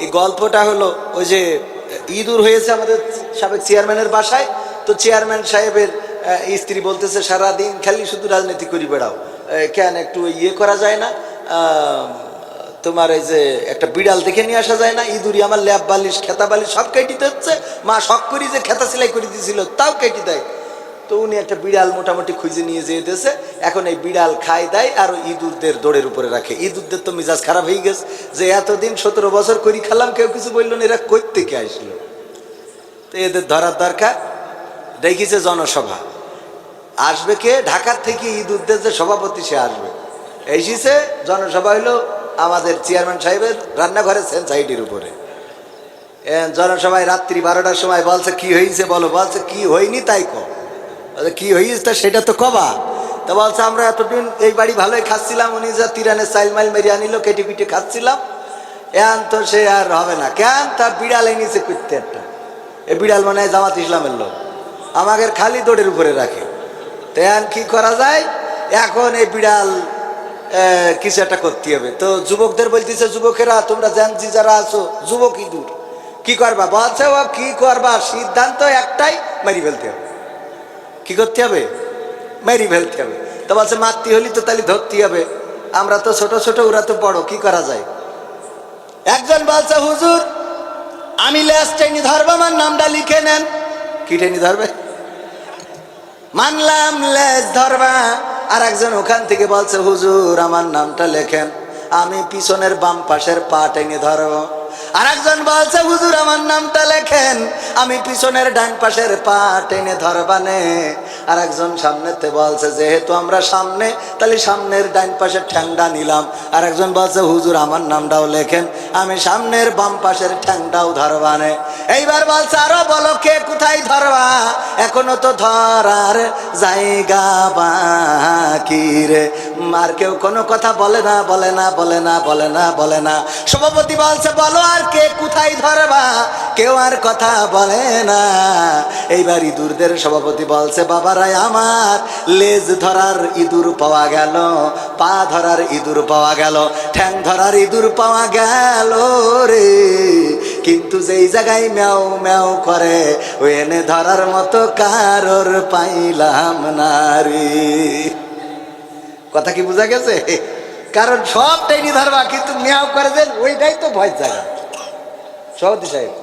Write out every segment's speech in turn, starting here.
এই গল্পটা হলো ওই যে ইঁদুর হয়েছে আমাদের সাবেক চেয়ারম্যানের বাসায়। তো চেয়ারম্যান সাহেবের স্ত্রী বলতেছে সারাদিন খালি শুধু রাজনীতি করি বেড়াও, কেন একটু ইয়ে করা যায় না, তোমার এই যে একটা বিড়াল দেখে নিয়ে আসা যায় না? ইঁদুরি আমার ল্যাব বালিশ খেতা বালিশ সব কেটে হচ্ছে, মা শখ করি যে খেতা সেলাই করে দিয়েছিল তাও কেটে দেয়। তো উনি একটা বিড়াল মোটামুটি খুঁজে নিয়ে যেয়ে দিয়েছে। এখন এই বিড়াল খাই দেয় আর ইঁদুরদের দৌড়ের উপরে রাখে। ইঁদুরদের তো মিজাজ খারাপ হয়ে গেছে যে এতদিন 17 বছর করি খেলাম, কেউ কিছু বললো না, এরা কই থেকে আসলো? তো এদের ধরার দরকার। দেখিছে জনসভা আসবে কে? ঢাকার থেকে ইঁদুরদের যে সভাপতি সে আসবে। এসেছে জনসভা হইলো আমাদের চেয়ারম্যান সাহেবের রান্নাঘরের সেন্সাইটির উপরে। জনসভায় রাত্রি 12টার সময় বলছে কি হয়েছে বলো, বলছে কি হয়নি তাই কো, কি হয়েছে তা সেটা তো কবা। তা বলছে আমরা এতদিন এই বাড়ি ভালোই খাচ্ছিলাম, উনি যা তিরানের চাইল মাইল মেরে আনিল কেটে পিটে খাচ্ছিলাম, এখন তো সে আর হবে না। কেন? তার বিড়াল এনেছে কুত্তে একটা, এই বিড়াল মানে জামাত ইসলামের লোক, আমাদের খালি দৌড়ের উপরে রাখে। তো এখন কি করা যায়? এখন এই বিড়াল কিছু একটা করতে হবে। তো যুবকদের বলতেছে যুবকেরা তোমরা জানছি যারা আছো যুবক ইঁদুর কি করবা? বলছে ও কি করবা, সিদ্ধান্ত একটাই, মেরি ফেলতে হবে। কি করতে হবে? মেরি ফেলতে হবে। তো বলছে মারতে হলি তো তাহলে ধরতে হবে, আমরা তো ছোট ছোট ওরা তো বড়, কি করা যায়? একজন বলছে হুজুর আমি লেজ টেনে ধরবো, আমার নামটা লিখে নেন। কি টেনে ধরবে? মানলাম লেজ ধরবা। আর একজন ওখান থেকে বলছে হুজুর আমার নামটা লেখেন, আমি পিছনের বাম পাশের পা টেনে ধরবো। আর একজন বলছে হুজুর আমার নামটা লেখেন, আমি পিছনের ডান পাশের পা টেনে ধরবানে। আর একজন সামনেতে বলছে যেহেতু আমরা সামনে তাহলে সামনের ডান পাশের ঠ্যাংটা নিলাম। আর একজন বলছে হুজুর আমার নামটাও লেখেন, আমি সামনের বাম পাশের ঠ্যাংটাও ধরবানে। এইবার বলছে আরো বলো কে কোথায় ধরবা, এখনো তো ধরার জায়গা বাকি রে। আর কেউ কোনো কথা বলে না, বলে না, বলে না, বলে না, বলে না। সভাপতি বলছে বলো আর কে কোথায় ধরবা, কেউ আর কথা বলে না। এইবার ইঁদুরদের সভাপতি বলছে বাবারাই আমার লেজ ধরার ইঁদুর পাওয়া গেল, পা ধরার ইঁদুর পাওয়া গেল, ঠ্যাং ধরার ইঁদুর পাওয়া গেল রে, কিন্তু যেই জায়গায় ম্যাও ম্যাও করে ওই এনে ধরার মতো কারোর পাইলাম না রে। কথা কি বোঝা গেছে? কারণ সব টাইনি ধরবা কিন্তু ম্যাও করে দেন ওইটাই তো ভয় জায়গা। সভাপতি সাহেব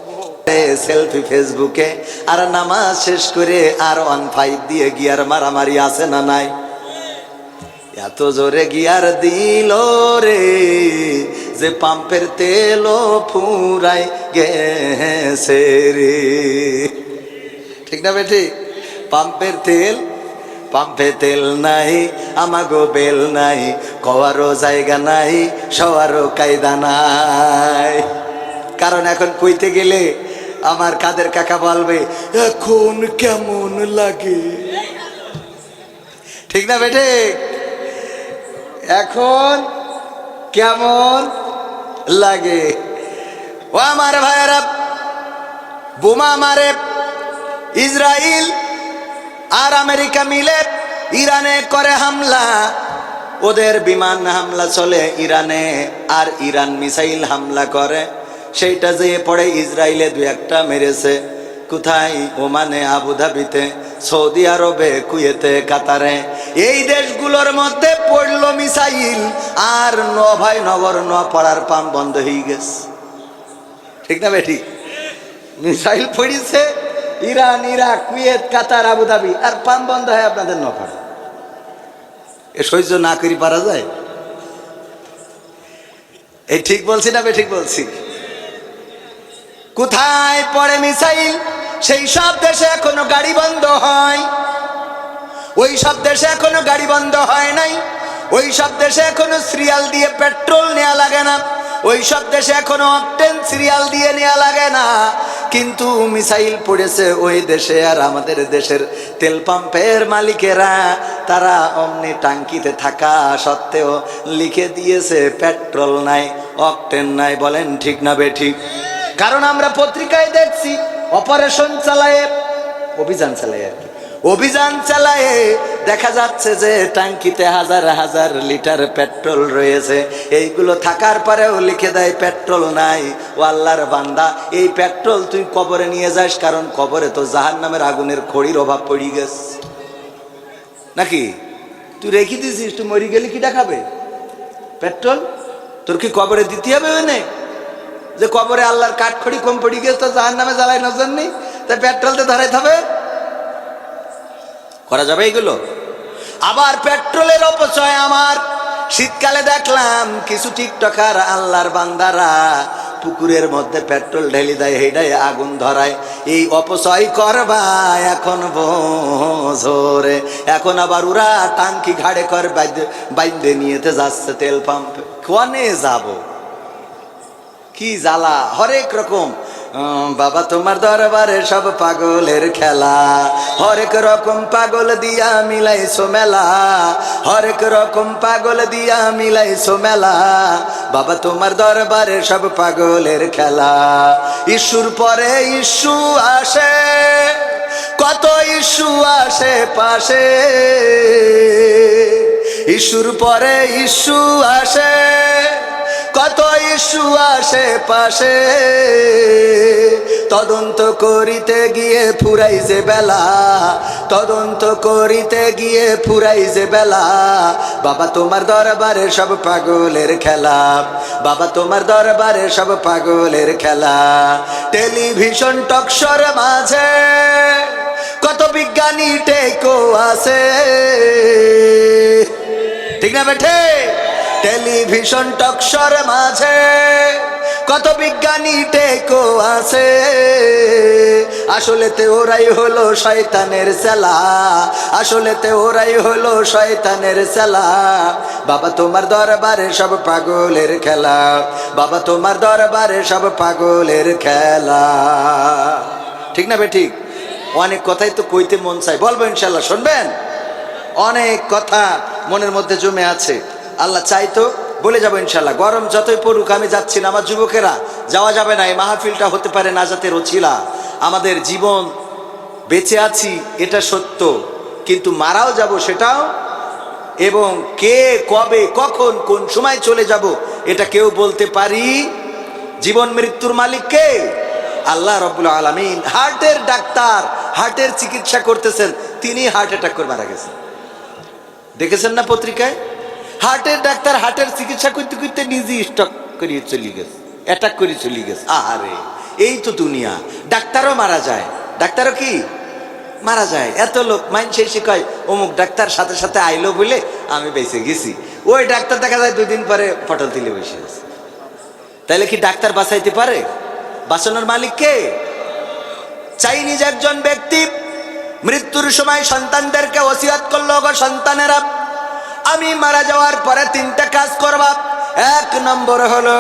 সেলফি ফেসবুকে আর নামাজ শেষ করে আর 1.5 দিয়ে গিয়ার মারামারি আছে না নাই? এত জোরে গিয়ার দিল রে যে পাম্পের তেলও ফুরাই গেছে রে। ঠিক না বেঠি? পাম্পে তেল নাই, আমাগো বেল নাই, কওয়ারও জায়গা নাই, সবারও কায়দা নাই। কারণ এখন কইতে গেলে আমার কাদের কাকা বলবে এখন কেমন লাগে। ঠিক না বেঠে? এখন কেমন লাগে? ও আমার ভাইয়েরা, বোমা মারে ইসরায়েল আর আমেরিকা মিলে ইরানে করে হামলা। ওদের বিমান হামলা চলে ইরানে আর ইরান মিসাইল হামলা করে, সেইটা যে পড়ে ইসরায়েলে 2-1টা মেরেছে। কোথায়? ওমানে, আবুধাবিতে, সৌদি আরবে, কুয়েতে, কাতারে। এই দেশগুলোর মধ্যে পড়লো মিসাইল আর ভাই নগর পড়ার পাম বন্ধ হয়ে গেছে। ঠিক না বেটি? মিসাইল পড়িছে ইরান, ইরাক, কুয়েত, কাতার, আবুধাবি, আর পাম বন্ধ হয় আপনাদের নফার। এ সহ্য না করি পারা যায়? এই ঠিক বলছি না বেঠিক বলছি? কোথায় পড়ে মিসাইল সেই সব দেশে এখনো গাড়ি বন্ধ হয়, ওই সব দেশে এখনো গাড়ি বন্ধ হয় নাই, ওই সব দেশে এখনো সিরিয়াল দিয়ে পেট্রোল নেওয়া লাগে না, ওই সব দেশে এখনো অকটেন সিরিয়াল দিয়ে নেওয়া লাগে না। কিন্তু মিসাইল পড়েছে ওই দেশে, আর আমাদের দেশের তেল পাম্পের মালিকেরা তারা অমনি টাঙ্কিতে থাকা সত্ত্বেও লিখে দিয়েছে পেট্রোল নাই, অকটেন নাই। বলেন ঠিক না বেঠিক? কারণ আমরা পত্রিকায় দেখছি অপারেশন চালায়, অভিযান চালায় আর কি, অভিযান চালায় দেখা যাচ্ছে যে ট্যাঙ্কিতে হাজার হাজার লিটার পেট্রোল রয়েছে, এইগুলো থাকার পরেও লিখে দেয় পেট্রোল নাই। ও আল্লাহর বান্দা, এই পেট্রোল তুই কবরে নিয়ে যাস, কারণ কবরে তো জাহান্নামের আগুনের খড়ির অভাব পড়ে গেছে নাকি? তুই রেখে দিয়েছিস, তুই মরি গেলে কি দেখাবে পেট্রোল? তোর কি কবরে দিতে হবে? ওই যে কবরে আল্লাহর কাঠখড়ি কম পড়ে গেছে, তো জাহান্নামে জ্বালাই নজর নেই, তাই পেট্রোল তো ধরাইতে হবে। করা যাবে এগুলো? আবার পেট্রোলের অপচয়, আমার শীতকালে দেখলাম কিছু টিকটকার আল্লাহর বান্দারা পুকুরের মধ্যে পেট্রোল ঢেলে দেয়, হেডায় আগুন ধরায়। এই অপচয় করবা এখন বোঝরে, এখন আবার ওরা টাঙ্কি ঘাড়ে করে বাইন্দে নিয়েতে যাচ্ছে তেল পাম্পে। কোনে যাব, কি জ্বালা, হরেক রকম। বাবা তোমার দরবারে সব পাগলের খেলা, হরেক রকম পাগল দিয়া মিলাইছো মেলা, হরেক রকম পাগল দিয়া মিলাইছো মেলা। বাবা তোমার দরবারে সব পাগলের খেলা। ইস্যুর পরে ইস্যু আসে, কত ইস্যু আসে পাশে, ইস্যুর পরে ইস্যু আসে, কত ইস্যু আসে পাশে। তদন্ত করিতে গিয়ে ফুরাই যে বেলা, তদন্ত করিতে গিয়ে ফুরাই যে বেলা। বাবা তোমার দরবারে সব পাগলের খেলা, বাবা তোমার দরবারে সব পাগলের খেলা। টেলিভিশন টকশোর মাঝে কত বিজ্ঞানী টেকো আছে, ঠিক না বেঠে? টেলিভিশন টকশোর মাঝে কত বিজ্ঞানী টেকো আছে, আসলেতে ওরাই হলো শয়তানের চেলা, আসলেতে ওরাই হলো শয়তানের চেলা। বাবা তোমার দরবারে সব পাগলের খেলা, বাবা তোমার দরবারে সব পাগলের খেলা। ঠিক না বে ঠিক? অনেক কথাই তো কইতে মন চাই, বলবো ইনশাল্লাহ, শুনবেন? অনেক কথা মনের মধ্যে জমে আছে, আল্লাহ চাইতো বলে যাবো ইনশাল্লাহ। গরম যতই পড়ুক আমি যাচ্ছি না, আমার যুবকেরা যাওয়া যাবে না। এই মাহফিলটা হতে পারে নাজাতের ওছিলা। আমাদের জীবন বেঁচে আছি এটা সত্য, কিন্তু মারাও যাব সেটাও, এবং কে কবে কখন কোন সময় চলে যাব এটা কেউ বলতে পারি। জীবন মৃত্যুর মালিক কে? আল্লাহ রাব্বুল আলামিন। হার্টের ডাক্তার হার্টের চিকিৎসা করতেছেন, তিনি হার্ট অ্যাটাক করে মারা গেছেন, দেখেছেন না পত্রিকায়? হার্টের ডাক্তার হার্টের চিকিৎসা করতে করতে নিজে স্ট্রোক করিয়ে চলে গেছে, অ্যাটাক করে চলে গেছে। আরে এই তো দুনিয়া, ডাক্তারও মারা যায়, ডাক্তারও কি মারা যায়। এত লোক মাইনছে এসে কয় অমুক ডাক্তার সাথে সাথে আইলো বলে আমি বেঁচে গেছি, ওই ডাক্তার দেখা যায় 2 দিন পরে পটল তুলে বসে আছে। তাইলে কি ডাক্তার বাঁচাইতে পারে? বাঁচানোর মালিক কে? চাইনিজ একজন ব্যক্তি মৃত্যুর সময় সন্তানদেরকে ওসিয়ত করলো, গো সন্তানেরা আমি মারা যাওয়ার পরে 3টা কাজ করবা। 1 নম্বর হলো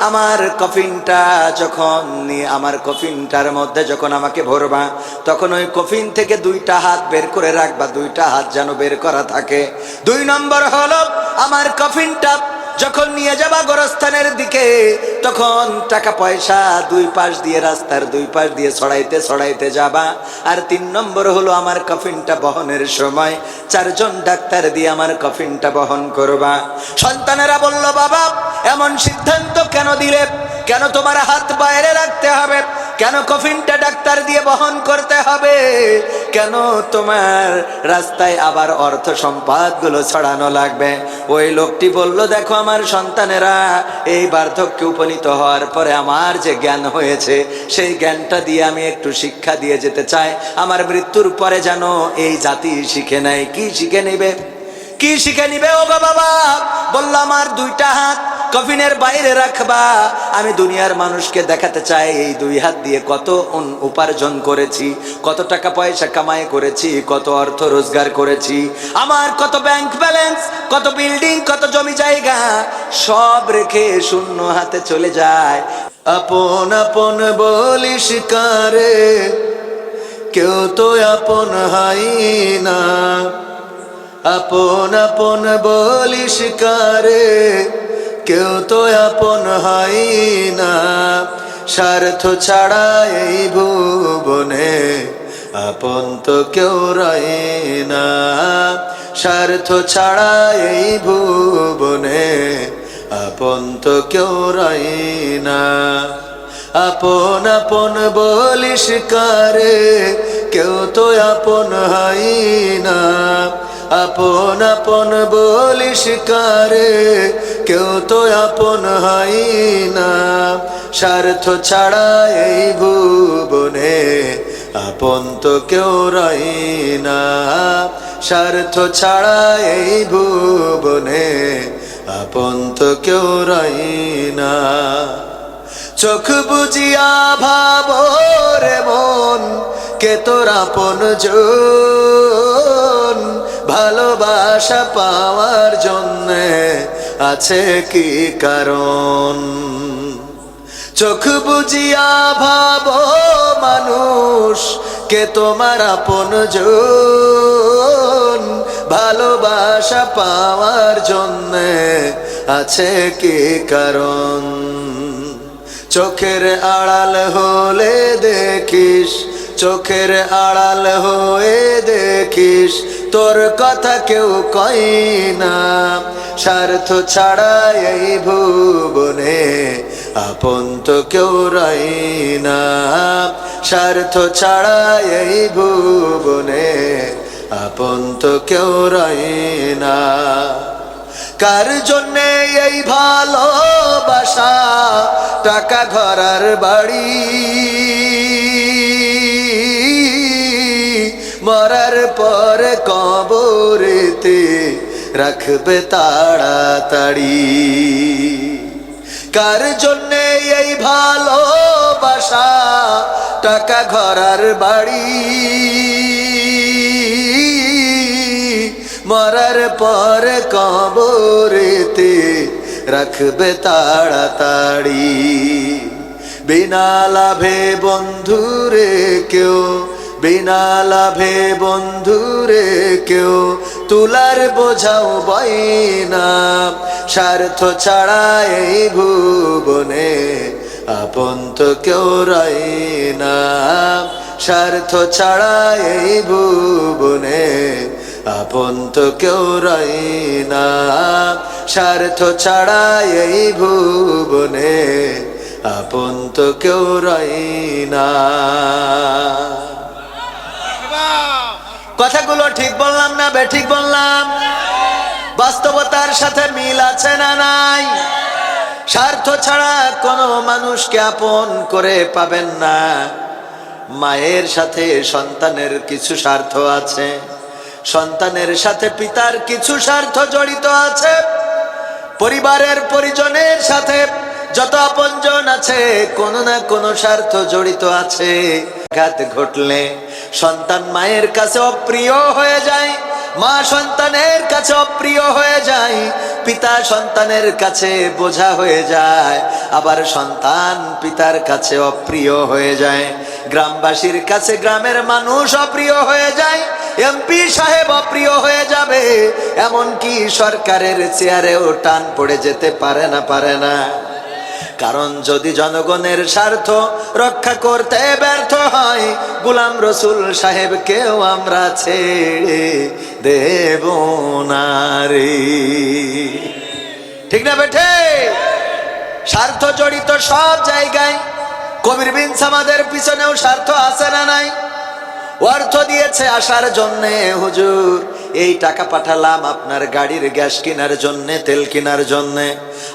আমার কফিনটা যখন নিয়ে আমার কফিনটার মধ্যে যখন আমাকে ভরবা, তখন ওই কফিন থেকে 2টা হাত বের করে রাখবা, 2টা হাত যেন বের করা থাকে। 2 নম্বর হলো আমার কফিনটা যখন নিয়ে যাবা গোরস্থানের দিকে, তখন টাকা পয়সা 2 পাশ দিয়ে, রাস্তার 2 পাশ দিয়ে ছড়াইতে ছড়াইতে যাবা। আর 3 নম্বর হলো আমার কফিনটা বহনের সময় 4 জন ডাক্তার দিয়ে আমার কফিনটা বহন করবা। সন্তানেরা বলল, বাবা এমন সিদ্ধান্ত কেন দিলে? কেন তোমার হাত বাইরে রাখতে হবে? কেন কফিনটা ডাক্তার দিয়ে বহন করতে হবে? কেন তোমার রাস্তায় আবার অর্থ সম্পদগুলো ছড়ানো লাগবে? ওই লোকটি বলল, দেখো আমার সন্তানেরা, এই বার্ধক্যে উপনীত হওয়ার পরে আমার যে জ্ঞান হয়েছে, সেই জ্ঞানটা দিয়ে আমি একটু শিক্ষা দিয়ে যেতে চাই। আমার মৃত্যুর পরে যেন এই জাতি শিখে নেয়। কি শিখে নিবে? কি শিখে নিবে? ও বাবা বলল, আমার 2টা হাত কফিনের বাইরে রাখবা। আমি দুনিয়ার মানুষকে দেখাতে চাই এই 2 হাত দিয়ে কত উপার্জন করেছি, কত টাকা পয়সা কামাই করেছি, কত অর্থ রোজগার করেছি, আমার কত ব্যাংক ব্যালেন্স, কত বিল্ডিং, কত জমি জায়গা, সব রেখে শূন্য হাতে চলে যায়। আপন আপন বলিস কারে, কেউ তো আপন হয় না। আপন আপন বলিস কারে, কেউ তো আপন হয় না। স্বার্থ ছাড়া এই ভুবনে আপন তো কেউ রয় না। স্বার্থ ছাড়া এই ভুবনে আপন তো কেউ রয় না। আপন আপন বলিস কারে, কেউ তো আপন হয় না। আপন আপন বলিস কারে, কেউ তো আপন হয় না। স্বার্থ ছাড়া এই ভুবনে আপন তো কেউ রয় না। স্বার্থ ছাড়া এই ভুবনে আপন তো কেউ রয় না। চোখ বুজিয়া ভাবো রে মন, কে তোর আপনজন। ভালোবাসা পাওয়ার জন্যে আছে কি কারণ? চোখ বুজিয়া ভাবো মানুষ, কে তোমার আপনজন। ভালোবাসা পাওয়ার জন্যে আছে কি কারণ? চোখের আড়াল হলে দেখিস, চোখের আড়াল হয়ে দেখিস, তোর কথা কেউ কয় না। স্বার্থ ছাড়া এই ভুবনে আপন তো কেউ রয় না। স্বার্থ ছাড়া এই ভুবনে আপন তো কেউ রয় না। কার জন্যে এই ভালোবাসা, টাকা ঘরার বাড়ি, মরার পর কবরেতে রাখবে তাড়াতাড়ি। কার জন্যে এই ভালোবাসা, টাকা ঘরার বাড়ি, মরার পর কবরেতে রাখবে তাড়াতাড়ি। বিনা লাভে বন্ধুরে কেউ, বিনা লাভে বন্ধুরে কেউ তুলার বোঝাও বয় না। স্বার্থ ছাড়া এই ভুবনে আপন তো কেউ রয় না। স্বার্থ ছাড়া এই ভুবনে আপন তো কেউ রয় না। স্বার্থ ছাড়া এই ভুবনে আপন তো কেউ রয় না। কথাগুলো ঠিক বললাম না বেঠিক বললাম? বাস্তবতার সাথে মিল আছে না নাই? স্বার্থ ছাড়া কোনো মানুষকে আপন করে পাবেন না। মায়ের সাথে সন্তানের কিছু স্বার্থ আছে, সন্তানের সাথে পিতার কিছু স্বার্থ জড়িত আছে, পরিবারের পরিজনের সাথে যত আপনজন আছে কোনো না কোনো স্বার্থ জড়িত আছে। আঘাত ঘটলে সন্তান মায়ের কাছে অপ্রিয় হয়ে যায়, মা সন্তানের কাছে অপ্রিয় হয়ে যায়, পিতা সন্তানের কাছে বোঝা হয়ে যায়, আবার সন্তান পিতার কাছে অপ্রিয় হয়ে যায়। গ্রামবাসীর কাছে গ্রামের মানুষ অপ্রিয় হয়ে যায়, এমপি সাহেব অপ্রিয় হয়ে যাবে, এমনকি সরকারের চেয়ারেও টান পড়ে যেতে পারে না। কারণ যদি জনগণের স্বার্থ রক্ষা করতে ব্যর্থ হয়, গোলাম রসুল সাহেবকেও আমরা ছেড়ে দেব না রে। ঠিক না বেঠে? স্বার্থ জড়িত সব জায়গায়। কবির বিন সামাদের পিছনেও স্বার্থ আছে না নাই? অর্থ দিয়েছে আসার জন্যে, হুজুর এই টাকা পাঠালাম আপনার গাড়ির গ্যাস কেনার জন্যে, তেল কেনার জন্যে।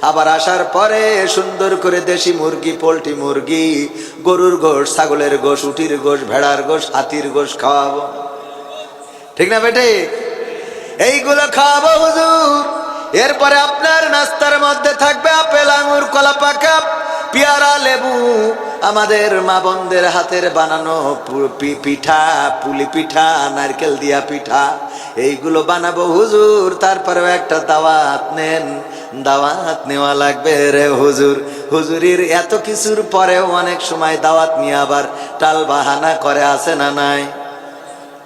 আবার আসার পরে সুন্দর করে দেশি মুরগি, পোল্ট্রি মুরগি, গরুর গোশ, ছাগলের গোশ, উটির গোশ, ভেড়ার গোশ, হাতির গোশ খাওয়াবো। ঠিক না বেটে? এইগুলো খাওয়াবো হুজুর। এরপরে আপনার নাস্তার মধ্যে থাকবে আপেল, আঙুর, কলা পাকা, পেয়ারা, লেবু, আমাদের মা বোনদের হাতের বানানো পিঠা, পুলি পিঠা, নারকেল দিয়া পিঠা, এইগুলো বানাবো হুজুর। তারপরেও একটা দাওয়াত নেন, দাওয়াত নেওয়া লাগবে রে হুজুর। হুজুরির এত কিছুর পরেও অনেক সময় দাওয়াত নিয়ে আবার টাল বাহানা করে, আছে না নাই?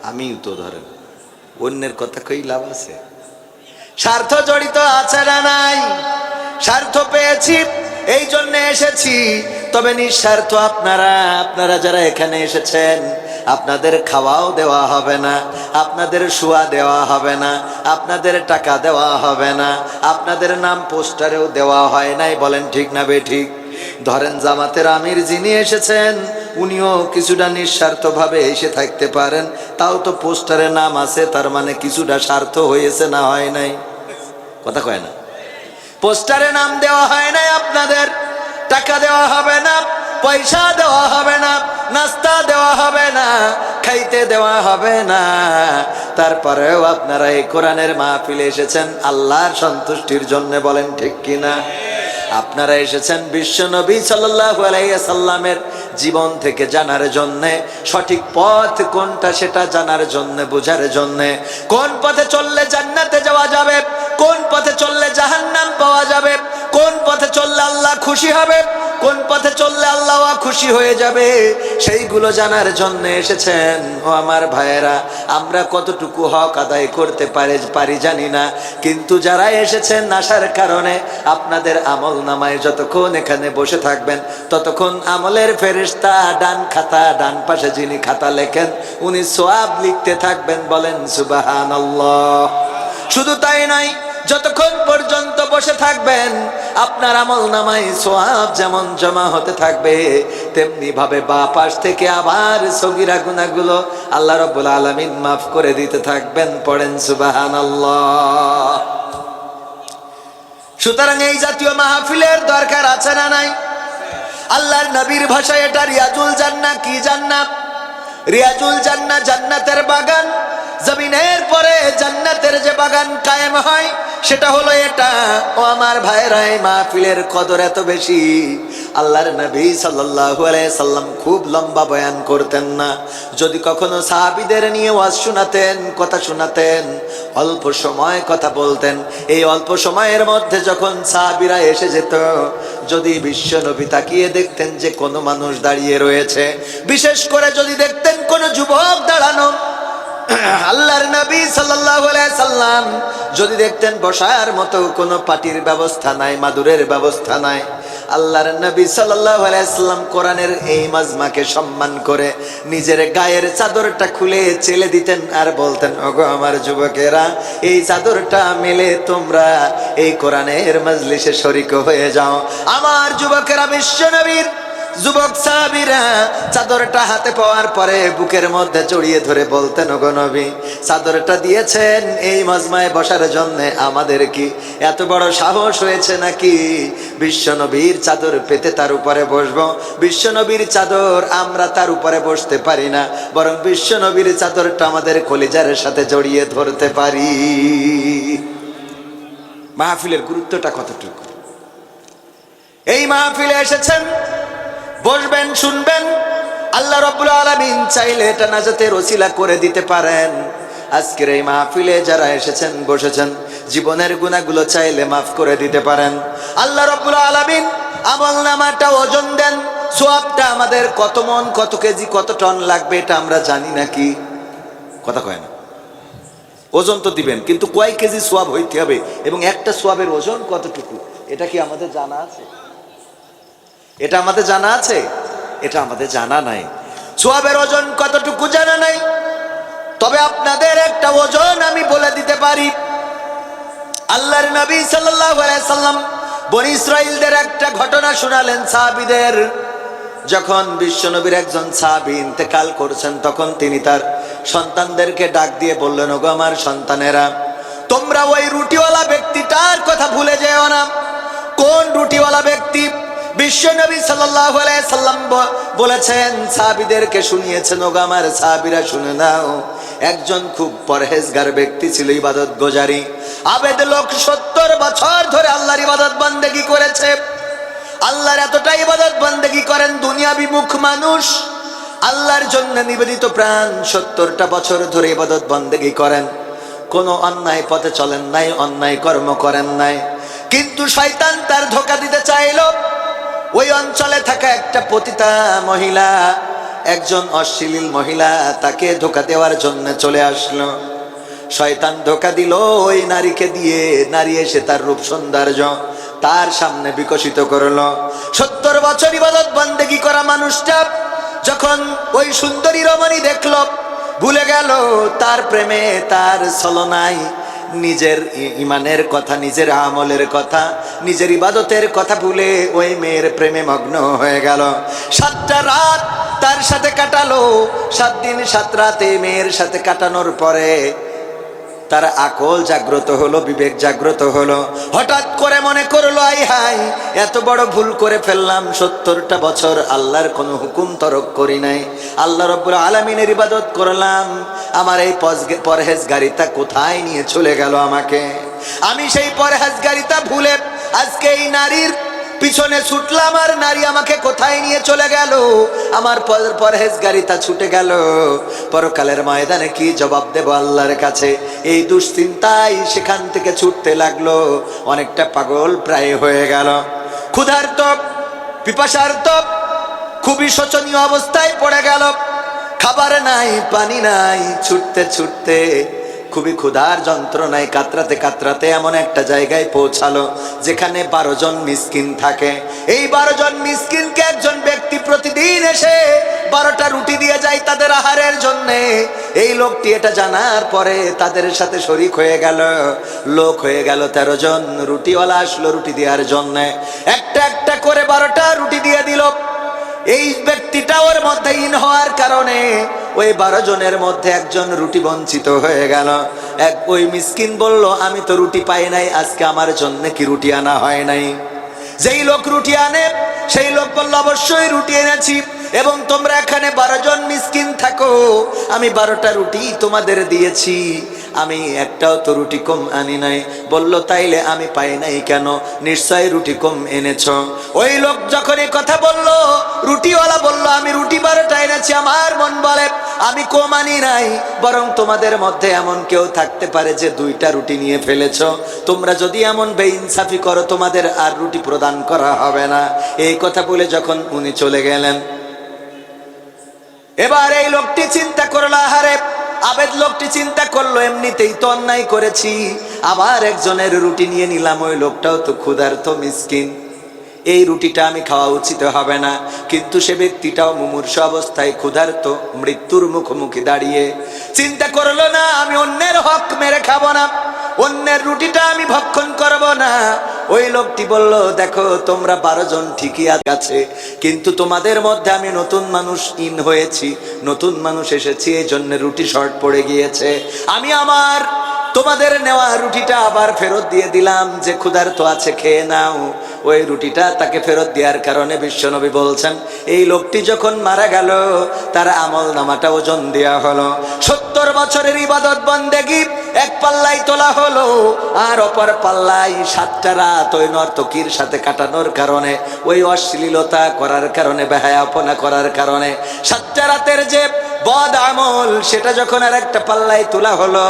আমিও তো ধরেন অন্যের কথা কই লাভ আছে? স্বার্থ জড়িত আছে না নাই? স্বার্থ পেয়েছি এই জন্য এসেছি। তবে নিঃস্বার্থ আপনারা যারা এখানে এসেছেন, আপনাদের খাওয়াও দেওয়া হবে না, আপনাদের শোয়া দেওয়া হবে না, আপনাদের টাকা দেওয়া হবে না, আপনাদের নাম পোস্টারেও দেওয়া হয় নাই। বলেন ঠিক না বেঠিক? ধরেন জামাতের আমির যিনি এসেছেন, উনিও কিছুটা নিঃস্বার্থভাবে এসে থাকতে পারেন, তাও তো পোস্টারে নাম আছে, তার মানে কিছুটা স্বার্থ হয়েছে না হয় নাই? কথা কয় না? পোস্টারে নাম দেওয়া হয় নাই, আপনাদের টাকা দেওয়া হবে না, পয়সা দেওয়া হবে না, নাস্তা দেওয়া হবে না, খাইতে দেওয়া হবে না। তারপরেও আপনারা এই কোরআনের মাহফিলে এসেছেন আল্লাহর সন্তুষ্টির জন্য। বলেন ঠিক কিনা? আপনারা এসেছেন বিশ্ব নবী সাল্লাল্লাহু আলাইহি সাল্লামের জীবন থেকে জানার জন্য, সঠিক পথ কোনটা সেটা জানার জন্য, বোঝার জন্য, কোন পথে চললে জান্নাতে যাওয়া যাবে, কোন পথে চললে জাহান্নাম পাওয়া যাবে, কোন পথে চললে আল্লাহ খুশি হবে, কোন পথে চললে আল্লাহ খুশি হয়ে যাবে, সেইগুলো জানার জন্য এসেছেন। ও আমার ভাইয়েরা, আমরা কতটুকু হক আদায় করতে পারি জানি না, কিন্তু যারা এসেছেন আসার কারণে আপনাদের আমল নামায় যতক্ষণ এখানে বসে থাকবেন, ততক্ষণ আমলের ফেরেশতা ডান পাশে যিনি খাতা লেখেন, উনি সওয়াব লিখতে থাকবেন। বলেন সুবহানাল্লাহ। শুধু তাই নয়, যতক্ষণ পর্যন্ত বসে থাকবেন আপনার আমল নামায় সওয়াব যেমন জমা হতে থাকবে, তেমনি ভাবে বাঁ পাশ থেকে আবার সগীরা গুনাহগুলো আল্লাহ রাব্বুল আলামিন মাফ করে দিতে থাকবেন। পড়েন সুবহানাল্লাহ। সুতরাং এই জাতীয় মাহফিলের দরকার আছে না নাই? আল্লাহর নবীর ভাষায় এটা রিয়াজুল জান্নাহ। কি জান্নাত? রিয়াজুল জান্নাহ, জান্নাতের বাগান। জমিনের পরে জান্নাতের যে বাগান কায়েম হয় সেটা হলো এটা। ও আমার ভাইরা, এই মাহফিলের কদর এত বেশি, আল্লাহর নবী সাল্লাল্লাহু আলাইহি সাল্লাম খুব লম্বা বয়ান করতেন না। যদি কখনো সাহাবীদের নিয়ে ওয়াজ শোনাতেন, কথা শোনাতেন, অল্প সময় কথা বলতেন। এই অল্প সময়ের মধ্যে যখন সাহাবীরা এসে যেত, যদি বিশ্ব নবী তাকিয়ে দেখতেন যে কোনো মানুষ দাঁড়িয়ে রয়েছে, বিশেষ করে যদি দেখতেন কোনো যুবক দাঁড়ানো, আল্লাহর নবী সাল্লাল্লাহু আলাইহি সাল্লাম যদি দেখতেন বসার মতো কোনো পাটির ব্যবস্থা নাই, মাদুরের ব্যবস্থা নাই, আল্লাহর নবী সাল্লাল্লাহু আলাইহি সাল্লাম কোরআনের এই মাজমাকে সম্মান করে নিজের গায়ের চাদরটা খুলে চেলে দিতেন আর বলতেন, ওগো আমার যুবকেরা, এই চাদরটা মেলে তোমরা এই কোরআনের মাজলিসে শরীক হয়ে যাও। আমার যুবকেরা, বিশ্ব নবীর যুবক সাহাবীরা চাদরটা হাতে পাওয়ার পরে বুকের মধ্যে জড়িয়ে ধরে বলতেন, ওগো নবী, চাদরটা দিয়েছেন এই মাজমায় বসার জন্য, আমাদের কি এত বড় সাহস হয়েছে নাকি বিশ্ব নবীর চাদর পেতে তার উপরে বসবো? বিশ্ব নবীর চাদর আমরা তার উপরে বসতে পারি না, বরং বিশ্ব নবীর চাদরটা আমাদের কলিজার সাথে জড়িয়ে ধরতে পারি। মাহফিলের গুরুত্বটা কতটুকু! এই মাহফিলে এসেছেন, বসবেন, শুনবেন। আল্লাহ রাব্বুল আলামিন চাইলে এটা নাজাতের ওসিলা করে দিতে পারেন। আজকের এই মাহফিলে যারা এসেছেন, বসেছেন, জীবনের গুনাহগুলো চাইলে মাফ করে দিতে পারেন। আল্লাহ রাব্বুল আলামিন আমলনামাটা ওজন দেন, সওয়াবটা আমাদের কত মন, কত কেজি, কত টন লাগবে এটা আমরা জানি নাকি? কথা কয় না? ওজন তো দিবেন, কিন্তু কয় কেজি সওয়াব হইতে হবে এবং একটা সওয়াবের ওজন কতটুকু, এটা কি আমাদের জানা আছে? এটা আমাদের জানা আছে? এটা আমাদের জানা নাই। সওয়াবের ওজন কতটুকু জানা নাই। তবে আপনাদের একটা ওজন আমি বলে দিতে পারি। আল্লাহর নবী সাল্লাল্লাহু আলাইহি সাল্লাম বনি ইসরাইলদের একটা ঘটনা শোনালেন সাহাবীদের। যখন বিশ্বনবীর একজন সাহাবী ইন্তেকাল করছেন, তখন তিনি তার সন্তানদেরকে ডাক দিয়ে বললেন, ওগো আমার সন্তানেরা, তোমরা ওই রুটিওয়ালা ব্যক্তিটার কথা ভুলে যেও না। কোন রুটিওয়ালা ব্যক্তি? বিশ্বনবী সাল্লাল্লাহু আলাইহি সাল্লাম বলেছেন, সাহাবীদেরকে শুনিয়েছেন, ওগো আমার সাহাবীরা শুনে নাও, একজন খুব পরহেজগার ব্যক্তি ছিল, ইবাদত গোজারি, আবেদ লোক, 70 বছর ধরে আল্লাহর ইবাদত বন্দেগী করেছে। আল্লাহর এতটা ইবাদত বন্দেগী করেন, দুনিয়া বিমুখ মানুষ, আল্লাহর জন্য নিবেদিত প্রাণ, 70টা বছর ধরে ইবাদত বন্দেগী করেন, কোনো অন্যায় পথে চলেন নাই, অন্যায় কর্ম করেন নাই। কিন্তু শয়তান তার ধোঁকা দিতে চাইল। ওই অঞ্চলে থাকা একটা পতিতা মহিলা, একজন অশ্লীল মহিলা, তাকে ধোঁকা দেওয়ার জন্য চলে আসলো। শয়তান ধোঁকা দিল ওই নারীকে দিয়ে। নারী এসে তার রূপ সৌন্দর্য তার সামনে বিকশিত করলো। 70 বছর ইবাদত বন্দেগী করা মানুষটা যখন ওই সুন্দরী রমণী দেখলো, ভুলে গেল তার প্রেমে, তার ছলনায় নিজের ইমানের কথা, নিজের আমলের কথা, নিজের ইবাদতের কথা ভুলে ওই মেয়ের প্রেমে মগ্ন হয়ে গেল। 7টা রাত তার সাথে কাটালো। 7 দিন 7 রাতে মেয়ের সাথে কাটানোর পরে তার আকল জাগ্রত হলো, বিবেক জাগ্রত হলো। হঠাৎ করে মনে করলো, আই হাই, এত বড় ভুল করে ফেললাম। 70টা বছর আল্লাহর কোনো হুকুম তরক করি নাই, আল্লাহ রাব্বুল আলামিনের ইবাদত করলাম। আমার এই পরহেজগারিতা কোথায় নিয়ে চলে গেল আমাকে? আমি সেই পরহেজগারিতা ভুলে আজকে এই নারীর পিছনে ছুটলাম, আর নারী আমাকে কোথায় নিয়ে চলে গেল? আমার পরহেজগারিতা ছুটে গেল। পরকালের ময়দানে কি জবাব দেব আল্লাহর কাছে? এই দুশ্চিন্তায় সেখান থেকে ছুটতে লাগলো। অনেকটা পাগল প্রায় হয়ে গেল। ক্ষুধার্ত, পিপাসার্ত, খুবই শোচনীয় অবস্থায় পড়ে গেল। খাবার নাই, পানি নাই। ছুটতে ছুটতে খুবই ক্ষুধার যন্ত্রণায় কাতরাতে কাতরাতে এমন একটা জায়গায় পৌঁছালো যেখানে 12 জন মিসকিন থাকে। এই 12 জন মিসকিনকে একজন ব্যক্তি প্রতিদিন এসে 12টা রুটি দিয়ে যায় তাদের আহারের জন্যে। এই লোকটি এটা জানার পরে তাদের সাথে শরিক হয়ে গেল। লোক হয়ে গেল 13 জন। রুটিওয়ালা আসলো রুটি দেওয়ার জন্যে। একটা একটা করে 12টা রুটি দিয়ে দিল। এই ব্যক্তিটা ওর মধ্যে ইন হওয়ার কারণে ওই 12 জনের মধ্যে একজন রুটি বঞ্চিত হয়ে গেল। ওই মিসকিন বলল, আমি তো রুটি পাই নাই, আজকে আমার জন্য কি রুটি আনা হয় নাই? যেই লোক রুটি আনে সেই লোক বলল, অবশ্যই রুটি এনেছি, এবং তোমরা এখানে 12 জন মিসকিন থাকো, আমি 12টা রুটি তোমাদের দিয়েছি, আমি একটাও তো রুটি কম আনি নাই। বলল, তাইলে আমি পাই নাই কেন? নিশ্চয় রুটি কম এনেছ। ওই লোক যখন এই কথা বলল, রুটিওয়ালা বলল, আমি রুটি 12টা এনেছি। আমার মন বলে আমি কম আনি নাই, বরং তোমাদের মধ্যে এমন কেউ থাকতে পারে যে 2টা রুটি নিয়ে ফেলেছ। তোমরা যদি এমন বেইনসাফি করো, তোমাদের আর রুটি প্রদান করা হবে না। এই কথা বলে যখন উনি চলে গেলেন, এবার এই লোকটি চিন্তা করলো, আহারে, আবেদ লোকটি চিন্তা করলো, এমনিতেই তো অন্যায় করেছি, আবার একজনের রুটি নিয়ে নিলাম। ওই লোকটাও তো ক্ষুধার্ত মিসকিন, এই রুটিটা আমি খাওয়া উচিত হবে না। কিন্তু সে ব্যক্তিটাও মুমূর্ষু অবস্থায় ক্ষুধার্ত, মৃত্যুর মুখোমুখি দাঁড়িয়ে চিন্তা করলো, না, আমি অন্যের হক মেরে খাবো না, অন্যের রুটিটা আমি ভক্ষণ করব না। ওই লোকটি বলল, দেখো, তোমরা 12 জন ঠিকই আছে, কিন্তু তোমাদের মধ্যে আমি নতুন মানুষ ইন হয়েছি, নতুন মানুষ এসেছি, এই জন্য রুটি শর্ট পড়ে গিয়েছে। আমি আমার তোমাদের নেওয়া রুটিটা আবার ফেরত দিয়ে দিলাম, যে ক্ষুধার্ত আছে খেয়ে নাও। ওই রুটিটা তাকে ফেরত দেওয়ার কারণে বিশ্বনবী বলছেন, এই লোকটি যখন মারা গেল তার আমল নামাটা ওজন দেওয়া হলো। 70 বছরের ইবাদত বন্দেগী এক পাল্লাই তোলা হলো, আর অপর পাল্লাই 7টা রাত ওই নর্তকীর সাথে কাটানোর কারণে, ওই অশ্লীলতা করার কারণে, বেহায়াপনা করার কারণে 7টা রাতের যে বদ আমল, সেটা যখন আর একটা পাল্লাই তোলা হলো,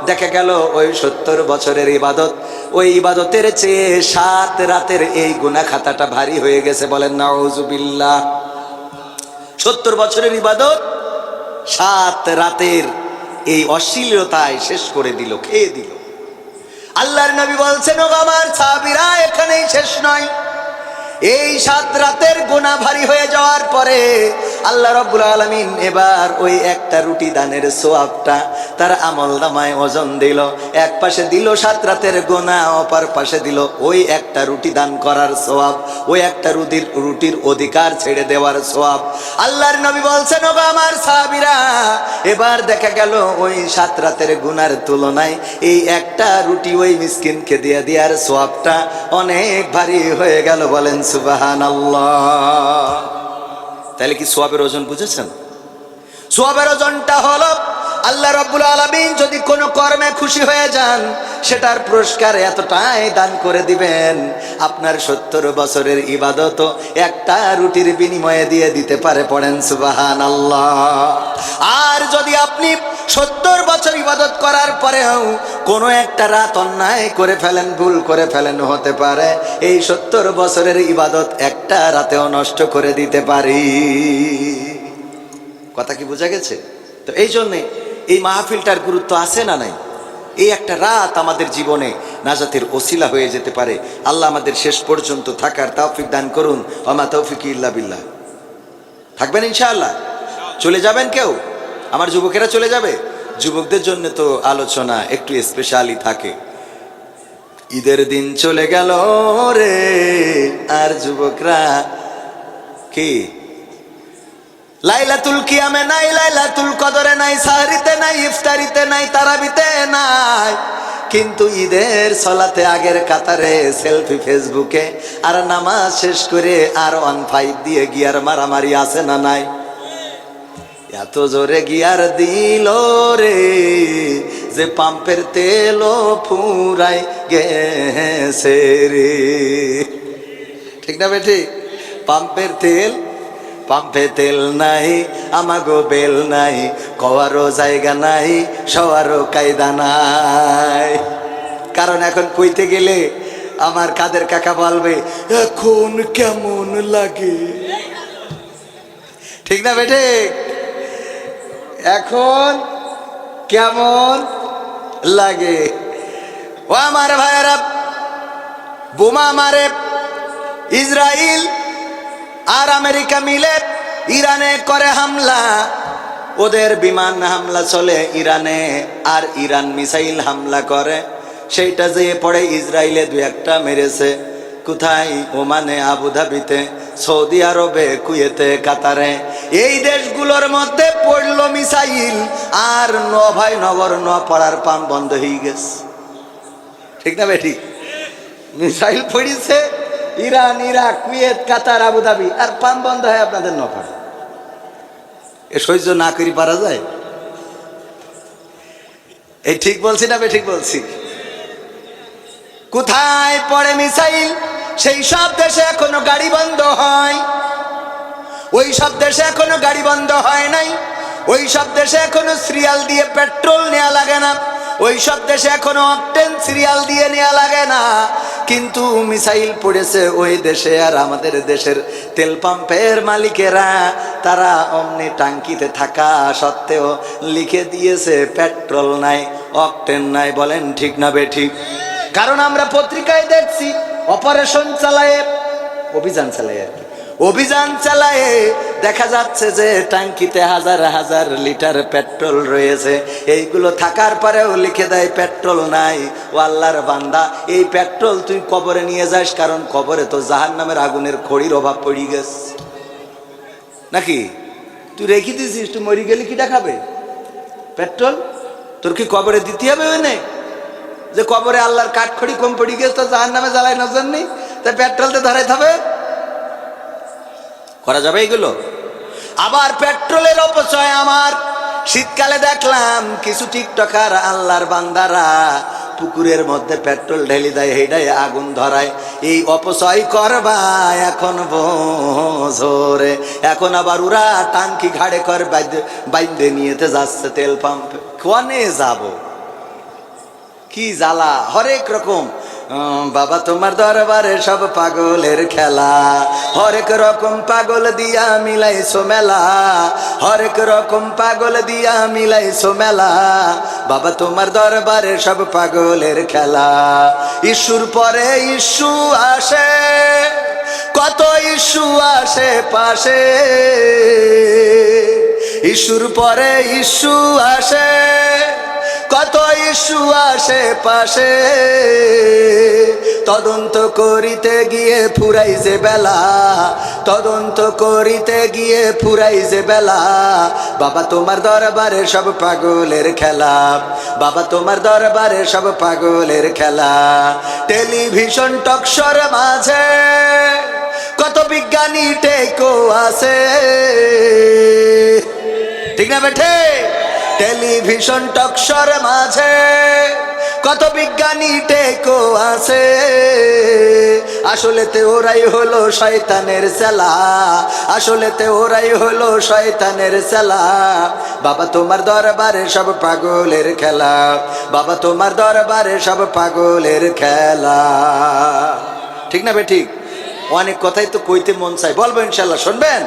দেখা গেল ওই 70 বছরের ইবাদত, ওই ইবাদতের চেয়ে 7 রাতের এই গুনাহ খাতাটা ভারী হয়ে গেছে। বলেন নাউজুবিল্লাহ। 70 বছরের ইবাদত 7 রাতের এই অশ্লীলতায় শেষ করে দিল, খেয়ে দিল। আল্লাহর নবী বলছেন, ও আমার সাহাবীরা, এখানেই শেষ নয়। এই 7 রাতের গুনাহ ভারী হয়ে যাওয়ার পরে আল্লাহ রাব্বুল আলামিন এবার ওই একটা রুটি দানের সওয়াবটা তার আমলনামায় ওজন দিল। এক পাশে দিল 7 রাতের গুনাহ, অপর পাশে দিল ওই একটা রুটি দান করার সওয়াব, ওই একটা রুটির অধিকার ছেড়ে দেওয়ার সওয়াব। আল্লাহর নবী বলছেন, ও আমার সাহাবীরা, এবার দেখা গেল ওই 7 রাতের গুনার তুলনায় এই একটা রুটি ওই মিসকিনকে দিয়ে দেওয়ার সওয়াবটা অনেক ভারী হয়ে গেল। বলেন সুবহানাল্লাহ। তাহলে কি সওয়াবের ওজন বুঝেছেন? সওয়াবের ওজনটা হলো, আল্লাহ রাব্বুল আলামিন যদি কোনো কর্মে খুশি হয়ে যান, সেটার পুরস্কার এতটাই দান করে দিবেন, আপনার 70 বছরের ইবাদত একটা রুটির বিনিময়ে দিয়ে দিতে পারে। পড়েন সুবহানাল্লাহ। আর যদি আপনি 70 বছর ইবাদত করার পরেও কোনো একটা রাত অন্যায় করে ফেলেন, ভুল করে ফেলেন, হতে পারে এই 70 বছরের ইবাদত একটা রাতেও নষ্ট করে দিতে পারি। কথা কি বোঝা গেছে? তো এই জন্যে এই মাহফিলটার গুরুত্ব আছে না নাই? এই একটা রাত আমাদের জীবনে নাজাতের ওসিলা হয়ে যেতে পারে। আল্লাহ আমাদের শেষ পর্যন্ত থাকার তৌফিক দান করুন। ওমা তৌফিকি ইল্লা বিল্লাহ। থাকবেন ইনশাআল্লাহ? চলে যাবেন কেউ? আমার যুবকেরা চলে যাবে? যুবকদের জন্য তো আলোচনা একটু স্পেশালি থাকে। ঈদের দিন চলে গেল রে, আর যুবকরা কি লাইলাতুল কিয়ামে নাই, লাইলাতুল কদরে নাই, সাহরিতে নাই, ইফতারিতে নাই, তারাবিতে নাই, কিন্তু ঈদের সলাতে আগের কাতারে সেলফি ফেসবুকে, আর নামাজ শেষ করে আর 1.5 দিয়ে গিয়ার মারামারি আছে না নাই? এত জোরে গিয়ার দিল রে যে পাম্পের তেলও ফুরাই গেছে রে। ঠিক না বেঠি? পাম্পে তেল নাই, আমাগো বেল নাই, কওয়ারও জায়গা নাই, সওয়ারও কায়দা নাই। কারণ এখন কইতে গেলে আমার কাদের কাকা বলবে এখন কেমন লাগে। ঠিক না বেঠে? এখন কেমন লাগে? ও আমার ভাইয়েরা, বোমা মারে ইসরায়েল আর আমেরিকা মিলে ইরানে করে হামলা। ওদের বিমান হামলা চলে ইরানে, আর ইরান মিসাইল হামলা করে। সেইটা যে পড়ে ইসরায়েলে 2-1টা মেরেছে। কোথায়? ওমানে, আবুধাবিতে, সৌদি আরবে, কুয়েতে, কাতারে। এই দেশগুলোর মধ্যে পড়লো মিসাইল, আর ভাই নগর পড়ার পাম বন্ধ হয়ে গেছে। ঠিক না বেটি? মিসাইল পড়িছে ইরান, ইরাক, কুয়েত, কাতার, আবুধাবি, আর পাম বন্ধ হয় আপনাদের নফার। এ সহ্য না করি পারা যায়? এই ঠিক বলছি না ঠিক বলছি? কোথায় পড়ে মিসাইল সেই সব দেশে এখনো গাড়ি বন্ধ হয়। ওই সব দেশে এখনো গাড়ি বন্ধ হয় নাই। ওই সব দেশে এখনো সিরিয়াল দিয়ে পেট্রোল নেওয়া লাগে না। ওই সব দেশে এখনো অকটেন সিরিয়াল দিয়ে নেওয়া লাগে না। কিন্তু মিসাইল পড়েছে ওই দেশে, আর আমাদের দেশের তেল পাম্পের মালিকেরা তারা অমনি টাঙ্কিতে থাকা সত্ত্বেও লিখে দিয়েছে পেট্রোল নাই, অকটেন নাই। বলেন ঠিক না বেঠিক? কারণ আমরা পত্রিকায় দেখছি অপারেশন চালায়, অভিযান চালায় আর কি, অভিযান চালায় দেখা যাচ্ছে যে ট্যাঙ্কিতে হাজার হাজার লিটার পেট্রোল রয়েছে। এইগুলো থাকার পরেও লিখে দেয় পেট্রোল নাই। ও আল্লাহর বান্দা, এই পেট্রোল তুই কবরে নিয়ে যাস, কারণ কবরে তো জাহান্নামের আগুনের খড়ির অভাব পড়ে গেছে নাকি? তুই রেখে দিছিস, তুই মরি গেলে কিটা খাবে পেট্রোল? তোর কি কবরে দিতে হবে? ওই নেই যে কবরে আল্লাহর কাঠখড়ি কম পড়ে গেছে, তো জাহান্নামে জ্বালাই নজর নেই, তাই পেট্রোলতে ধরাইতে হবে? করা যাবে এগুলো? আবার পেট্রোলের অপচয় আমার শীতকালে দেখলাম কিছু টিকটকার আল্লাহর বান্দারা পুকুরের মধ্যে পেট্রোল ঢেলে দেয়, হেডায় আগুন ধরায়। এই অপচয় করবা এখন বোঝরে। এখন আবার ওরা টাঙ্কি ঘাড়ে কর বাইন্দে নিয়েতে যাচ্ছে তেল পাম্পে। কনে যাব? কি জ্বালা, হরেক রকম। বাবা তোমার দরবারে সব পাগলের খেলা, হরেক রকম পাগল দিয়া মিলাইছো মেলা, হরেক রকম পাগল দিয়া মিলাইছো মেলা। বাবা তোমার দরবারে সব পাগলের খেলা। ইস্যুর পরে ইস্যু আসে, কত ইস্যু আসে পাশে। ইস্যুর পরে ইস্যু আসে, কত ইস্যু আসে পাশে। তদন্ত করিতে গিয়ে ফুরাই যে বেলা, তদন্ত করিতে গিয়ে ফুরাই যে বেলা। বাবা তোমার দরবারে সব পাগলের খেলা, বাবা তোমার দরবারে সব পাগলের খেলা। টেলিভিশন টকশোর মাঝে কত বিজ্ঞানী টেকো আছে। ঠিক না বেঠে? টেলিভিশন টকশোর মাঝে কত বিজ্ঞানী টেকো আছে। আসলেতে ওরাই হলো শয়তানের চেলা, আসলেতে ওরাই হলো শয়তানের চেলা। বাবা তোমার দরবারে সব পাগলের খেলা, বাবা তোমার দরবারে সব পাগলের খেলা। ঠিক না বেঠিক? অনেক কথাই তো কইতে মন চাই, বলবো ইনশাল্লাহ, শুনবেন?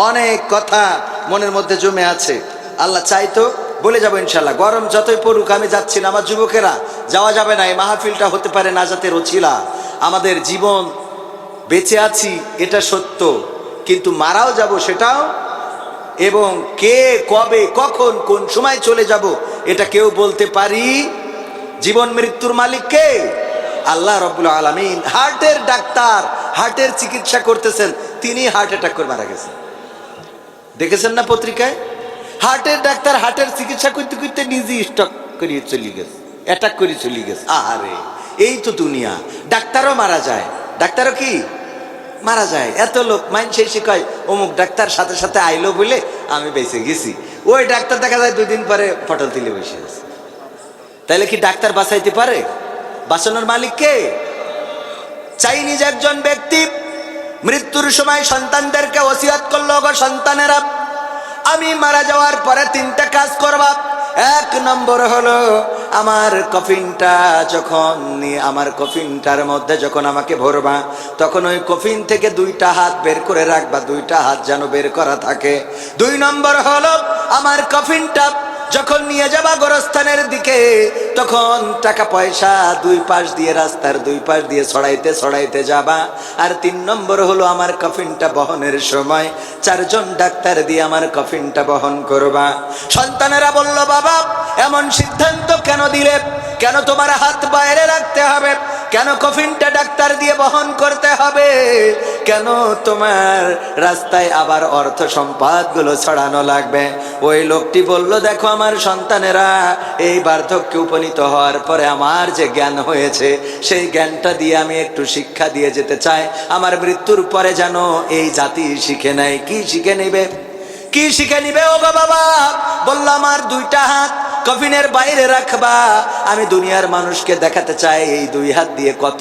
অনেক কথা মনের মধ্যে জমে আছে। আল্লাহ চাইতো বলে যাবো ইনশাল্লাহ। গরম যতই পড়ুক আমি যাচ্ছি না, আমার যুবকেরা যাওয়া যাবে না। এই মাহফিলটা হতে পারে নাজাতের ওছিলা। আমাদের জীবন বেঁচে আছি এটা সত্য, কিন্তু মারাও যাব সেটাও, এবং কে কবে কখন কোন সময় চলে যাব এটা কেউ বলতে পারি। জীবন মৃত্যুর মালিক কে? আল্লাহ রাব্বুল আলামিন। হার্টের ডাক্তার হার্টের চিকিৎসা করতেছেন, তিনি হার্ট অ্যাটাক করে মারা গেছেন। দেখেছেন না পত্রিকায়? হার্টের ডাক্তার হার্টের চিকিৎসা করতে করতে নিজেই স্ট্রোক করিয়ে চলে গেছে, অ্যাটাক করে চলে গেছে। আহারে, এই তো দুনিয়া। ডাক্তারও মারা যায়, ডাক্তারও কি মারা যায়। এত লোক মাইনসে এসে কয় অমুক ডাক্তার সাথে সাথে আইলো বলে আমি বেঁচে গেছি। ওই ডাক্তার দেখা যায় 2 দিন পরে পটল তুলে বসে আছে। তাইলে কি ডাক্তার বাঁচাইতে পারে? বাঁচানোর মালিক কে? চাইনিজ একজন ব্যক্তি মৃত্যুর সময় সন্তানদেরকে ওসিয়ত করলো, গো সন্তানেরা, আমি মারা যাওয়ার পরে 3টা কাজ করবা। 1 নম্বর হলো আমার কফিনটা যখন নিয়ে আমার কফিনটার মধ্যে যখন আমাকে ভরবা, তখন ওই কফিন থেকে 2টা হাত বের করে রাখবা, 2টা হাত যেন বের করা থাকে। 2 নম্বর হলো আমার কফিনটা যখন নিয়ে যাবা গোরস্থানের দিকে, তখন টাকা পয়সা 2 পাশ দিয়ে, রাস্তার 2 পাশ দিয়ে ছড়াইতে ছড়াইতে যাবা। আর 3 নম্বর হলো আমার কফিনটা বহনের সময় 4 জন ডাক্তার দিয়ে আমার কফিনটা বহন করবা। সন্তানেরা বলল, বাবা এমন সিদ্ধান্ত কেন দিলে? কেন তোমার হাত বাইরে রাখতে হবে? কেন কফিনটা ডাক্তার দিয়ে বহন করতে হবে? কেন তোমার রাস্তায় আবার অর্থ সম্পদগুলো ছড়ানো লাগবে? ওই লোকটি বলল, দেখো আমার সন্তানেরা, এই বার্ধক্যে উপনীত হওয়ার পরে আমার যে জ্ঞান হয়েছে, সেই জ্ঞানটা দিয়ে আমি একটু শিক্ষা দিয়ে যেতে চাই। আমার মৃত্যুর পরে যেন এই জাতি শিখে নেয়। কি শিখে নিবে? কি শিখে নিবে? ও বাবা বললো, আমার 2টা হাত কফিনের বাইরে রাখবা। আমি দুনিয়ার মানুষকে দেখাতে চাই এই 2 হাত দিয়ে কত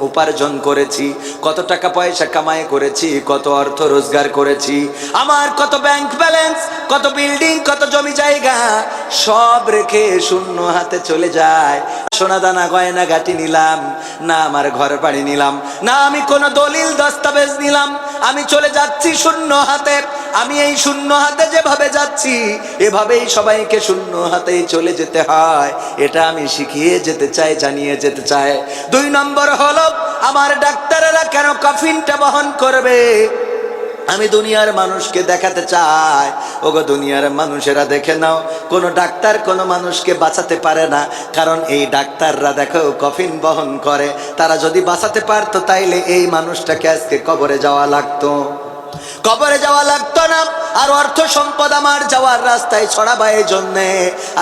উপার্জন করেছি, কত টাকা পয়সা কামাই করেছি, কত অর্থ রোজগার করেছি, আমার কত ব্যাংক ব্যালেন্স, কত বিল্ডিং, কত জমি জায়গা, সব রেখে শূন্য হাতে চলে যায়। সোনা দানা গয়না গাটি নিলাম না, আমার ঘর বাড়ি নিলাম না, আমি কোনো দলিল দস্তাবেজ নিলাম, আমি চলে যাচ্ছি শূন্য হাতে। আমি এই শূন্য হাতে যেভাবে যাচ্ছি, এভাবেই সবাইকে শূন্য হাতেই চলে যেতে হয়। এটা আমি শিখিয়ে যেতে চাই, জানিয়ে যেতে চাই। 2 নম্বর হলো আমার ডাক্তারেরা কেন কফিনটা বহন করবে? আমি দুনিয়ার মানুষকে দেখাতে চাই, ওগো দুনিয়ার মানুষেরা দেখে নাও, কোনো ডাক্তার কোনো মানুষকে বাঁচাতে পারে না। কারণ এই ডাক্তাররা দেখো কফিন বহন করে। তারা যদি বাঁচাতে পারতো, তাইলে এই মানুষটাকে আজকে কবরে যাওয়া লাগতো, কবরে যাওয়া লাগতো না। আর অর্থ সম্পদ আমার যাওয়ার রাস্তায় ছড়াবা। এই জন্যে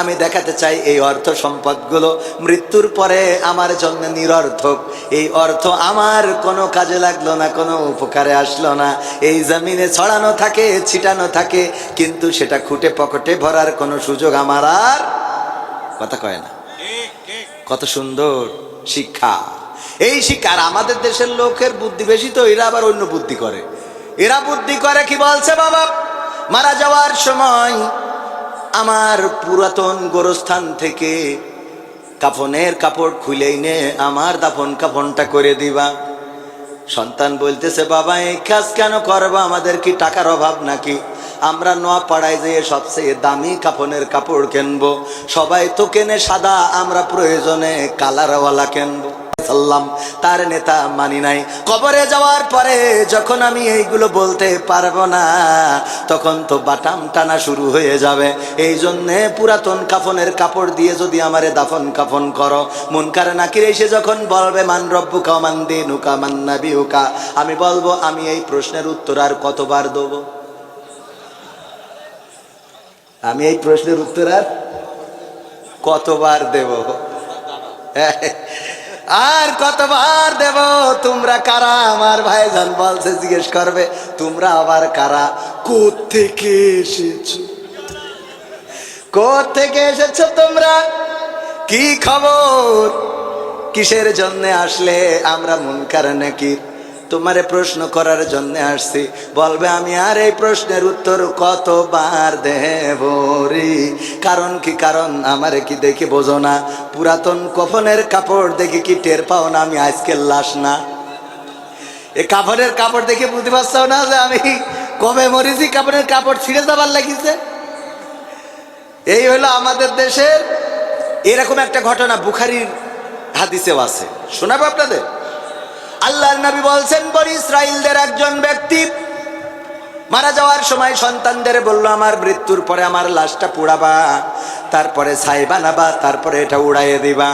আমি দেখাতে চাই এই অর্থ সম্পদগুলো মৃত্যুর পরে আমার জন্য নিরর্থক। এই অর্থ আমার কোনো কাজে লাগলো না, কোনো উপকারে আসলো না। এই জমিনে ছড়ানো থাকে, ছিটানো থাকে, কিন্তু সেটা খুঁটে পকেটে ভরার কোনো সুযোগ আমার আর, কথা কয় না। কত সুন্দর শিক্ষা! এই শিক্ষা। আর আমাদের দেশের লোকের বুদ্ধি বেশি, তো এরা আবার অন্য বুদ্ধি করে। এরা বুদ্ধি করে কি বলছে, বাবা মারা যাওয়ার সময় আমার পুরাতন গোরস্থান থেকে কাফনের কাপড় খুলে এনে আমার দাফন কাফনটা করে দিবা। সন্তান বলতেছে, বাবা এই কাজ কেন করবা? আমাদের কি টাকার অভাব নাকি? আমরা নোয়াপাড়ায় যেয়ে সবচেয়ে দামি কাফনের কাপড় কিনবো। সবাই তো কেনে সাদা, আমরা প্রয়োজনে কালারওয়ালা কিনবো। তার নেতা মানি নাই। কবরে যাওয়ার পরে যখন আমি এইগুলো বলতে পারবো না, তখন তো বাটাম টানা শুরু হয়ে যাবে। এই জন্যে পুরাতন কাফনের কাপড় দিয়ে যদি আমারে দাফন কাফন করো, মুনকার নাকির এসে যখন বলবে মান রব্বুকা মান দীনুকা মান নাবিয়ুকা, আমি বলবো আমি এই প্রশ্নের উত্তর আর কতবার দেব? আমি এই প্রশ্নের উত্তর আর কতবার দেব? আর কতবার দেব? তোমরা কারা? আমার ভাইজান বলছে, জিজ্ঞেস করবে তোমরা আবার কারা? কোত্থেকে এসেছো? কোত্থেকে এসেছো তোমরা? কি খবর? কিসের জন্য আসলে? আমরা মুনকার নাকির তোমারে প্রশ্ন করার জন্য আসছি। বলবে আমি আর এই প্রশ্নের উত্তর কতবার দেব রে? কারণ কি? কারণ আমারে কি দেখে বোঝো না? পুরাতন কফনের কাপড় দেখে কি টের পাও না আমি আজকের লাশ না? এই কাপড়ের কাপড় দেখে বুঝতে পারছো না যে আমি কবে মরেছি? কাপড়ের কাপড় ছিঁড়ে যাবার লাগিছে। এই হলো আমাদের দেশের এরকম একটা ঘটনা, বুখারীর হাদিসেও আছে, শোনাবো আপনাদের। আল্লাহর নবী বলছেন, বনি ইসরাইলদের একজন ব্যক্তি মারা যাওয়ার সময় সন্তানদের বলল, আমার মৃত্যুর পরে আমার লাশটা পোড়াবা, তারপরে ছাই বানাবা, তারপরে এটা উড়াইয়ে দিবা।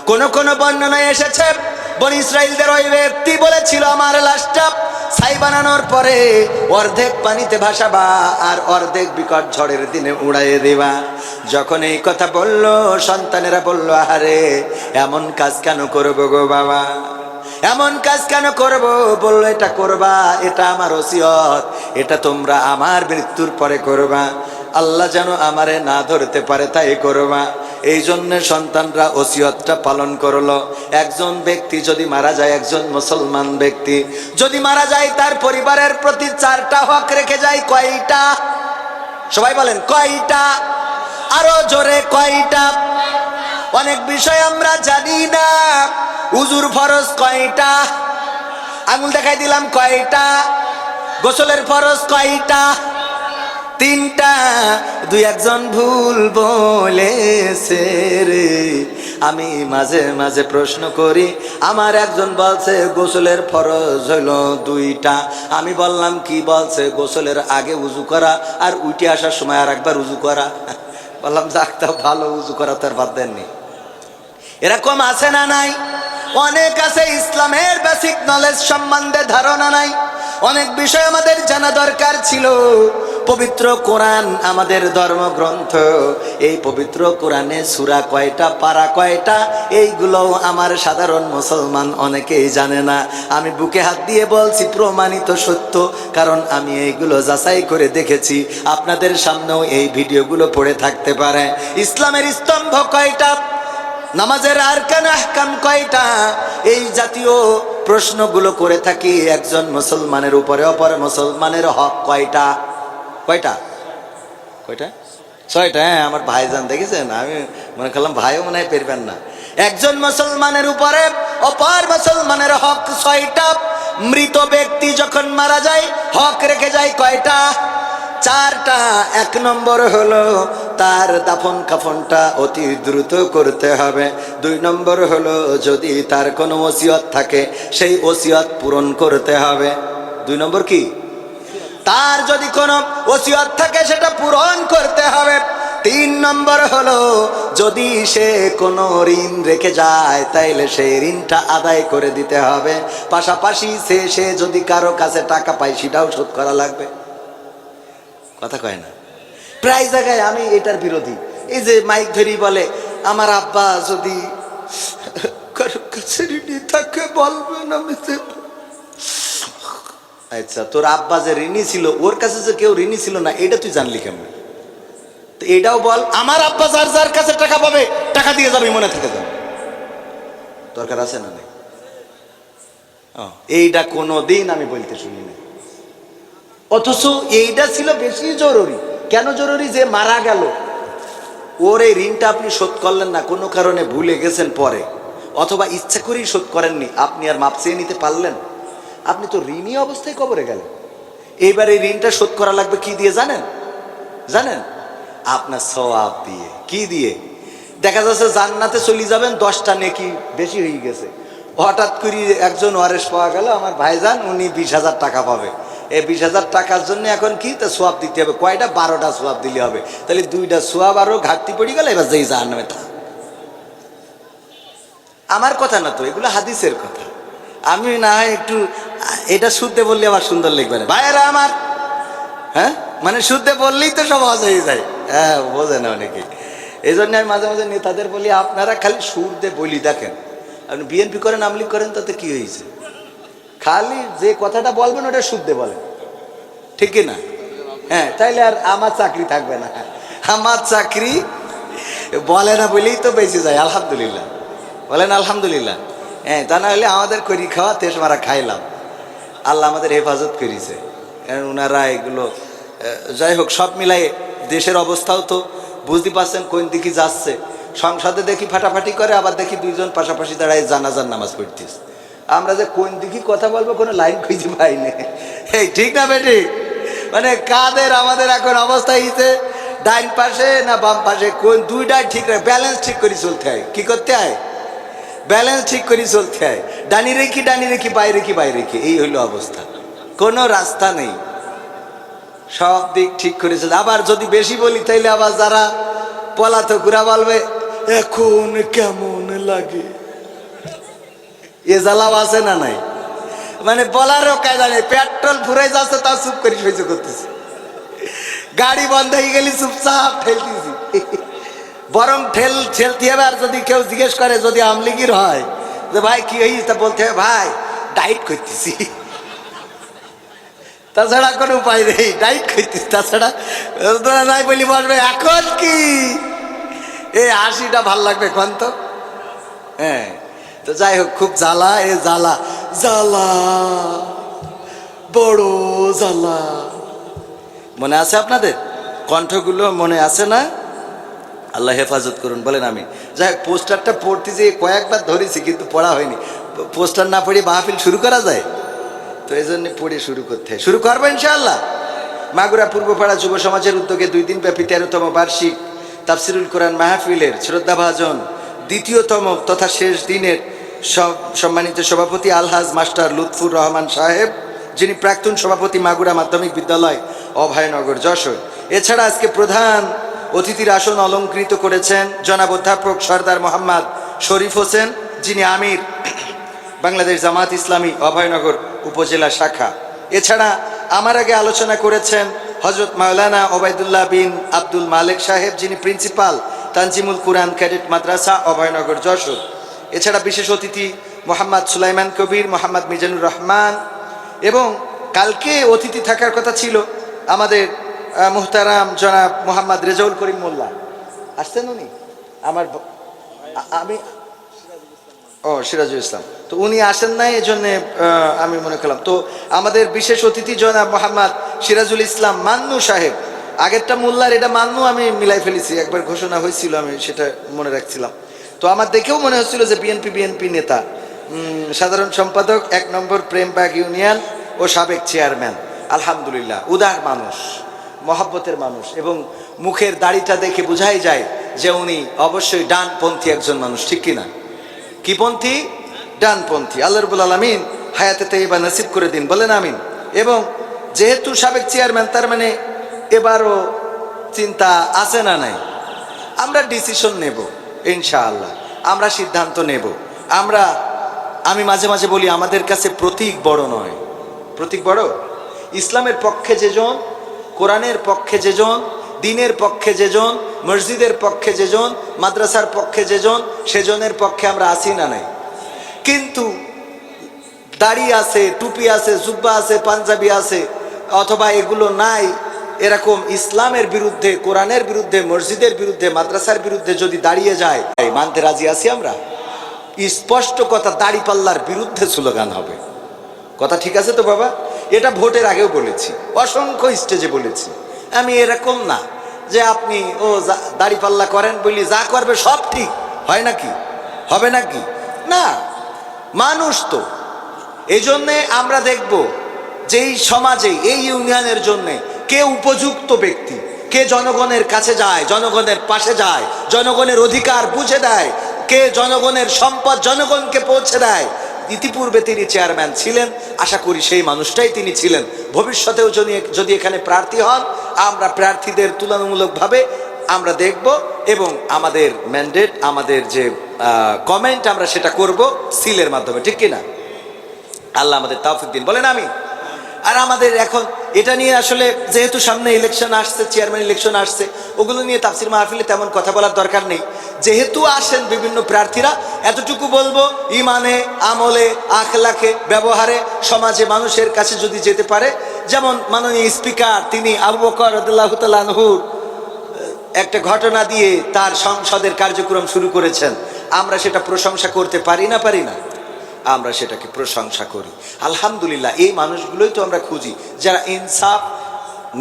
কোন কোন বর্ণনায় এসেছে বনি ইসরাইলদের ওই ব্যক্তি বলেছিল, আমার লাশটা ছাই বানানোর পরে অর্ধেক পানিতে ভাসাবা আর অর্ধেক বিকট ঝড়ের দিনে উড়াইয়ে দিবা। যখন এই কথা বলল, সন্তানেরা বলল, আহারে এমন কাজ কেন করবো গো বাবা, এমন কাজ কেন করব? বললো, এটা করবা, এটা আমার ওসিয়ত, এটা তোমরা আমার মৃত্যুর পরে করবা, আল্লাহ যেন আমারে না ধরতে পারে তাই করবা। এই জন্য সন্তানরা ওসিয়তটা পালন করলো। একজন ব্যক্তি যদি মারা যায়, একজন মুসলমান ব্যক্তি যদি মারা যায়, তার পরিবারের প্রতি 4টা হক রেখে যায়। কয়টা? সবাই বলেন কয়টা? আরো জোরে কয়টা? অনেক বিষয় আমরা জানি না। উজুর ফরজ কয়টা? আঙুল দেখাই দিলাম কয়টা? গোসলের ফরজ কয়টা? 3টা। 2-1জন ভুল বলেছে রে। আমি মাঝে মাঝে প্রশ্ন করি, আমার একজন বলছে গোসলের ফরজ হইল 2টা। আমি বললাম কি বলছে? গোসলের আগে উজু করা আর উঠে আসার সময় আর একবার উজু করা। বললাম যাক, তা ভালো, উজু করা তার বাদ দেননি। এরকম আছে না নাই? অনেক আছে। ইসলামের বেসিক নলেজ সম্বন্ধে ধারণা নাই। অনেক বিষয় আমাদের জানা দরকার ছিল। পবিত্র কোরআন আমাদের ধর্মগ্রন্থ। এই পবিত্র কোরআনে সূরা কয়টা, পারা কয়টা, এইগুলো আমার সাধারণ মুসলমান অনেকেই জানে না। আমি বুকে হাত দিয়ে বলছি, প্রমাণিত সত্য, কারণ আমি এইগুলো যাচাই করে দেখেছি। আপনাদের সামনেও এই ভিডিওগুলো পড়ে থাকতে পারে। ইসলামের স্তম্ভ কয়টা, নামাজের আরকান আহকাম কয়টা, এই জাতীয় প্রশ্নগুলো করে থাকি। একজন মুসলমানের উপরে অপর মুসলমানের হক কয়টা? কয়টা? কয়টা? 6টা। হ্যাঁ, আমার ভাইজান দেখেছেন, আমি মনে করলাম ভাইও মনে হয় পারবেন না। একজন মুসলমানের উপরে অপর মুসলমানের হক 6টা। মৃত ব্যক্তি যখন মারা যায়, হক রেখে যায় কয়টা? 4টা। 1 নম্বর হলো তার দাফন কাফনটা অতি দ্রুত করতে হবে। 2 নম্বর হলো যদি তার কোনো ওসিয়ত থাকে, সেই ওসিয়ত পূরণ করতে হবে। 2 নম্বর কি? তার যদি কোনো ওসিয়ত থাকে সেটা পূরণ করতে হবে। 3 নম্বর হলো যদি সে কোনো ঋণ রেখে যায়, তাইলে সেই ঋণটা আদায় করে দিতে হবে। পাশাপাশি সে যদি কারো কাছে টাকা পায়, সেটাও শোধ করা লাগবে। কথা কয় না? প্রায় জায়গায় আমি এটার বিরোধী। এই যে মাইক ধরি বলে, আমার আব্বা যদি কারো কাছে ঋণী থাকে বলবেন, আমি আচ্ছা, তোর আব্বা যে ঋণী ছিল, ওর কাছে যে কেউ ঋণী ছিল না, এটা তুই জানলি কেমন? তো এটাও বল, আমার আব্বা যার যার কাছে টাকা পাবে, টাকা দিয়ে যাবে, মনে থেকে যাবে। দরকার আছে না? নেই। এইটা কোনোদিন আমি বলতে শুনিনি। অথচ এইটা ছিল বেশি জরুরি। কেন জরুরি? যে মারা গেল, ওর এই ঋণটা আপনি শোধ করলেন না, কোনো কারণে ভুলে গেছেন পরে, অথবা ইচ্ছা করেই শোধ করেননি, আপনি আর মাপ চেয়ে নিতে পারলেন, আপনি তো ঋণী অবস্থায় কবরে গেলেন। এইবার এই ঋণটা শোধ করা লাগবে কি দিয়ে জানেন? জানেন? আপনার সওয়াব দিয়ে। কি দিয়ে? দেখা যাচ্ছে জান্নাতে চলে যাবেন, 10টা নেকি বেশি হয়ে গেছে। হঠাৎ করে একজন ওয়ারেস পাওয়া গেল, আমার ভাইজান, উনি 20,000 টাকা পাবে। এই 20,000 টাকার জন্য এখন কি, তা সোয়াব দিতে হবে। কয়টা? 12টা সোয়াব দিলে হবে। তাহলে 2টা সোয়াব আরো ঘাটতি পড়ে গেল, এবার যেই জাহান্নামে তা। আমার কথা না তো, এগুলো হাদিসের কথা। আমি না হয় একটু এটা শুদ্ধে বললে আমার সুন্দর লিখবে না ভাইয়েরা আমার। হ্যাঁ, মানে শুদ্ধে বললেই তো সব হজ হয়ে যায়। হ্যাঁ, বোঝে না অনেকে। এই জন্য আমি মাঝে মাঝে নেতাদের বলি, আপনারা খালি সুর দিয়ে বলি দেখেন। আপনি বিএনপি করেন, আমলি করেন, তাতে কি হয়েছে? খালি যে কথাটা বলবেন ওটা শুদ্ধে বলেন, ঠিক না? হ্যাঁ, তাইলে আর আমার চাকরি থাকবে না। আমার চাকরি বলে না বলেই তো বেঁচে যায়। আলহামদুলিল্লাহ বলেন, আলহামদুলিল্লাহ। হ্যাঁ, তা না হলে আমাদের করি খাওয়া, তেস মারা খাইলাম। আল্লাহ আমাদের হেফাজত করেছে, ওনারা এগুলো। যাই হোক, সব মিলাই দেশের অবস্থাও তো বুঝতে পারছেন কোন দিকে যাচ্ছে। সংসদে দেখি ফাটাফাটি করে, আবার দেখি 2জন পাশাপাশি দাঁড়ায় জানাজার নামাজ পড়তেছে। আমরা যে কোন দিকে কথা বলবো কোনো লাইন খুঁজে পাই না। এই ঠিক না বেটি? মানে কাদের আমাদের এখন অবস্থা হয়েছে, ডাইন পাশে না বাম পাশে, কোন দুইটাই ঠিক রাখে, ব্যালেন্স ঠিক করে চলতে হয়। কি করতে হয়? ব্যালেন্স ঠিক করে চলতে হয়। ডানি রেখি বাইরে কি বাইরে কি, এই হইল অবস্থা। কোনো রাস্তা নেই, সব দিক ঠিক করে চলতে। আবার যদি বেশি বলি তাইলে আবার যারা পলাতক ঘুরা বলবে এখন কেমন লাগে, এ জ্বালাও আছে না নাই? মানে বলারও কায়দা নেই, পেট্রোল ফুরাই যাচ্ছে তাও চুপ করে সহ্য করতেছি, গাড়ি বন্ধ হয়ে গেলি চুপচাপ ঠেলতেছি। বরং ঠেলতে হবে। আর যদি কেউ জিজ্ঞেস করে, যদি আমলিগির হয় যে ভাই কি হয়েছে, তা বলতে হবে ভাই ডাইট করতেছি, তাছাড়া কোনো উপায় নেই, ডাইট করতেছি। তাছাড়া নাই বলি বলবে এখন কি এই হাসিটা ভাল লাগবে কোন তো। হ্যাঁ, তো যাই হোক, খুব জ্বালা, এ জ্বালা জ্বালা বড় জ্বালা। মনে আছে আপনাদের কণ্ঠগুলো? মনে আছে না? আল্লাহ হেফাজত করুন, বলেন আমি। যাই হোক, পোস্টারটা পড়তে যে কয়েকবার ধরেছি কিন্তু পড়া হয়নি। পোস্টার না পড়ে মাহফিল শুরু করা যায়? তো এই জন্য পড়ে শুরু করতে হয়। শুরু করবো ইনশাআল্লাহ। মাগুরা পূর্বপাড়া যুব সমাজের উদ্যোগে 2 দিন ব্যাপী 13তম বার্ষিক তাফসিরুল কোরআন মাহফিলের শ্রদ্ধাভাজন দ্বিতীয়তম তথা শেষ দিনের সম্মানিত সভাপতি আলহাজ মাস্টার লুৎফুর রহমান সাহেব, যিনি প্রাক্তন সভাপতি মাগুরা মাধ্যমিক বিদ্যালয়, অভয়নগর, যশোর। এছাড়া আজকে প্রধান অতিথির আসন অলঙ্কৃত করেছেন জনাব অধ্যাপক সরদার মোহাম্মদ শরীফ হোসেন, যিনি আমির বাংলাদেশ জামাত ইসলামী অভয়নগর উপজেলা শাখা। এছাড়া আমার আগে আলোচনা করেছেন হজরত মাওলানা ওবায়দুল্লাহ বিন আব্দুল মালেক সাহেব, যিনি প্রিন্সিপাল তানজিমুল কুরআন ক্যাডেট মাদ্রাসা, অভয়নগর, যশোর। এছাড়া বিশেষ অতিথি মোহাম্মদ সুলাইমান কবির, মোহাম্মদ মিজানুর রহমান, এবং কালকে অতিথি থাকার কথা ছিল আমাদের মুহতারাম জনাব মোহাম্মদ রেজাউল করিম মোল্লা। আসছেন উনি? সিরাজুল ইসলাম, তো উনি আসেন নাই, এই জন্যে আমি মনে করলাম। তো আমাদের বিশেষ অতিথি জনাব মোহাম্মদ সিরাজুল ইসলাম মান্নু সাহেব। আগেরটা মোল্লার, এটা মান্নু আমি মিলাই ফেলেছি, একবার ঘোষণা হয়েছিল, আমি সেটা মনে রাখছিলাম। তো আমার দেখেও মনে হচ্ছিল যে বিএনপি নেতা, সাধারণ সম্পাদক 1 নম্বর প্রেমবাগ ইউনিয়ন ও সাবেক চেয়ারম্যান। আলহামদুলিল্লাহ, উদার মানুষ, মহব্বতের মানুষ, এবং মুখের দাড়িটা দেখে বোঝাই যায় যে উনি অবশ্যই ডানপন্থী একজন মানুষ। ঠিক কিনা? কি পন্থী? ডানপন্থী। আল্লাহ রাব্বুল আলামিন হায়াতে তাইয়্যিবা নসিব করে দিন, বলেন আমিন। এবং যেহেতু সাবেক চেয়ারম্যান, তার মানে এবারও চিন্তা আছে না নাই? আমরা ডিসিশন নেব ইনশাআল্লাহ, আমরা সিদ্ধান্ত নেব। আমি মাঝে মাঝে বলি, আমাদের কাছে প্রতীক বড় নয়। প্রতীক বড়? ইসলামের পক্ষে যেজন, কোরআনের পক্ষে যেজন, দিনের পক্ষে যেজন, মসজিদের পক্ষে যেজন, মাদ্রাসার পক্ষে যেজন, সেজনের পক্ষে আমরা আসি না নাই। কিন্তু দাড়ি আছে, টুপি আছে, জুব্বা আছে, পাঞ্জাবি আছে, অথবা এগুলো নাই, এরকম ইসলামের বিরুদ্ধে, কোরআনের বিরুদ্ধে, মসজিদের বিরুদ্ধে, মাদ্রাসার বিরুদ্ধে যদি দাঁড়িয়ে যায়, মানতে রাজি আছি আমরা? স্পষ্ট কথা, দাড়ি পাল্লার বিরুদ্ধে স্লোগান হবে। কথা ঠিক আছে তো বাবা? এটা ভোটের আগেও বলেছি, অসংখ্য স্টেজে বলেছি। আমি এরকম না যে আপনি দাড়ি পাল্লা করেন বলি যা করবে সব ঠিক হয় নাকি, হবে নাকি? না, মানুষ তো। এই জন্যে আমরা দেখব যে এই সমাজে, এই ইউনিয়নের জন্যে কে উপযুক্ত ব্যক্তি, কে জনগণের কাছে যায়, জনগণের পাশে যায়, জনগণের অধিকার বুঝে দেয়, কে জনগণের সম্পদ জনগণকে পৌঁছে দেয়। ইতিপূর্বে তিনি চেয়ারম্যান ছিলেন, আশা করি সেই মানুষটাই তিনি ছিলেন। ভবিষ্যতেও যদি এখানে প্রার্থী হন, আমরা প্রার্থীদের তুলনামূলকভাবে আমরা দেখব, এবং আমাদের ম্যান্ডেট, আমাদের যে কমেন্ট, আমরা সেটা করব সিলের মাধ্যমে। ঠিক কিনা? আল্লাহ আমাদের তৌফিক দিন, বলেন আমি। আর আমাদের এখন এটা নিয়ে আসলে, যেহেতু সামনে ইলেকশন আসছে, চেয়ারম্যান ইলেকশন আসছে, ওগুলো নিয়ে তাফসির মাহফিলে তেমন কথা বলার দরকার নেই। যেহেতু আসেন বিভিন্ন প্রার্থীরা, এতটুকু বলবো, ইমানে, আমলে, আখলাকে, ব্যবহারে, সমাজে মানুষের কাছে যদি যেতে পারে, যেমন মাননীয় স্পিকার, তিনি আবু বকর রাদিয়াল্লাহু তাআলা আনহুর একটা ঘটনা দিয়ে তার সংসদের কার্যক্রম শুরু করেছেন, আমরা সেটা প্রশংসা করতে পারি না? পারি না? আমরা সেটাকে প্রশংসা করি। আলহামদুলিল্লাহ, এই মানুষগুলোই তো আমরা খুঁজি, যারা ইনসাফ,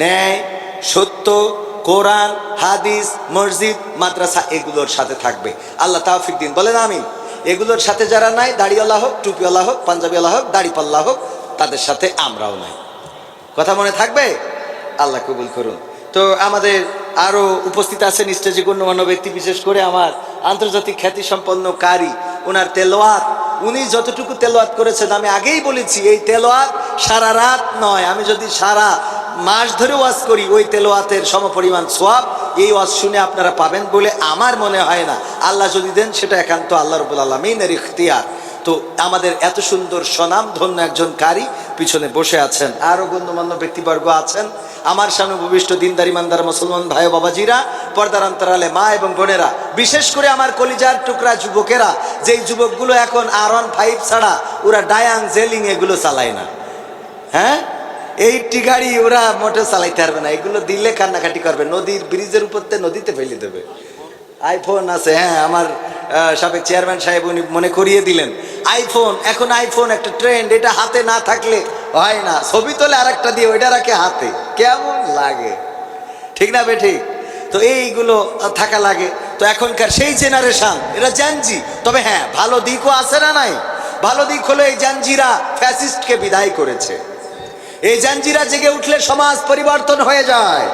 ন্যায়, সত্য, কোরআন, হাদিস, মসজিদ, মাদ্রাসা এগুলোর সাথে থাকবে। আল্লাহ তৌফিক দিন, বলেন আমিন। এগুলোর সাথে যারা নাই, দাড়িওয়ালা হোক, টুপিওয়ালা হোক, পাঞ্জাবিওয়ালা হোক, দাড়িপাল্লা হোক, তাদের সাথে আমরাও নাই। কথা মনে থাকবে? আল্লাহ কবুল করুন। তো আমাদের আরও উপস্থিত আছেন স্টেজে গণ্যমান্য ব্যক্তি, বিশেষ করে আমার আন্তর্জাতিক খ্যাতিসম্পন্ন কারি, ওনার তেলাওয়াত, উনি যতটুকু তেলাওয়াত করেছেন আমি আগেই বলেছি এই তেলাওয়াত সারা রাত নয়, আমি যদি সারা মাস ধরে ওয়াজ করি ওই তেলাওয়াতের সমপরিমাণ সওয়াব এই ওয়াজ শুনে আপনারা পাবেন বলে আমার মনে হয় না। আল্লাহ যদি দেন সেটা একান্ত আল্লাহ রাব্বুল আলামিনের ইখতিয়ার। তো আমাদের এত সুন্দর স্বনাম ধন্য একজন কারি পিছনে বসে আছেন, আরও গণ্যমান্য ব্যক্তিবর্গ আছেন, আমার সামনে উপবিষ্ট দিনদার ইমানদার মুসলমান ভাই ও বাবাজিরা, পর্দার অন্তরালে মা এবং বোনেরা, বিশেষ করে আমার কলিজার টুকরা যুবকেরা, যেই যুবকগুলো এখন R15 ছাড়া ওরা ডায়াং জেলিং এগুলো চালায় না, হ্যাঁ, এই গাড়ি ওরা মোটর চালাইতে পারবে না, এগুলো দিলে কান্নাকাটি করবে, নদীর ব্রিজের উপর নদীতে ফেলে দেবে। আইফোন আছে, হ্যাঁ, আমার সাবেক চেয়ারম্যান সাহেব উনি মনে করিয়ে দিলেন, আইফোন, এখন আইফোন একটা ট্রেন্ড, এটা হাতে না থাকলে হয় না, ছবি তোলে আরেকটা দিয়ে ওইটা রাখে হাতে, কেমন লাগে, ঠিক না বে ঠিক? তো এইগুলো থাকা লাগে। তো এখনকার সেই জেনারেশন এরা জানজি, তবে হ্যাঁ ভালো দিকও আছে না নাই? ভালো দিক হলো এই জাঞ্জিরা ফ্যাসিস্টকে বিদায় করেছে। এই জাঞ্জিরা জেগে উঠলে সমাজ পরিবর্তন হয়ে যায়,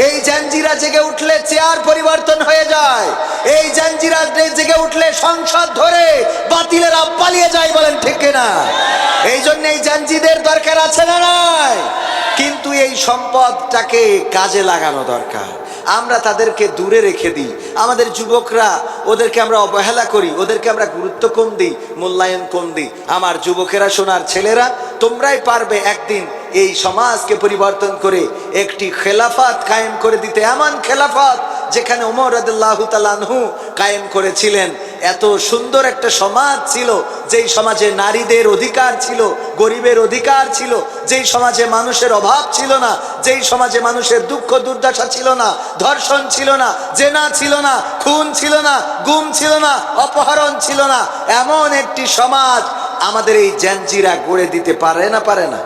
এই জাঞ্জিরা জেগে উঠলে চেয়ার পরিবর্তন হয়ে যায়, এই জাঞ্জিরা জেগে উঠলে সংসদ ধরে বাতিলেরা পালিয়ে যায়, বলেন ঠিক না? এই জন্য এই জাঞ্জিদের দরকার আছে না নাই? কিন্তু এই সম্পদটাকে কাজে লাগানো দরকার। আমরা তাদেরকে দূরে রেখে দিই, আমাদের যুবকরা ওদেরকে আমরা অবহেলা করি, ওদেরকে আমরা গুরুত্ব কম দিই, মূল্যায়ন কম দিই। আমার যুবকেরা, সোনার ছেলেরা, তোমরাই পারবে একদিন এই সমাজকে পরিবর্তন করে একটি খেলাফত কায়েম করে দিতে, এমন খেলাফত যেখানে ওমর রাদিয়াল্লাহু তাআলা আনহু কায়েম করেছিলেন। এত সুন্দর একটা সমাজ ছিল, যেই সমাজে নারীদের অধিকার ছিল, গরিবের অধিকার ছিল, যেই সমাজে মানুষের অভাব ছিল না, যেই সমাজে মানুষের দুঃখ দুর্দশা ছিল না, ধর্ষণ ছিল না, জেনা ছিল না, খুন ছিল না, গুম ছিল না, অপহরণ ছিল না, এমন একটি সমাজ আমাদের এই জাঞ্জিরা গড়ে দিতে পারে না, পারে না?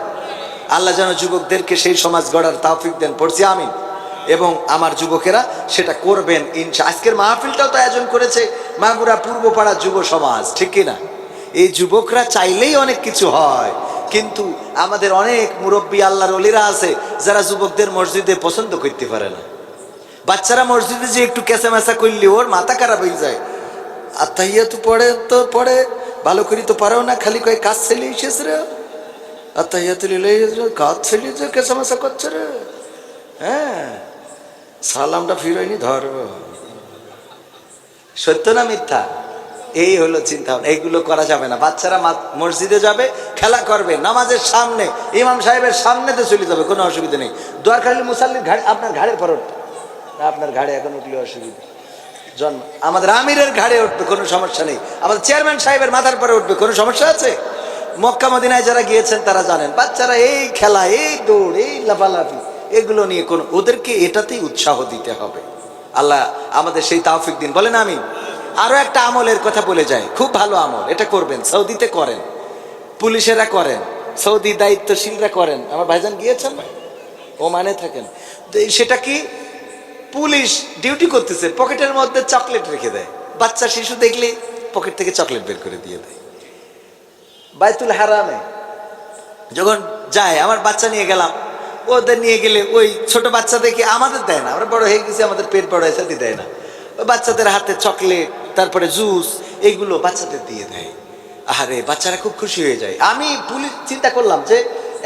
আল্লাহ যেন যুবকদেরকে সেই সমাজ গড়ার তৌফিক দেন, পড়ছি আমিন। এবং আমার যুবকেরা সেটা করবেন ইনশাআল্লাহ। আজকের মাহফিলটাও তো আয়োজন করেছে মাগুরা পূর্বপাড়া যুব সমাজ, ঠিক কিনা? এই যুবকরা চাইলেই অনেক কিছু হয়, কিন্তু আমাদের অনেক মুরব্বী আল্লাহর ওলিরা আছে যারা যুবকদের মসজিদে পছন্দ করতে পারে না। বাচ্চারা মসজিদে যে একটু ক্যাঁচামেচা করলে ওর মাথা খারাপ হয়ে যায়। আত্মাহিয়াতু পড়ে তো পড়ে, ভালো করি তো পারেও না, খালি কয়ে কাজ ছেলে এসেছে রে, আত্মাহিয়াতু কাজ ছেলে যে ক্যাঁচামেচা করছে রে, হ্যাঁ, সালামটা ফিরোয়নি ধরব, সত্য না মিথ্যা? এই হলো চিন্তা ভাবনা, এইগুলো করা যাবে না। বাচ্চারা মসজিদে যাবে, খেলা করবে, নামাজের সামনে ইমাম সাহেবের সামনেতে চলে যাবে, কোনো অসুবিধা নেই। দরকার হলে মুসাল্লির ঘাড়ে, আপনার ঘাড়ের পর উঠবে, আপনার ঘাড়ে এখন উঠলে অসুবিধা, জন্ম আমাদের আমিরের ঘাড়ে উঠবে, কোনো সমস্যা নেই, আমাদের চেয়ারম্যান সাহেবের মাথার পরে উঠবে, কোনো সমস্যা আছে? মক্কা মদিনায় যারা গিয়েছেন তারা জানেন, বাচ্চারা এই খেলা, এই দৌড়, এই লাফালাফি, এগুলো নিয়ে ওদেরকে এটাতেই উৎসাহ দিতে হবে। আল্লাহ আমাদের সেই তৌফিক দিন, বলেন আমিন। আরো একটা আমলের কথা বলে যায়, খুব ভালো আমল, এটা করবেন, সৌদিতে করেন, পুলিশেরা করেন, সৌদি দায়িত্বশীলরা করেন। আমার ভাইজান গিয়েছেন, ও মানে থাকেন, সেটা কি, পুলিশ ডিউটি করতেছে, পকেটের মধ্যে চকলেট রেখে দেয়, বাচ্চা শিশু দেখলে পকেট থেকে চকলেট বের করে দিয়ে দেয়। বাইতুল হারামে যখন যায়, আমার বাচ্চা নিয়ে গেলাম, ওদের নিয়ে গেলে ওই ছোট বাচ্চা দেখে, আমাদের দেয় না, আমরা বড় হয়ে গেছি, আমাদের পেট বড় হয়েছে, দেয় না, ওই বাচ্চাদের হাতে চকলেট, তারপরে জুস, এইগুলো বাচ্চাদের দিয়ে দেয়। আরে বাচ্চারা খুব খুশি হয়ে যায়। আমি পুলিশ চিন্তা করলাম যে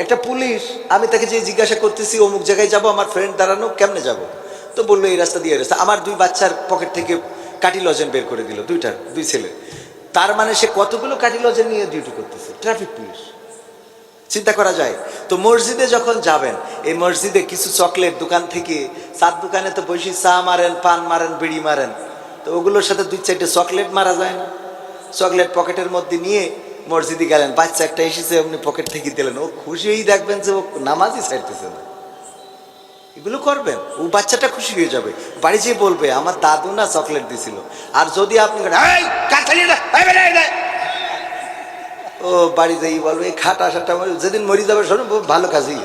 একটা পুলিশ, আমি তাকে যে জিজ্ঞাসা করতেছি অমুক জায়গায় যাব, আমার ফ্রেন্ড দাঁড়ানো, কেমনে যাব? তো বললো এই রাস্তা দিয়ে, রাস্তা। আমার দুই বাচ্চার পকেট থেকে কাঠি লজেন বের করে দিল, দুই ছেলে। তার মানে সে কতগুলো কাঠি লজেন নিয়ে ডিউটি করতেছে, ট্রাফিক পুলিশ। চিন্তা করা যায়। তো মসজিদে যখন যাবেন, এই মসজিদে কিছু চকলেট দোকান থেকে, চার দোকানে তো বসে চা মারেন, পান মারেন, বিড়ি মারেন, তো ওগুলোর সাথে দুই চারটে চকলেট মারা যায় না? চকলেট পকেটের মধ্যে নিয়ে মসজিদে গেলেন, বাচ্চা একটা এসেছে, আপনি পকেট থেকে দিলেন, ও খুশি হয়েই দেখবেন যে ও নামাজই ছাড়তেছে না। এগুলো করবেন, ও বাচ্চাটা খুশি হয়ে যাবে, বাড়ি যেয়ে বলবে আমার দাদু না চকলেট দিছিল। আর যদি আপনি ও বাড়ি যাই বলবে এই খাটা সাটা, যেদিন মরি যাবে শোনো ভালো কাজই,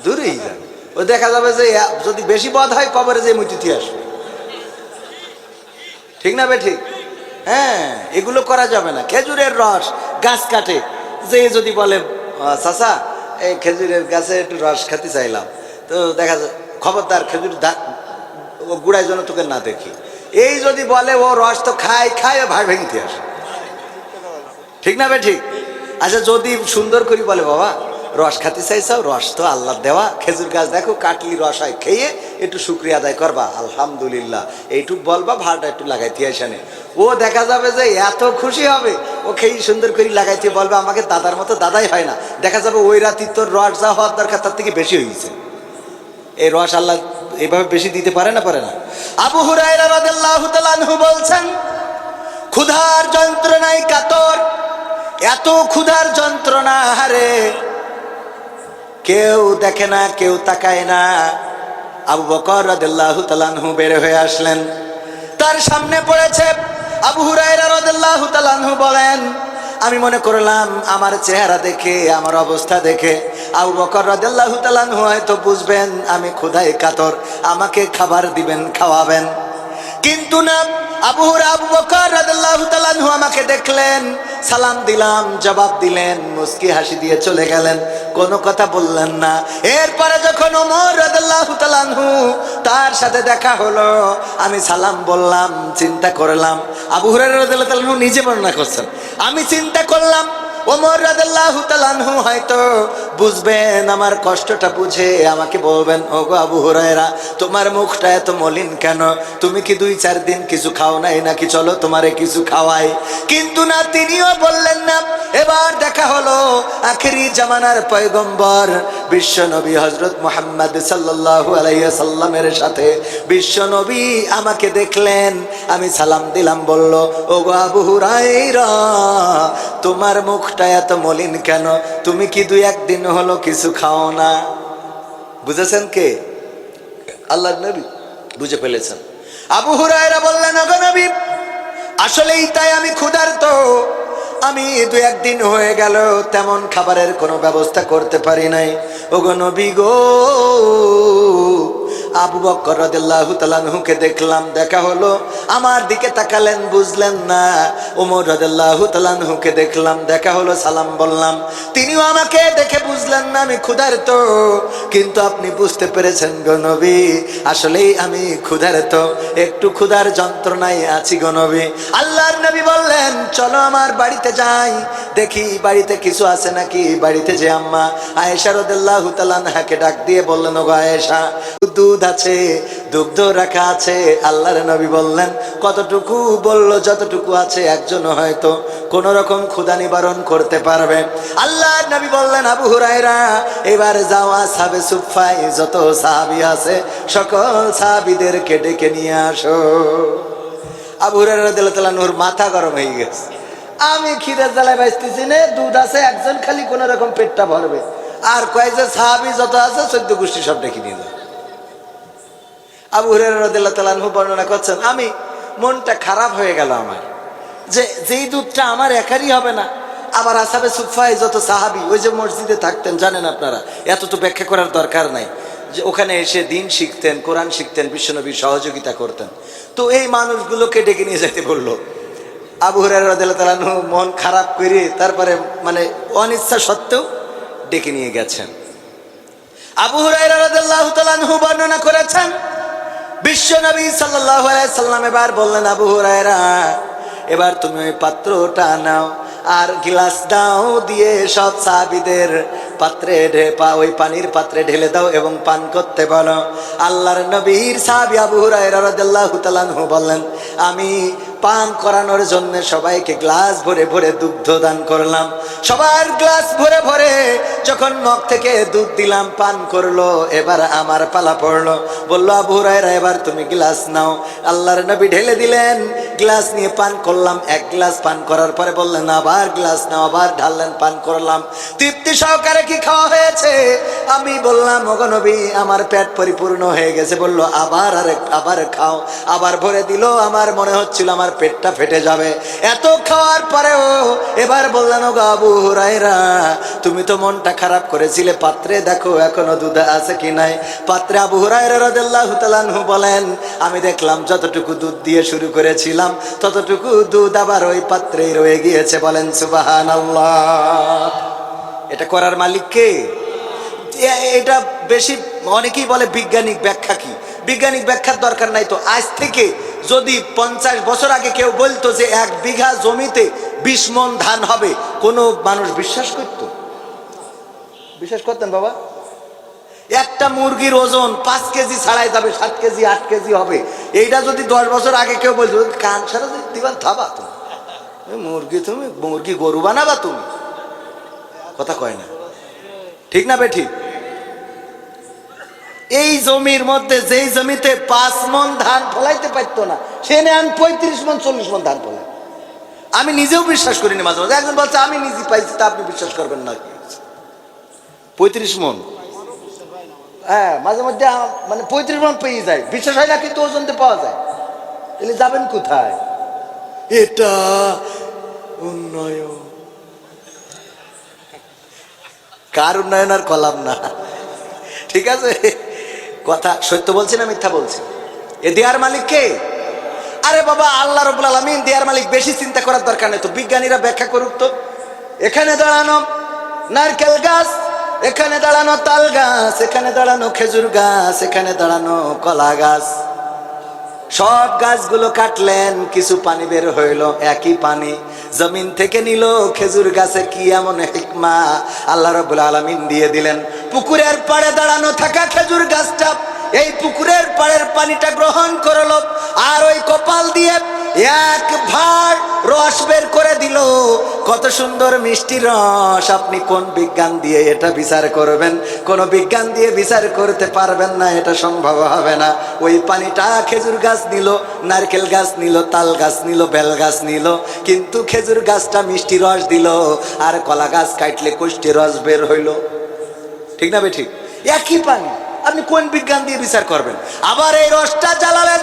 দূরেই যাবে। ও দেখা যাবে যে যদি বেশি বদ হয় কবরে যে মুটিতে আসবে, ঠিক না বে ঠিক? হ্যাঁ, এগুলো করা যাবে না। খেজুরের রস গাছ কাটে, যে যদি বলে চাচা এই খেজুরের গাছে একটু রস খেতে চাইলাম, তো দেখা যায় খবরদার খেজুর ও গুড়ায় যেন তোকে না দেখি। এই যদি বলে ও রস তো খায় খায় ভাই ভেঙতে আসে, ঠিক না বে ঠিক? আচ্ছা যদি সুন্দর করে বলে বাবা রস খাতে চাইছাও, রস তো আল্লাহ দেওয়া, খেজুর গাছ দেখো কাটলি রস হয়, খেয়ে একটু শুক্রিয়া আদায় করবা, আলহামদুলিল্লাহ এইটুক বলবা, ভাড়াটা একটু লাগাইতে আসানে, ও দেখা যাবে যে এত খুশি হবে, ও খেয়ে সুন্দর করে লাগাইতে বলবে আমাকে দাদার মতো দাদাই হয় না, দেখা যাবে ওই রাতি তোর রস যা হওয়ার দরকার তার থেকে বেশি হয়েছে। এই রস আল্লাহ এইভাবে বেশি দিতে পারে না, পারে না? আবু হুরায়রা রাদিয়াল্লাহু তাআলা আনহু বলছেন, ক্ষুধার যন্ত্রণায় কাতর, এত ক্ষুধার যন্ত্রণা, হারে কেউ দেখে না, কেউ তাকায় না। আবু বকর রাদিয়াল্লাহু তাআলা আনহু বের হয়ে আসলেন, তার সামনে পড়েছে। আবু হুরায়রা রাদিয়াল্লাহু তাআলা আনহু বলেন, আমি মনে করলাম আমার চেহারা দেখে, আমার অবস্থা দেখে আবু বকর রাদিয়াল্লাহু তাআলা আনহু হয়তো বুঝবেন আমি ক্ষুধায় কাতর, আমাকে খাবার দিবেন, খাওয়াবেন। কিন্তু না, আবু বকর রাদিয়াল্লাহু তাআলা আনহু আমাকে দেখলেন, সালাম দিলাম, জবাব দিলেন, মুস্কি হাসি দিয়ে চলে গেলেন, কোনো কথা বললেন না। এরপরে যখন ওমর রাদিয়াল্লাহু তাআলা আনহু তার সাথে দেখা হলো, আমি সালাম বললাম, চিন্তা করলাম, আবু হুরায়রা রাদিয়াল্লাহু তাআলা আনহু নিজে বর্ণনা করছেন, আমি চিন্তা করলাম ওমর রাদিয়াল্লাহু তাআলা আনহু হয়তো বুঝবেন আমার কষ্টটা, বুঝে আমাকে বলবেন, ওগো আবু হুরায়রা তোমার মুখটা এত মলিন কেন, তুমি কি 2-4 দিন কিছু খাও নাই নাকি, চলো তোমারে কিছু খাওয়াই। কিন্তু না, তিনিও বললেন না। এবার দেখা হলো আখেরি জামানার পয়গম্বর বিশ্ব নবী হযরত মুহাম্মদ সাল্লাল্লাহু আলাইহি সাল্লামের সাথে। বিশ্ব নবী আমাকে দেখলেন, আমি সালাম দিলাম, বলল, ওগো আবু হুরায়রা তোমার মুখটা এত মলিন কেন, তুমি কি 2-1 দিন হলো কিছু খাও না? বুঝেছেন কে? আল্লাহর নবী বুঝে ফেলেছেন। আবু হুরায়রা বললেন, ওগো নবী আসলেই তাই, আমি ক্ষুধার্ত, আমি 2-1 দিন হয়ে গেল তেমন খাবারের কোনো ব্যবস্থা করতে পারি নাই। ওগো নবী গো, আবু বকর রাদিয়াল্লাহু তাআলা আনহুকে দেখলাম, দেখা হলো, আমার দিকে তাকালেন, বুঝলেন না। ওমর রাদিয়াল্লাহু তাআলা আনহুকে দেখলাম, দেখা হলো, সালাম বললাম, তিনিও আমাকে দেখে বুঝলেন না আমি ক্ষুধার্ত, কিন্তু আপনি বুঝতে পেরেছেন গো নবী, আসলেই আমি ক্ষুধার্ত, একটু ক্ষুধার যন্ত্রণায় আছি গো নবী। আল্লাহর নবী বললেন, চলো আমার বাড়িতে যাই, দেখি বাড়িতে কিছু আছে নাকি। বাড়িতে যে আম্মা আয়েশা রাদিয়াল্লাহু তাআলা আনহাকে ডাক দিয়ে বললেন, ওগো আয়েশা দুধ আছে, দুগ্ধ রাখা আছে। আল্লাহর নবী বললেন, কতটুকু? বলল, যতটুকু আছে একজন হয়তো কোন রকম ক্ষুধা নিবারণ করতে পারবে। আল্লাহর নবী বললেন, আবু হুরায়রা এবার যাও, আসহাবে সুফফায় যত সাহাবী আছে সকল সাহাবীদেরকে ডেকে নিয়ে আসো। আবু হুরায়রা রাদিয়াল্লাহু তাআলা নূর মাথা গরম হয়ে গেছে, আমি খিদের জ্বালায় বাঁচতেছি না, দুধ আছে একজন, খালি কোন রকম পেটটা ভরবে, আর কয়েকজন সাহাবী যত আছে 14 গোষ্ঠী সব ডেকে নিয়ে যাও। আবু হুরায়রা রাদিয়াল্লাহু তাআলা আনহু বর্ণনা করছেন, আমি মনটা খারাপ হয়ে গেল আমার, যে যেই দুধটা আমার একারই হবে না, আবার আসহাবে সুফফায় যত সাহাবী ওই যে মসজিদে থাকতেন, জানেন আপনারা, এত তো ব্যাখ্যা করার দরকার নাই, যে ওখানে এসে দিন শিখতেন, কোরআন শিখতেন, বিশ্বনবীর সহযোগিতা করতেন, তো এই মানুষগুলোকে ডেকে নিয়ে যেতে বললো। আবু হুরায়রা রাদিয়াল্লাহু তাআলা আনহু মন খারাপ করে তারপরে মানে অনিচ্ছা সত্ত্বেও ডেকে নিয়ে গেছেন। আবু হুরায়রা রাদিয়াল্লাহু তাআলা আনহু বর্ণনা করেছেন, বিশ্বনবী সাল্লাল্লাহু আলাইহি সাল্লাম এবার বললেন, আবু হুরায়রা এবার তুমি ওই পাত্রটা নাও আর গ্লাস দাও, দিয়ে সব সাহাবীদের পাত্রে ওই পানির পাত্রে ঢেলে দাও এবং পান করতে বলো। আল্লাহর নবীর সাহাবী আবু হুরায়রা রাদিয়াল্লাহু তাআলা আনহু বললেন, আমি পান করানোর জন্য সবাইকে গ্লাস ভরে ভরে দুগ্ধ দান করলাম। সবার গ্লাস ভরে ভরে যখন মগ থেকে দুধ দিলাম, পান করলো, এবার আমার পালা পড়লো। বললো, আবু হুরায়রা এবার তুমি গ্লাস নাও। আল্লাহর নবী ঢেলে দিলেন, গ্লাস নিয়ে পান করলাম। 1 গ্লাস পান করার পরে বললেন, আবার গ্লাস নাও, আবার ঢাললেন, পান করলাম। তৃপ্তি সহকারে কি খাওয়া হয়েছে? আমি বললাম, ওগো নবী আমার পেট পরিপূর্ণ হয়ে গেছে। বলল, আবার খাও। আবার ভরে দিল, আমার মনে হচ্ছিল আমার পেটটা ফেটে যাবে। এত খাওয়ার পরেও এবার বললেন, ওগো আবু হুরায়রা তুমি তো মনটা খারাপ করেছিলে, পাত্রে দেখো এখনো দুধ আছে কি নাই। পাত্রে আবু হুরায়রা রাদিয়াল্লাহু তাআলা আনহু বলেন, আমি দেখলাম যতটুকু দুধ দিয়ে শুরু করেছিলাম ততটুকু দুধ আবার ওই পাত্রেই রয়ে গিয়েছে। বলেন সুবহানাল্লাহ। এটা করার মালিক কে? এটা বেশি অনেকেই বলে বৈজ্ঞানিক ব্যাখ্যা কি, বৈজ্ঞানিক ব্যাখ্যার দরকার নাই তো। আজ থেকে যদি 50 বছর আগে কেউ বলতো যে 1 বিঘা জমিতে 20 মণ ধান হবে, কোনো মানুষ বিশ্বাস করত? বিশ্বাস করতেন বাবা? একটা মুরগির ওজন 5 কেজি ছাড়াই যাবে, 7 কেজি 8 কেজি হবে, এইটা যদি 10 বছর আগে কেউ বলতো, কান সারা দিবান থাবা তুমি, মুরগি গরু বানাবা তুমি, কথা কয় না, ঠিক না বেঠিক? এই জমির মধ্যে, যেই জমিতে 5 মণ ধান ফলাইতে পারতো না, সে নেন 35 মণ 40 মণ ধান ফলায়। আমি নিজেও বিশ্বাস করিনি, মাঝে মাঝে একজন বলছে আমি নিজে পাইছি, তা আপনি বিশ্বাস করবেন না? 35 মণ, হ্যাঁ, মাঝে মধ্যে মানে 35 মণ পেয়ে যায়, বিশ্বাস হয় না, কিন্তু ওজনতে পাওয়া যায়। তাহলে যাবেন কোথায়? এটা উন্নয়ন, কার উন্নয়ন আর কলাম না, ঠিক আছে? কথা সত্য বলছি না মিথ্যা বলছি? এ দেয়ার মালিক কে? আরে বাবা আল্লাহ রাব্বুল আলামিন, দেয়ার মালিক। বেশি চিন্তা করার দরকার নেই তো, বিজ্ঞানীরা ব্যাখ্যা করুক তো। এখানে দাঁড়ানো নারকেল গাছ, এখানে দাঁড়ানো তাল গাছ, এখানে দাঁড়ানো খেজুর গাছ, এখানে দাঁড়ানো কলা গাছ, সব গাছগুলো কাটলেন, কিছু পানি বের হইল, একই পানি জমিন থেকে নিল। খেজুর গাছে কি এমন হিকমা আল্লাহ রাব্বুল আলামিন দিয়ে দিলেন। পুকুরের পাড়ে দাঁড়ানো থাকা খেজুর গাছটা এই পুকুরের পাড়ের পানিটা গ্রহণ করলো, আর ওই কপাল দিয়ে এক ভাঁড় রস বের করে দিল। কত সুন্দর মিষ্টি রস! আপনি কোন বিজ্ঞান দিয়ে এটা বিচার করবেন? কোন বিজ্ঞান দিয়ে বিচার করতে পারবেন না, এটা সম্ভব হবে না। ওই পানিটা খেজুর গাছ নিল, নারকেল গাছ নিল, তাল গাছ নিল, বেল গাছ নিল, কিন্তু খেজুর গাছটা মিষ্টি রস দিল, আর কলা গাছ কাটলে কুষ্টি রস বের হইল, ঠিক না বেঠিক? একই পানি, আপনি কোন বিজ্ঞান দিয়ে বিচার করবেন? আবার এই রসটা জ্বালালেন,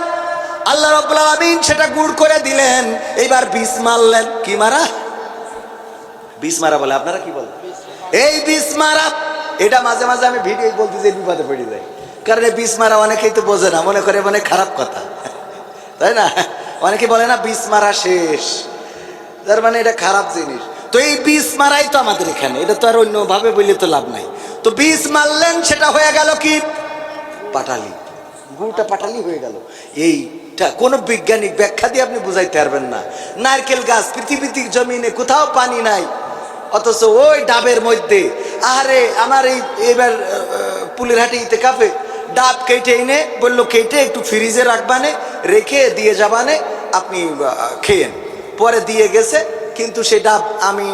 আল্লাহ রাব্বুল আলামিন সেটা গুড় করে দিলেন। এইবার বিষ মারলেন। কি মারা? বিষ মারা বলে, আপনারা কি বলেন? এই বিষ মারা, এটা মাঝে মাঝে আমি ভিডিও বলতে যে বিপদে পড়ে যাই, কারণ এই বিষ মারা অনেকেই তো বোঝে না, মনে করে মানে খারাপ কথা, তাই না? অনেকে বলে না বিষ মারা শেষ, তার মানে এটা খারাপ জিনিস। তো এই বিষ মারাই তো আমাদের এখানে, এটা তো আর অন্যভাবে বললে তো লাভ নাই। তো বিষ মারলেন, সেটা হয়ে গেল কি? পাটালি। গুড়টা পাটালি হয়ে গেল। এইটা কোনো বৈজ্ঞানিক ব্যাখ্যা দিয়ে আপনি বুঝাইতে পারবেন না। নারকেল গাছ, পৃথিবীর জমিনে কোথাও পানি নাই, অথচ ওই ডাবের মধ্যে, আরে আমার এবার পুলের হাটে ইতেকাফে ডাব কেটে এনে বললো, কেটে একটু ফ্রিজে রাখবানে, রেখে দিয়ে যাবানে, আপনি খেয়েন। পরে দিয়ে গেছে, কিন্তু সেই ডাব আমি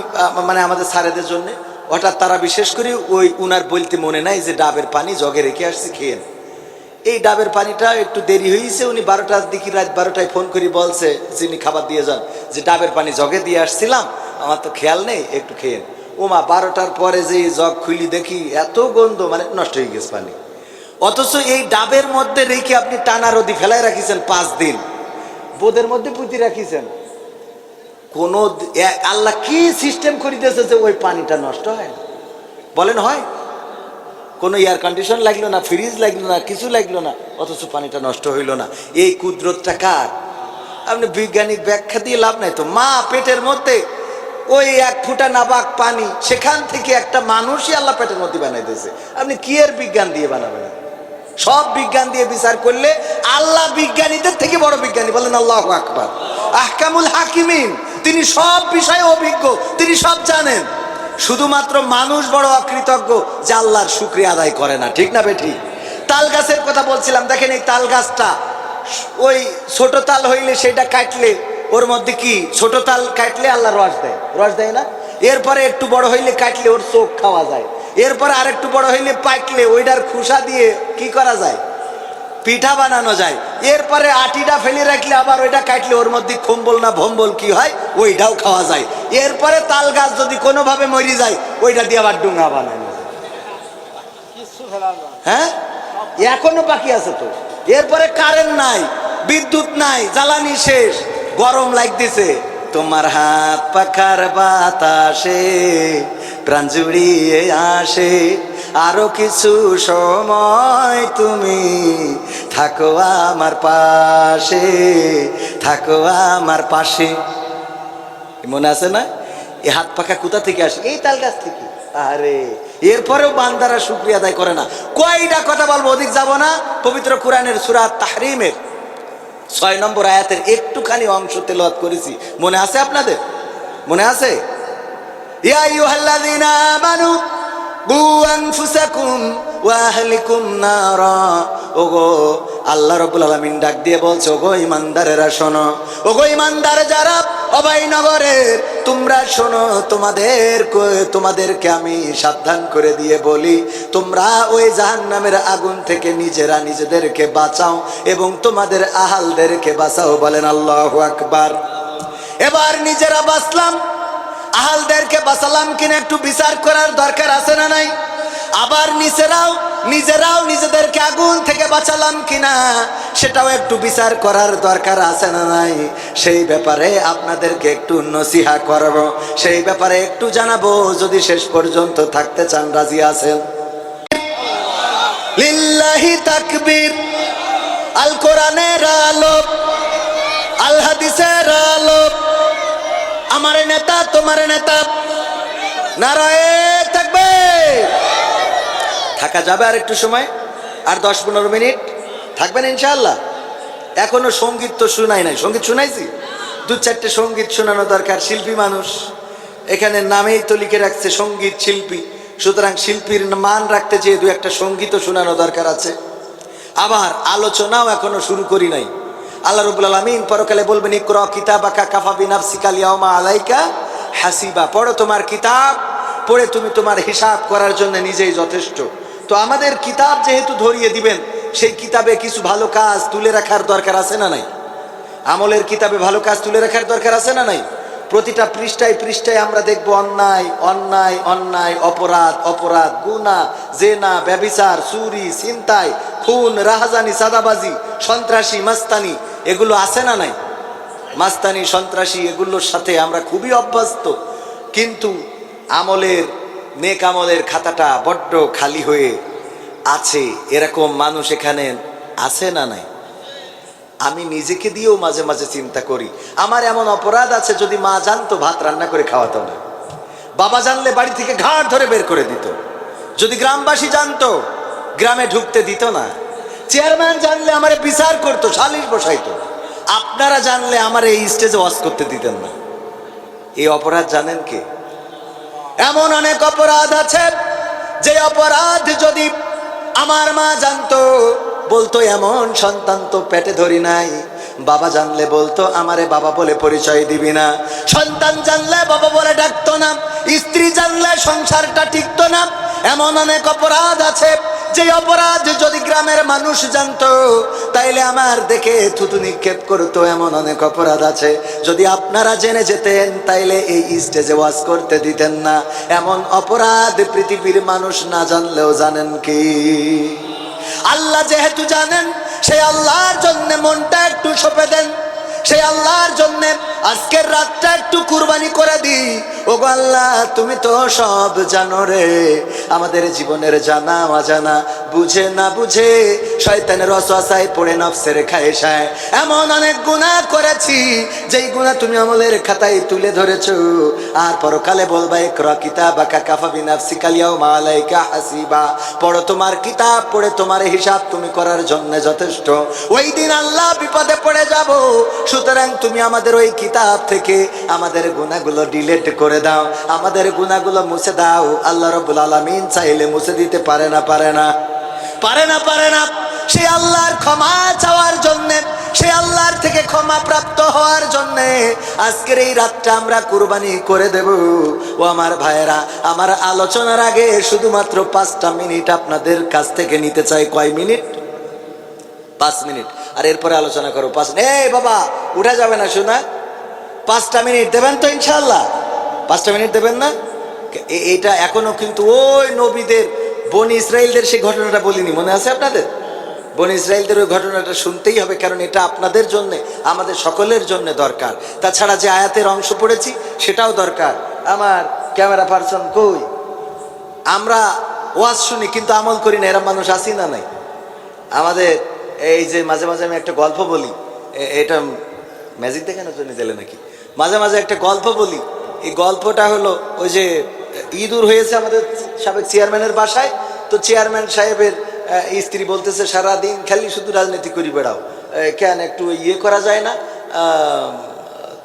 মানে আমাদের স্যারেদের জন্যে হঠাৎ তারা বিশেষ করে ওই উনার বলতে মনে নাই যে ডাবের পানি জগে রেখে আসছি, খেয়েন। এই ডাবের পানিটা একটু দেরি হয়েছে, উনি 12টার দিকে, রাত 12টায় ফোন করে বলছে যিনি খাবার দিয়ে যান যে ডাবের পানি জগে দিয়ে আসছিলাম, আমার তো খেয়াল নেই, একটু খেয়েন। ওমা 12টার পরে যে জগ খুলি দেখি এত গন্ধ, মানে নষ্ট হয়ে গেছে পানি। অথচ এই ডাবের মধ্যে রেখে আপনি টানা রোদি ফেলায় রাখিছেন 5 দিন, বোদের মধ্যে পুঁতি রাখিছেন। কোন আল্লাহ কি সিস্টেম করে দিয়েছে যে ওই পানিটা নষ্ট হয় না? বলেন হয়? কোনো এয়ার কন্ডিশন লাগলো না, ফ্রিজ লাগলো না, কিছু লাগলো না, অথচ পানিটা নষ্ট হইল না। এই কুদরতটা কার? আপনি বৈজ্ঞানিক ব্যাখ্যা দিয়ে লাভ নাই তো। মা পেটের মধ্যে ওই 1 ফুটা নাবাক পানি, সেখান থেকে একটা মানুষই আল্লাহ পেটের মধ্যে বানাই দিয়েছে। আপনি কি এর বিজ্ঞান দিয়ে বানাবেন? সব বিজ্ঞান দিয়ে বিচার করলে আল্লাহ বিজ্ঞানীদের থেকে বড় বিজ্ঞানী। বলেন আল্লাহু আকবার। আহকামুল হাকিমিন, তিনি সব বিষয়ে অভিজ্ঞ, তিনি সব জানেন। শুধুমাত্র মানুষ বড় অকৃতজ্ঞ যে আল্লাহর শুকরিয়া আদায় করে না, ঠিক না বেঠি? তাল গাছের কথা বলছিলাম, দেখেন এই তাল গাছটা, ওই ছোট তাল হইলে সেটা কাটলে ওর মধ্যে কি, ছোট তাল কাটলে আল্লাহ রস দেয়, রস দেয় না? এরপরে একটু বড় হইলে কাটলে ওর চোখ খাওয়া যায়, এরপরে আরেকটু বড় হইলে পাকলে ওইটার খোসা দিয়ে কি করা যায়? পিঠা বানানো যায়। এরপরে আটিটা ফেলে রাখলে আবার ওইটা কাটলে ওর মধ্যে খম্বল না ভম্বল কি হয়, ওইটাও খাওয়া যায়। এরপরে তাল গাছ যদি কোনোভাবে মরি যায়, ওইটা দিয়ে আবার ডুঙা বানানো যায়। হ্যাঁ, এখনো বাকি আছে তো। এরপরে কারেন্ট নাই, বিদ্যুৎ নাই, জ্বালানি শেষ, গরম লাগতেছে, তোমার হাত পাখার বাতাসে প্রাণ জুড়িয়ে আসে, আরো কিছু সময় তুমি থাকো আমার পাশে, থাকো আমার পাশে। মনে আছে না? এই হাত পাখা কোথা থেকে আসে? এই তাল গাছ থেকে। আরে এরপরেও বান্দারা শুকরিয়া আদায় করে না। কয়টা কথা বলবো, অধিক যাব না। পবিত্র কোরআনের সূরা তাহরিমের 6 নম্বর আয়াতের একটুখানি অংশ তেলাওয়াত করেছি, মনে আছে আপনাদের? মনে আছে? ইয়া আইয়ুহাল্লাযীনা আমানু কু আনফুসাকুম ওয়া আহলিকুম নারা। ওগো আল্লাহ রাব্বুল আলামিন ডাক দিয়ে বলছো, ওগো ঈমানদারেরা শোনো, ওগো ঈমানদার যারা অভয়নগরের, তোমরা শোনো, তোমাদেরকে আমি সাবধান করে দিয়ে বলি, তোমরা ওই জাহান্নামের আগুন থেকে নিজেরা নিজেদেরকে বাঁচাও এবং তোমাদের আহালদেরকে বাঁচাও। বলেন আল্লাহু আকবার। এবার নিজেরা বাঁচলাম, আহালদেরকে বাঁচালাম কিনা একটু বিচার করার দরকার আছে না নাই? আবার নিজেরাও নিজেদেরকে আগুন থেকে বাঁচালাম কিনা সেটাও একটু বিচার করার দরকার আছে না নাই? সেই ব্যাপারে আপনাদেরকে একটু নসিহা করব, সেই ব্যাপারে একটু জানাবো। যদি শেষ পর্যন্ত থাকতে চান, রাজি আছেন? লিল্লাহি তাকবীর। আল কোরআনের আলো, আল হাদিসের আলো, আমার নেতা তোমার নেতা, নারায়ে তাকবীর। থাকা যাবে আর একটু সময়, আর 10-15 মিনিট থাকবেন ইনশাআল্লাহ। এখনো সঙ্গীত তো শোনাই নাই, সঙ্গীত শোনাইছি, 2-4টে সঙ্গীত শোনানো দরকার। শিল্পী মানুষ, এখানে নামেই তো লিখে রাখছে সঙ্গীত শিল্পী, সুতরাং শিল্পীর মান রাখতে যেয়ে 2-একটা সঙ্গীতও শোনানো দরকার আছে। আবার আলোচনাও এখনো শুরু করি নাই। আল্লাহ রাব্বুল আলামিন পরকালে বলবেন, ইকরা কিতাবাকা কাফা বিনাফসিকা আল-ইয়াওমা আলাইকা হাসিবা। পড়ো তোমার কিতাব, পড়ে তুমি তোমার হিসাব করার জন্য নিজেই যথেষ্ট। তো আমাদের কিতাব যেহেতু ধরিয়ে দিবেন, সেই কিতাবে কিছু ভালো কাজ তুলে রাখার দরকার আছে না নাই? আমলের কিতাবে ভালো কাজ তুলে রাখার দরকার আছে না নাই? প্রতিটা পৃষ্ঠায় পৃষ্ঠায় আমরা দেখবো অন্যায় অন্যায় অন্যায়, অপরাধ অপরাধ, গুনাহ, জেনা, ব্যভিচার, চুরি, ছিনতাই, খুন, রাহাজানি, সাদাবাজি, সন্ত্রাসী, মাস্তানি, এগুলো আছে না নাই? মাস্তানি, সন্ত্রাসী, এগুলোর সাথে আমরা খুবই অভ্যস্ত। কিন্তু আমলের, নেক আমলের খাতাটা বড্ড খালি হয়ে আছে। এরকম মানুষ এখানে আছে না নাই? আমি নিজেকে দিয়েও মাঝে মাঝে চিন্তা করি, আমার এমন অপরাধ আছে, যদি মা জানতো ভাত রান্না করে খাওয়াতো না, বাবা জানলে বাড়ি থেকে ঘাড় ধরে বের করে দিত, যদি গ্রামবাসী জানতো গ্রামে ঢুকতে দিত না, চেয়ারম্যান জানলে আমারে বিচার করতো, সালিশ বসাইতো, আপনারা জানলে আমার এই স্টেজে ওয়াজ করতে দিতেন না। এই অপরাধ জানেন কে? এমন অনেক অপরাধ আছে, যে অপরাধ যদি আমার মা জানতো, বলতো এমন সন্তান তো পেটে ধরি নাই। বাবা জানলে বলতো আমারে বাবা বলে পরিচয় দিবি না। সন্তান জানলে বাবা বলে ডাকতো না। স্ত্রী জানলে সংসারটা টিকতো না। এমন অনেক অপরাধ আছে, যে অপরাধ যদি গ্রামের মানুষ জানতো, তাইলে আমার দেখে থুতু নিক্ষেপ করতো। এমন অনেক অপরাধ আছে, যদি আপনারা জেনে যেতেন, তাইলে এই স্টেজে ওয়াজ করতে দিতেন না। এমন অপরাধ পৃথিবীর মানুষ না জানলেও জানেন কি? আল্লাহ যেহেতু জানেন, সেই আল্লাহর জন্য মনটা একটু সঁপে দেন। সেই আল্লাহর জন্য আজকের রাতটা একটু কুরবানি করে দিই। ওগো আল্লাহ, তুমি তো সব জানো রে, আমাদের জীবনের জানা অজানা, বুঝে না বুঝে শয়তানের ওয়াসওয়াসায় পড়ে নফসের খায়েশায় এমন অনেক গুনাহ করেছি, যেই গুনাহ তুমি আমলের খাতায় তুলে ধরেছো। আর পরকালে বলবা, ইকরা কিতাবাকা কাফা বিনাফসিকা আল-ইয়াওমা আলাইকা হাসিবা। পড়ো তোমার কিতাব, পড়ে তোমার হিসাব তুমি করার জন্য যথেষ্ট। ওই দিন আল্লাহ বিপদে পড়ে যাব। সুতরাং তুমি আমাদের ওই কিতাব থেকে আমাদের গুনাহগুলো ডিলিট করে দাও, আমাদের গুনাহগুলো মুছে দাও। আল্লাহ রাব্বুল আলামিন চাইলে মুছে দিতে পারে না? পারে না? পারে না? পারে না? সেই আল্লাহর ক্ষমা চাওয়ার জন্য, সেই আল্লাহর থেকে ক্ষমা প্রাপ্ত হওয়ার জন্য আজকের এই রাতটা আমরা কুরবানি করে দেব। ও আমার ভাইয়েরা, আমার আলোচনার আগে শুধুমাত্র 5টা মিনিট আপনাদের কাছ থেকে নিতে চাই। কয় মিনিট? 5 মিনিট। আর এরপরে আলোচনা করো 5। এই বাবা, উঠা যাবে না শোনা। 5টা মিনিট দেবেন তো ইনশাআল্লাহ? 5টা মিনিট দেবেন না? এটা এখনো কিন্তু ওই নবীদের, বনি ইসরাইলদের সেই ঘটনাটা বলিনি, মনে আছে আপনাদের? বনি ইসরাইলদের ওই ঘটনাটা শুনতেই হবে, কারণ এটা আপনাদের জন্য, আমাদের সকলের জন্য দরকার। তাছাড়া যে আয়াতের অংশ পড়েছি সেটাও দরকার। আমার ক্যামেরা পার্সন কই? আমরা ওয়াজ শুনি কিন্তু আমল করি না, এরা মানুষ আসি না নাই? আমাদের এই যে মাঝে মাঝে আমি একটা গল্প বলি, এটা ম্যাজিক দেখানোর জন্য দিলে নাকি? মাঝে মাঝে একটা গল্প বলি। এই গল্পটা হলো, ওই যে ইঁদুর হয়েছে আমাদের সাবেক চেয়ারম্যানের বাসায়। তো চেয়ারম্যান সাহেবের স্ত্রী বলতেছে সারাদিন খালি শুধু রাজনীতি করি বেড়াও, কেন একটু ইয়ে করা যায় না,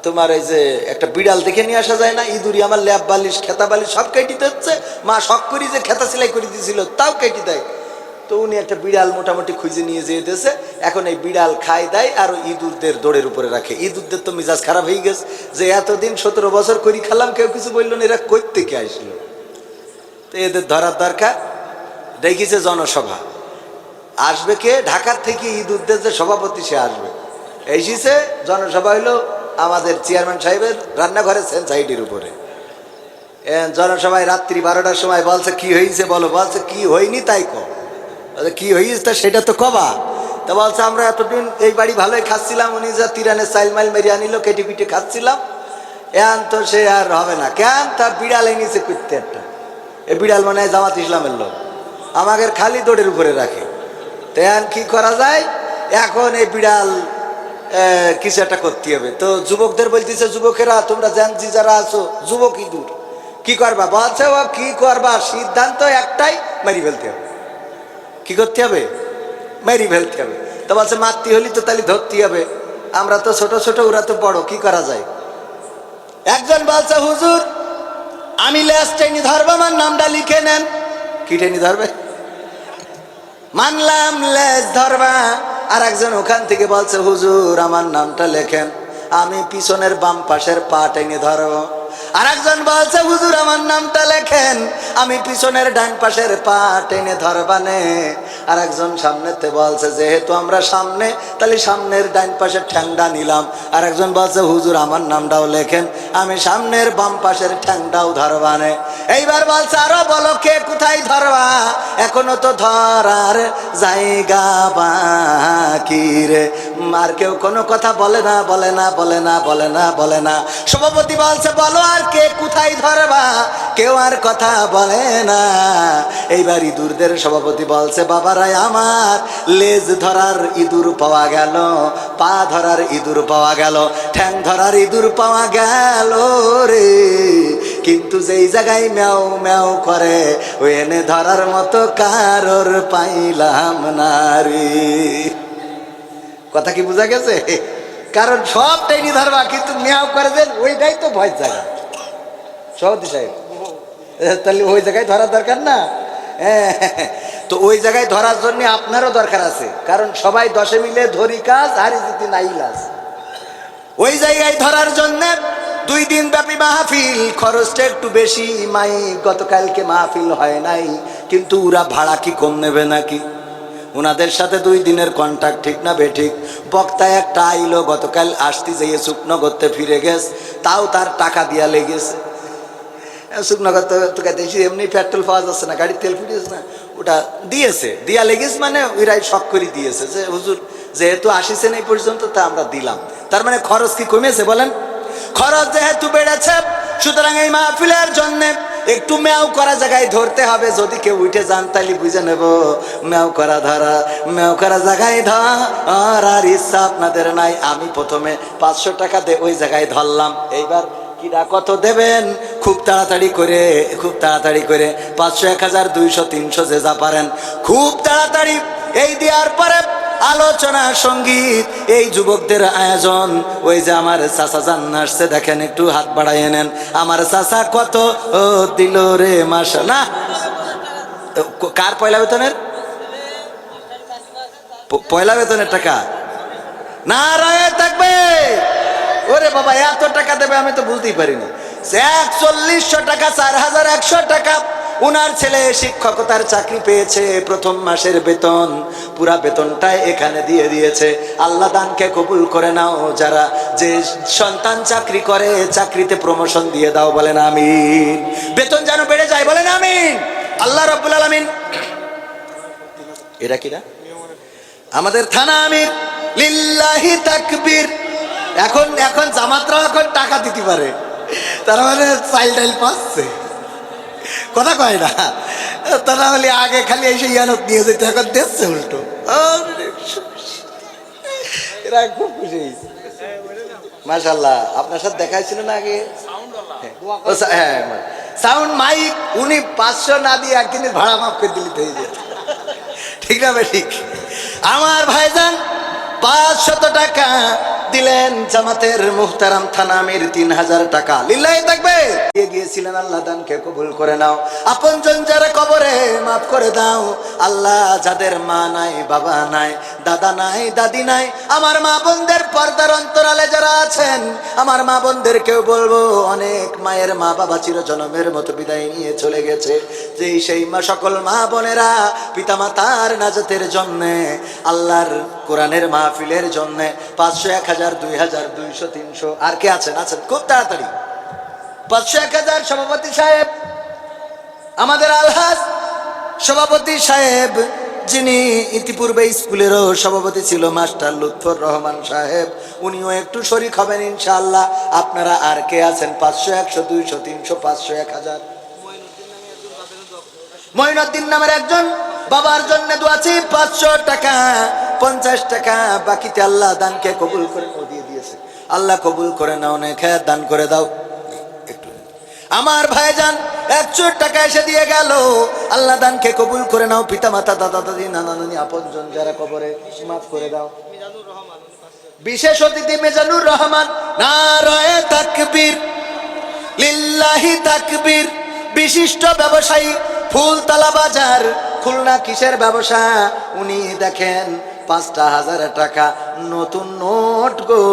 তোমার এই যে একটা বিড়াল দেখে নিয়ে আসা যায় না? ইঁদুরি আমার ল্যাব বালিশ খেতা বালিশ সব কেটে দিচ্ছে, মা শখ করি যে খেতা সেলাই করে দিয়েছিল তাও কেটে দেয়। তো উনি একটা বিড়াল মোটামুটি খুঁজে নিয়ে যেয়ে দিয়েছে। এখন এই বিড়াল খাই দেয় আর ইঁদুরদের দৌড়ের উপরে রাখে। ইঁদুরদের তো মিজাজ খারাপ হয়ে গেছে যে এতদিন 17 বছর করি খেলাম, কেউ কিছু বললো না, এরা কই থেকে আসলো? তো এদের ধরার দরকার। দেখিছে জনসভা আসবে কে? ঢাকার থেকে ইঁদুরদের যে সভাপতি সে আসবে। এসেছে জনসভা হইলো আমাদের চেয়ারম্যান সাহেবের রান্নাঘরে সাইডের উপরে। জনসভায় রাত্রি 12টার সময় বলছে কি হয়েছে বলো, বলছে কি হয়নি তাই কো, কি হয়েছে তা সেটা তো কবা। তা বলছে আমরা এতদিন এই বাড়ি ভালোই খাচ্ছিলাম, উনি যা তিরানে চাইল মাইল মেরে আনিল কেটে পিটে খাচ্ছিলাম, এখন তো সে আর হবে না। কেন? তা বিড়াল এনেছে কুত্তে একটা, এই বিড়াল মানে জামাত ইসলামের লোক, আমাদের খালি দৌড়ের উপরে রাখে। তো এখন কি করা যায়? এখন এই বিড়াল কিছু একটা করতে হবে। তো যুবকদের বলতেছে যুবকেরা তোমরা জানছি যারা আছো যুবক ইঁদুর কি করবা? বলছে ও কি করবা, সিদ্ধান্ত একটাই, মারি ফেলতে হবে। কি করতে হবে? মেরি ফেলতে হবে। তো বলছে মারতে হলি তো তাহলে ধরতে হবে, আমরা তো ছোট ছোট ওরা তো বড়, কি করা যায়? একজন বলছে হুজুর আমি লেজ টেনে ধরবো, আমার নামটা লিখে নেন। কি টেনে ধরবে? মানলাম লেজ ধরবা। আর একজন ওখান থেকে বলছে হুজুর আমার নামটা লেখেন, আমি পিছনের বাম পাশের পা টেনে ধরবো। আর একজন বলছে হুজুর আমার নামটা লেখেন, আমি পিছনের ডান পাশের পা টেনে ধরবানে। আর একজন সামনেতে বলছে যেহেতু আমরা সামনে তাহলে সামনের ডান পাশের ঠ্যাংটা নিলাম। আর একজন বলছে হুজুর আমার নামটাও লেখেন, আমি সামনের বাম পাশের ঠ্যাংটাও ধরবানে। এইবার বলছে আরো বলো কে কোথায় ধরবা, এখনো তো ধরার জায়গা বাকি রে। আর কেউ কোনো কথা বলে না, বলে না, বলে না, বলে না, বলে না। সভাপতি বলছে বলো আর কে কোথায় ধরবা, কেউ আর কথা বলে না। এইবার ইঁদুরদের সভাপতি বলছে বাবারাই আমার লেজ ধরার ইঁদুর পাওয়া গেল, পা ধরার ইঁদুর পাওয়া গেল, ঠ্যাং ধরার ইঁদুর পাওয়া গেল রে, কিন্তু যেই জায়গায় ম্যাও ম্যাও করে ওই এনে ধরার মতো কারোর পাইলাম না রে। কথা কি বোঝা গেছে? কারণ সব টেনে ধরবা কিন্তু ম্যাও করে দেন ওইটাই তো ভয় জায়গা। সভাপতি সাহেব তাহলে ওই জায়গায় ধরার দরকার না? তো ওই জায়গায় ধরার জন্য আপনারও দরকার আছে, কারণ সবাই 10 মিলে ধরি কাজ হারি জিতি নাই লাজ। ওই জায়গায় ধরার জন্য 2 দিন ব্যাপী মাহফিল, খরচটা একটু বেশি। মাই গতকালকে মাহফিল হয় নাই, কিন্তু ওরা ভাড়া কি কম নেবে নাকি? ওনাদের সাথে 2 দিনের কন্ট্রাক্ট, ঠিক না বেঠিক? বক্তা একটা আইলো গতকাল আসতে যেয়ে শুকনো করতে ফিরে গেছে, তাও তার টাকা দিয়া লেগেছে। শুকনো করতে দেখি এমনি পেট্রোল পাওয়া যাচ্ছে না, গাড়ির তেল ফুটিয়েছে না, ওটা দিয়েছে, দিয়া লেগেছে মানে ওইরাই শখ করে দিয়েছে যে হুজুর যেহেতু আসিছেন এই পর্যন্ত তা আমরা দিলাম। তার মানে খরচ কি কমেছে বলেন? খরচ যেহেতু বেড়েছে সুতরাং এই মাহফিলের জন্য একটু ম্যাও করা জায়গায় ধরতে হবে। যদি কেউ উঠে যান তাহলে বুঝে নেব ম্যাও করা ধরা, ম্যাও করা জায়গায় ধরার ইচ্ছা আপনাদের নাই। আমি প্রথমে 500 টাকা দিয়ে ওই জায়গায় ধরলাম, এইবার কিরা কত দেবেন? খুব তাড়াতাড়ি করে, খুব তাড়াতাড়ি করে 500, 1000, 200, 300 যে যা পারেন খুব তাড়াতাড়ি এই দেওয়ার পরে আলোচনা সঙ্গীত, এই যুবকদের আয়োজন। ওই যে আমার চাচা জান আসছে, দেখেন একটু হাত বাড়াইয়ে নেন। আমার চাচা কত দিল রে মাসা না? কার পয়লা বেতনের? পয়লা বেতনের টাকা না রায় থাকবে। ওরে বাবা এত টাকা দেবে আমি তো বুঝতেই পারিনি। 4100 টাকা, 4100 টাকা উনার ছেলে শিক্ষকতার চাকরি পেয়েছে, প্রথম মাসের বেতন পুরা বেতনটাই এখানে দিয়ে দিয়েছে। আল্লাহ দানকে কবুল করে নাও। যারা যে সন্তান চাকরি করে চাকরিতে প্রমোশন দিয়ে দাও, বলেন আমিন। বেতন যেন বেড়ে যায়, বলেন আমিন। আল্লাহ রাব্বুল আলামিন। এটা কিনা আমাদের থানা আমির, লিল্লাহি তাকবীর। এখন জামাতরাও এখন টাকা দিতে পারে, তারা মানে চাইল্ড টাইল পাচ্ছে, কথা কয় না। তারা হলে আগে খালি এসে ইয়ানত নিয়ে যেত, এখন দেখছে উল্টো। এরা খুব খুশি। মাশাআল্লাহ আপনার সাথে দেখাইছিল না আগে? হ্যাঁ সাউন্ড মাইক উনি 500 না দিয়ে একদিনের ভাড়া মাফ করে দিলি হয়ে যেত। ঠিক না ভাই? ঠিক। আমার ভাইজান 500 টাকা দিলেন জামাতের মুহতারাম থানা আমির 3000 টাকা লিল্লাহি তাকবীর দিয়ে গিয়েছিলেন। আল্লাহ দানকে কবুল করে নাও, আপনজন যারা কবরে মাফ করে দাও আল্লাহ। যাদের মা নাই, বাবা নাই, দাদা নাই, দাদি নাই, আমার মা বোনদের পর্দার অন্তরালে যারা আছেন, আমার মা বোনদেরকেও বলবো, অনেক মায়ের মা বাবা চিরজনমের মতো বিদায় নিয়ে চলে গেছে। যে সেই মা সকল মা বোনেরা পিতা মাতার নাজাতের জন্যে, আল্লাহর কোরআনের মাহফিলের জন্যে 500, 1000, 2000, 200, 300 আর কে আছেন? আছেন খুব তাড়াতাড়ি। 500, 1000 সভাপতি সাহেব, আমাদের আলহাজ সভাপতি সাহেব, যিনি ইতিপূর্বে স্কুলেরও সভাপতি ছিল, মাস্টার লুৎফর রহমান সাহেব, উনিও একটু শরীক হবেন ইনশাআল্লাহ। আপনারা আর কে আছেন? 500, 100, 200, 300, 500, 1000। মঈনুদ্দিন নামের একজন বাবার জন্য দোয়া চাই, 500 টাকা, 50 টাকা বাকিতে আল্লাহ দানকে কবুল করে দিয়ে দিয়েছে। আল্লাহ কবুল করে নাও, নেখায়াত দান করে দাও। একটু আমার ভাইজান 100 টাকা এসে দিয়ে গেল, আল্লাহ দানকে কবুল করে নাও। পিতা মাতা, দাদা দাদি, নানা নানি, আপনজন যারা কবরে মাফ করে দাও। বিশেষ অতিথি মেজানুর রহমান, নারায়ে তাকবীর, লিল্লাহি তাকবীর। বিশিষ্ট ব্যবসায়ী, ফুলতলা বাজার, খুলনা, কিসের ব্যবসা? উনি দেখেন 5000 টাকা নতুন নোট গো।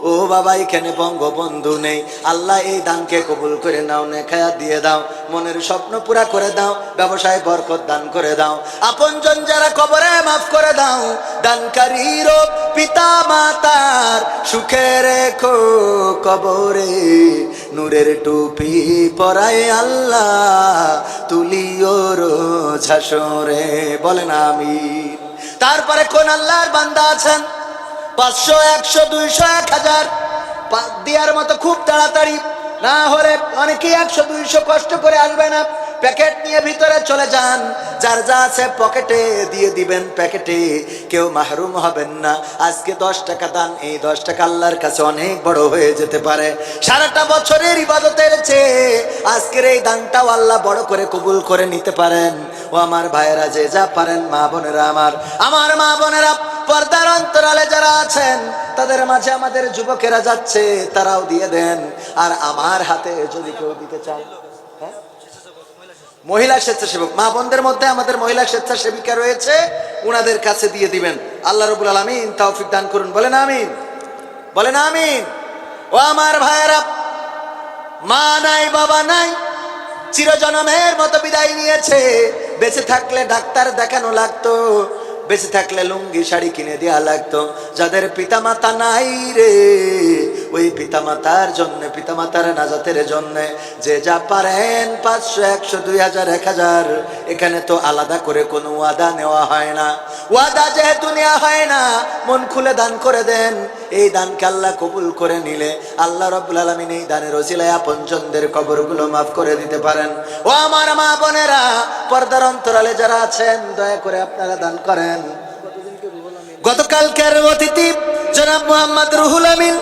ও বাবা, এখানে বঙ্গবন্ধু নেই। আল্লাহ এই দানকে কবুল করে নাও, নেখায়াত দিয়ে দাও, মনের স্বপ্ন পুরা করে দাও, ব্যবসায় বরকত দান করে দাও। আপনজন যারা কবরে মাফ করে দাও। দানকারীর পিতা মাতার সুখে রেখো কবরে, নূরের টুপি পরায় আল্লাহ তুলিও রোজ হাসরে। বলেন আমিন। তারপরে কোন আল্লাহর বান্দা আছেন 500, 100, 200, 1000 দেওয়ার মতো খুব তাড়াতাড়ি? না হলে অনেকেই 100, 200 কষ্ট করে আসবে না, প্যাকেট নিয়ে ভিতরে চলে যান। যার যা আছে পকেটে দিয়ে দিবেন, প্যাকেটে কেউ মাহরুম হবেন না। আজকে 10 টাকা দান, এই 10 টাকা আল্লাহর কাছে অনেক বড় হয়ে যেতে পারে। সারাটা বছরের ইবাদতের চেয়ে আজকের এই দানটাও আল্লাহ বড় করে কবুল করে নিতে পারেন। ও আমার ভাইয়েরা, যে যা পারেন, মা বোনেরা, আমার মা বোনেরা পর্দার অন্তরালে যারা আছেন, তাদের মাঝে আমাদের যুবকেরা যাচ্ছে, তারাও দিয়ে দেন। আর আমার হাতে যদি কেউ দিতে চান, মহিলা স্বেচ্ছাসেবক মা বোনদের মধ্যে আমাদের মহিলা স্বেচ্ছাসেবিকা রয়েছে, উনাদের কাছে দিয়ে দিবেন। আল্লাহ রাব্বুল আলামিন তৌফিক দান করুন। বলেন আমিন, বলেন আমিন। ও আমার ভাইয়েরা, মা নাই, বাবা নাই, চিরজনমের মতো বিদায় নিয়েছে। বেঁচে থাকলে ডাক্তার দেখানো লাগতো, বেঁচে থাকলে লুঙ্গি শাড়ি কিনে দেওয়া লাগতো। যাদের পিতা মাতা নাই রে, ওই পিতা মাতার জন্য, পিতা মাতার নাজাতের জন্য যে যা পারেন 500, 100, 2000, 1000। এখানে তো আলাদা করে কোনো ওয়াদা নেওয়া হয় না। ওয়াদা যেহেতু নেওয়া হয় না, মন খুলে দান করে দেন। এই দানকে আল্লাহ কবুল করে নিলে আল্লাহ রাব্বুল আলামিন এই দানের ওসিলায় আপনজনদের কবরগুলো মাফ করে দিতে পারেন। ও আমার মা বোনেরা, পর্দার অন্তরালে যারা আছেন, দয়া করে আপনারা দান করেন। গতকালকের অতিথি জনাব মোহাম্মদ রুহুল আমিন,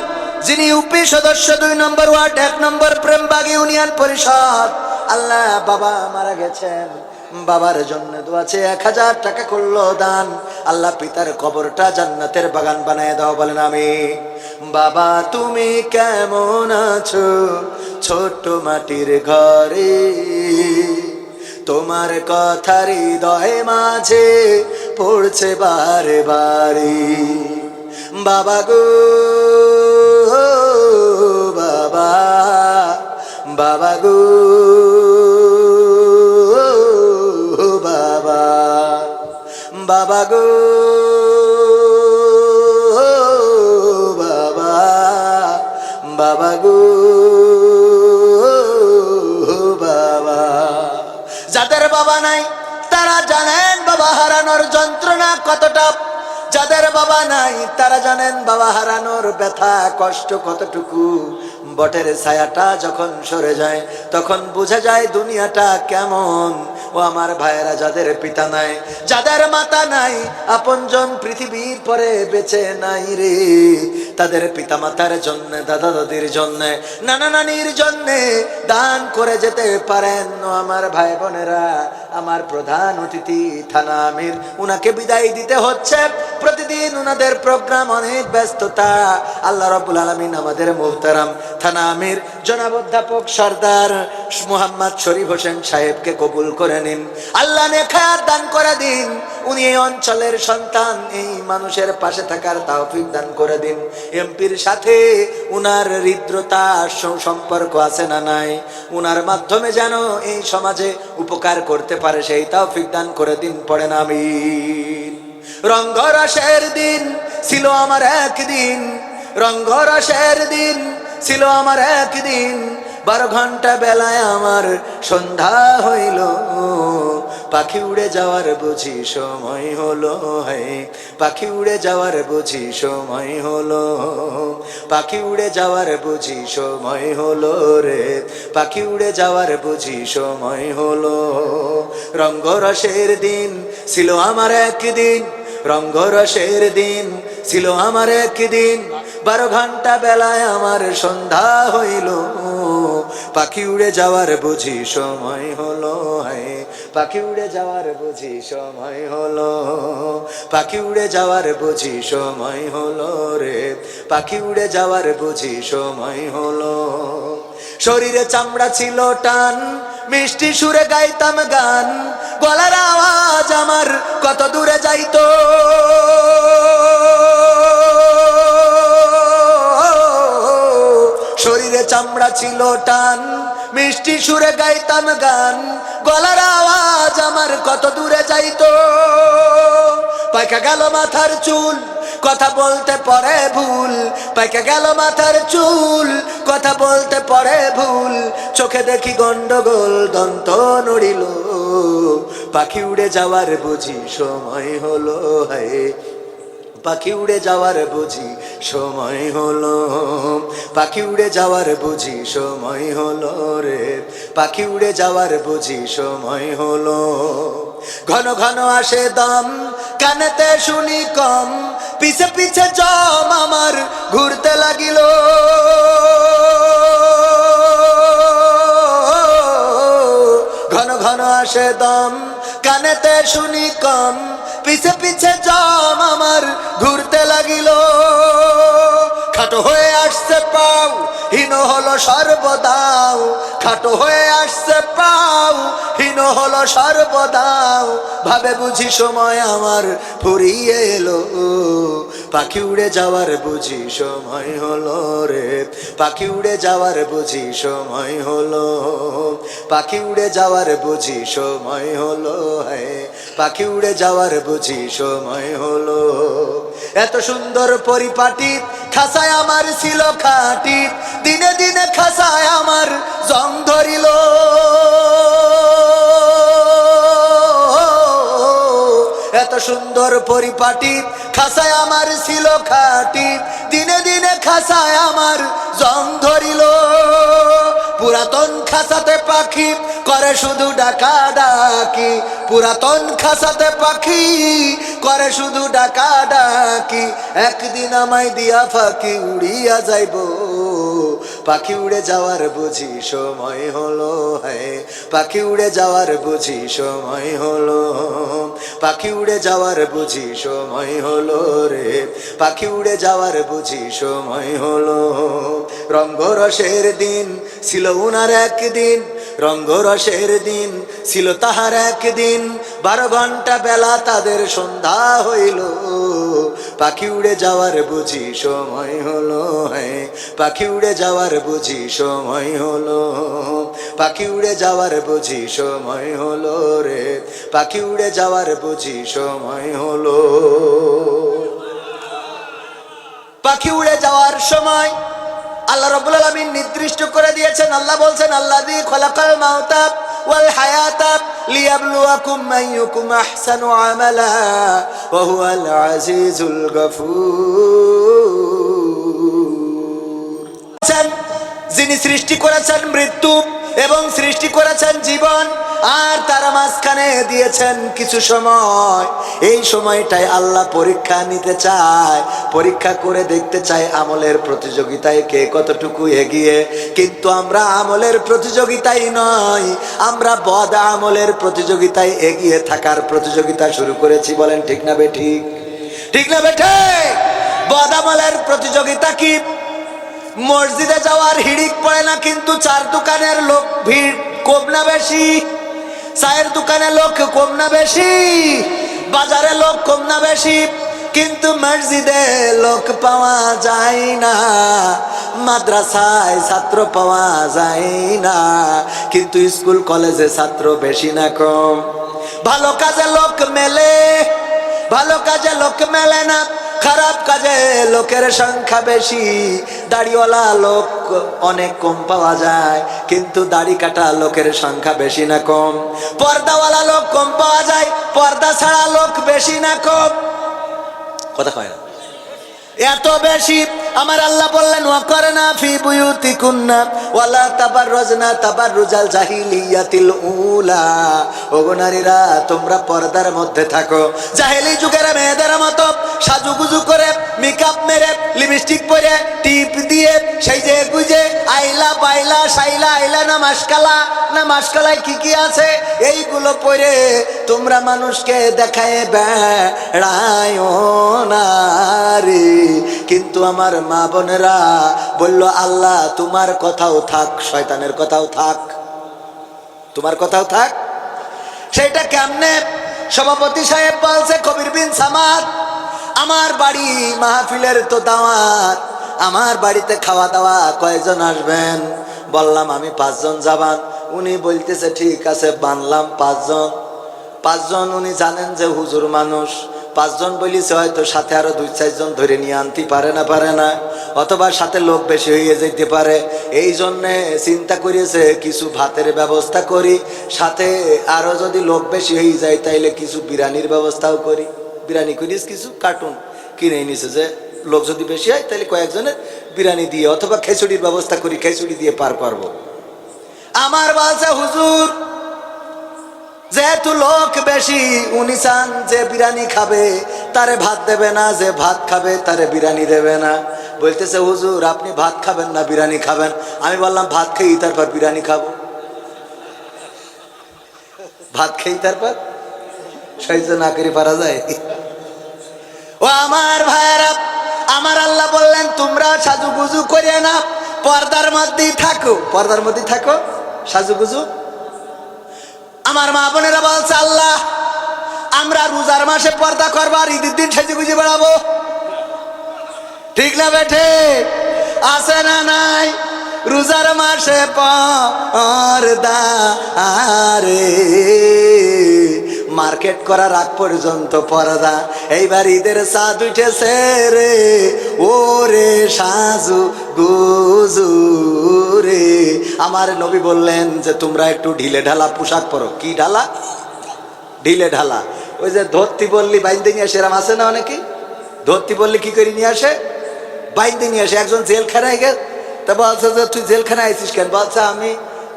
যিনি ইউপি সদস্য, 2 নম্বর ওয়ার্ড, 1 নম্বর প্রেমবাগ ইউনিয়ন পরিষদ। আল্লাহ, বাবা মারা গেছেন, বাবার জন্য দোয়া চেয়ে 1000 টাকা করলো দান। আল্লাহ পিতার কবরটা জান্নাতের বাগান বানায় দাও। বলেন আমিন। বাবা তুমি কেমন আছো ছোট্ট মাটির ঘরে, তোমার কথা হৃদয়ে মাঝে পড়ছে বারে বারে। বাবা গো বাবা, বাবা গো বাবা, বাবা গো বাবা, বাবা গো বাবা। যাদের বাবা নাই তারা জানেন বাবা হারানোর যন্ত্রণা কতটা। যাদের বাবা নাই তারা জানেন বাবা হারানোর ব্যথা কষ্ট কতটুকু। বটের ছায়াটা যখন সরে যায় তখন বোঝা যায় দুনিয়াটা কেমন। ও ও আমার ভাইয়েরা, যাদের পিতা নাই, যাদের মাতা নাই, আপনজন পৃথিবীর পরে বেঁচে নাই রে, তাদের পিতা মাতার জন্য, দাদা দাদির জন্য, নানা নানির জন্য দান করে যেতে পারেন। ও আমার ভাই বোনেরা, আমার প্রধান অতিথি থানা আমির, উনাকে বিদায় দিতে হচ্ছে। প্রতিদিন উনাদের প্রোগ্রাম, অনেক ব্যস্ততা। আল্লাহ রাব্বুল আলামিন আমাদের মুহতারাম থানা আমির জনাব অধ্যাপক সরদার মোহাম্মদ শরীফ হোসেন সাহেবকে কবুল করে নিন। আল্লাহ নেখায়াত দান করে দিন। উনি এই অঞ্চলের সন্তান, এই মানুষের পাশে থাকার তৌফিক দান করে দিন। এমপির সাথে উনার হৃদ্রতা সম্পর্ক আছে না নাই? উনার মাধ্যমে যেন এই সমাজে উপকার করতে পারে, সেই তৌফিক দান করে দিন। পড়েন আমিন। রঙ্গরসের দিন ছিল আমার একদিন, রঙ্গরসের দিন ছিল আমার একদিন, 12 ঘন্টা বেলায় আমার সন্ধ্যা হইল, পাখি উড়ে যাওয়ার বুঝি সময় হলো, হ্যাঁ পাখি উড়ে যাওয়ার বুঝি সময় হলো, পাখি উড়ে যাওয়ার বুঝি সময় হলো রে, পাখি উড়ে যাওয়ার বুঝি সময় হলো। রঙ্গরসের দিন ছিল আমার একদিন, রঙ্গরসের দিন ছিল আমার একদিন, 12 ঘন্টা বেলায় আমার সন্ধ্যা হইল, পাখি উড়ে যাওয়ার বুঝি সময় হলো, হ্যাঁ পাখি উড়ে যাওয়ার বুঝি সময় হলো, পাখি উড়ে যাওয়ার বুঝি সময় হলো রে, পাখি উড়ে যাওয়ার বুঝি সময় হলো। শরীরে চামড়া ছিল টান, মিষ্টি সুরে গাইতাম গান, গলার আওয়াজ আমার কত দূরে যাইতো, শরীরে চামড়া ছিল টান, মিষ্টি সুরে গাইতাম গান, গলার আওয়াজ আমার কত দূরে যাইতো। পাইকা গেল মাথার চুল, কথা বলতে পরে ভুল, পাইকা গেল মাথার চুল, কথা বলতে পরে ভুল, চোখে দেখি গন্ডগোল, দন্ত নড়িল, পাখি উড়ে যাওয়ার বুঝি সময় হলো, হায় পাখি উড়ে যাওয়ার বুঝি সময় হলো, পাখি উড়ে যাওয়ার বুঝি সময় হলো রে, পাখি উড়ে যাওয়ার বুঝি সময় হলো। ঘন ঘন আসে দম, কানেতে শুনি কম, পিছে পিছে জম আমার ঘুরতে লাগিল, ঘন ঘন আসে দম, কানেতে শুনি কম, পিছে পিছে জম আমার ঘুরতে লাগিল। খাটো হয়ে আসছে পাও, হীন হলো সর্বদাও, খাটো হয়ে আসছে পাও, হীন হলো সর্বদাও, ভাবে বুঝি সময় আমার ফুরিয়ে এলো, পাখি উড়ে যাওয়ার বুঝি সময় হলো রে, পাখি উড়ে যাওয়ার বুঝি সময় হলো, পাখি উড়ে যাওয়ার বুঝি সময় হলো, হ্যাঁ পাখি উড়ে যাওয়ার বুঝি সময় হলো। এত সুন্দর পরিপাটি খাসায় আমার ছিল খাটি, দিনে দিনে খাসায় আমার জং ধরিল, এত সুন্দর পরিপাটি খাসায় আমার ছিল খাটি, দিনে দিনে খাসায় আমার জং ধরিল। পুরাতন খাসাতে পাখি করে শুধু ডাকা ডাকি, পুরাতন খাসাতে পাখি করে শুধু ডাকা ডাকি, একদিন আমায় দিয়া ফাঁকি উড়িয়া যাইব, পাখি উড়ে যাওয়ার বুঝি সময় হলো, হ্যাঁ পাখি উড়ে যাওয়ার বুঝি সময় হলো, পাখি উড়ে যাওয়ার বুঝি সময় হলো রে, পাখি উড়ে যাওয়ার বুঝি সময় হলো। রঙ্গরসের দিন ছিল উনার একদিন, রঙ্গরসের দিন ছিল তাহার একদিন, 12 ঘন্টা বেলা তাদের সন্ধ্যা হইল, পাখি উড়ে যাওয়ার বুঝি সময় হলো, হ্যাঁ পাখি উড়ে যাওয়ার বুঝি সময় হলো, পাখি উড়ে যাওয়ার বুঝি সময় হলো রে, পাখি উড়ে যাওয়ার বুঝি সময় হলো। পাখি উড়ে যাওয়ার সময় আল্লাহ রাব্বুল আলামিন নির্দিষ্ট করে দিয়েছেন। আল্লাহ বলছেন, আল্লাযী খালাকাল মাউতা ওয়াল হায়াতা লিয়াবলুয়াকুম আইয়ুকুম আহসানু আমালা ওয়া হুয়াল আজিজুল গফুর। যিনি সৃষ্টি করেছেন মৃত্যু এবং সৃষ্টি করেছেন জীবন, আর তার মাঝখানে দিয়েছেন কিছু সময়। এই সময়টায় আল্লাহ পরীক্ষা নিতে চায়, পরীক্ষা করে দেখতে চায় আমলের প্রতিযোগিতায় কে কতটুকু এগিয়ে। কিন্তু আমরা আমলের প্রতিযোগিতায় নয়, আমরা বদ আমলের প্রতিযোগিতায় এগিয়ে থাকার প্রতিযোগিতা শুরু করেছি। বলেন ঠিক না বেঠিক? ঠিক না বেঠিক? বদ আমলের প্রতিযোগিতা কি? মসজিদে যাওয়ার হিড়িক পড়ে না, কিন্তু চার দোকানের লোক ভিড় কম না বেশি? চায়ের দোকানে লোক কম না বেশি? বাজারে লোক কম না বেশি? কিন্তু মসজিদে লোক পাওয়া যায় না, মাদ্রাসায় ছাত্র পাওয়া যায় না, কিন্তু স্কুল কলেজে ছাত্র বেশি না কম? ভালো কাজে লোক মেলে, ভালো কাজে লোক মেলে না, খারাপ কাজে লোকের সংখ্যা বেশি। দাড়িওয়ালা লোক অনেক কম পাওয়া যায়, কিন্তু দাড়ি কাটা লোকের সংখ্যা বেশি না কম? পর্দাওয়ালা লোক কম পাওয়া যায়, পর্দা ছাড়া লোক বেশি না কম? কথা কয় না? এত বেশি। আমার আল্লাহ বললেন ওয়াকরনা ফি বুয়ুতিকুন্না ওয়ালা তাবাররুজনা তাবাররুজাল জাহিলিয়াতিল উলা। ওগো নারীরা, তোমরা পর্দার মধ্যে থাকো, জাহেলি যুগের মেয়েদের মতো সাজুগুজু করে, মেকআপ মেরে, লিপস্টিক পরে, টিপ দিয়ে, সেই যে গুজে আইলা বাইলা সাইলা আইলা না মাসকালা, না মাসকালায় কি কি আছে এইগুলো পরে তোমরা মানুষকে দেখায় বেড়ায় না রে। কিন্তু আমার মা বোনেরা বলল, আল্লাহ তোমার কথাও থাক, শয়তানের কথাও থাক, তোমার কথাও থাক। সেটা কেমনে? সভাপতি সাহেব বলছে, কবির বিন সামাদ, আমার বাড়ি মাহফিলের তো দাওয়াত, আমার বাড়িতে খাওয়া দাওয়া কয়জন আসবেন? বললাম আমি 5 জন যাবান। উনি বলতেছে ঠিক আছে, বানলাম 5 জন। 5 জন উনি জানেন যে হুজুর মানুষ, 5 জন বলিছে, হয়তো সাথে আরো 2-4 জন ধরে নিয়ে আনতে পারে না, পারে না, অথবা সাথে লোক বেশি হয়ে যেতে পারে। এই জন্যে চিন্তা করেছে কিছু ভাতের ব্যবস্থা করি, সাথে আরো যদি লোক বেশি হয়ে যায় তাইলে কিছু বিরিয়ানির ব্যবস্থাও করি। বিরিয়ানি করিস, কিছু কার্টুন কিনে নিছে, যে লোক যদি বেশি হয় তাহলে কয়েকজনের বিরিয়ানি দিয়ে, অথবা খিচুড়ির ব্যবস্থা করি, খিচুড়ি দিয়ে পার করবো। আমার বলছে হুজুর, যেহেতু লোক বেশি, উনি চান যে বিরিয়ানি খাবে তারে ভাত দেবে না, যে ভাত খাবে তারে বিরিয়ানি দেবে না। বলতেছে হুজুর আপনি ভাত খাবেন না বিরিয়ানি খাবেন? আমি বললাম ভাত খেয়ে তারপর বিরিয়ানি খাবো। ভাত খেয়ে তারপর সহ্য না করে পারা যায়? ও আমার ভাইয়েরা, আমার আল্লাহ বললেন তোমরা সাজুগুজু করে না, পর্দার মধ্যেই থাকো, পর্দার মধ্যেই থাকো, সাজুগুজু। আমার মা বোনেরা বলছে, আল্লাহ আমরা রোজার মাসে পর্দা করবো আর ঈদের দিন সেজে গুজে বেড়াবো। ঠিক না বেঠে? আছে না নাই? রোজার মাসে পর্দা আরে মার্কেট করার আগ পর্যন্ত পর্দা, এইবার ঈদের চাঁদ উঠেছে রে, ও রে সাজু গুজু রে। আমার নবী বললেন যে তোমরা একটু ঢিলে ঢালা পোশাক পরো। কি ঢালা? ঢিলে ঢালা। ওই যে ধরতি বললি বাইন্দে নিয়ে আসে, এরম আছে না অনেকেই, ধরতি বললি কি করে নিয়ে আসে? বাইন্দে নিয়ে আসে। একজন জেলখানায় গেছে, তা বলছে যে তুই জেলখানায় আইছিস কেন? বলছে আমি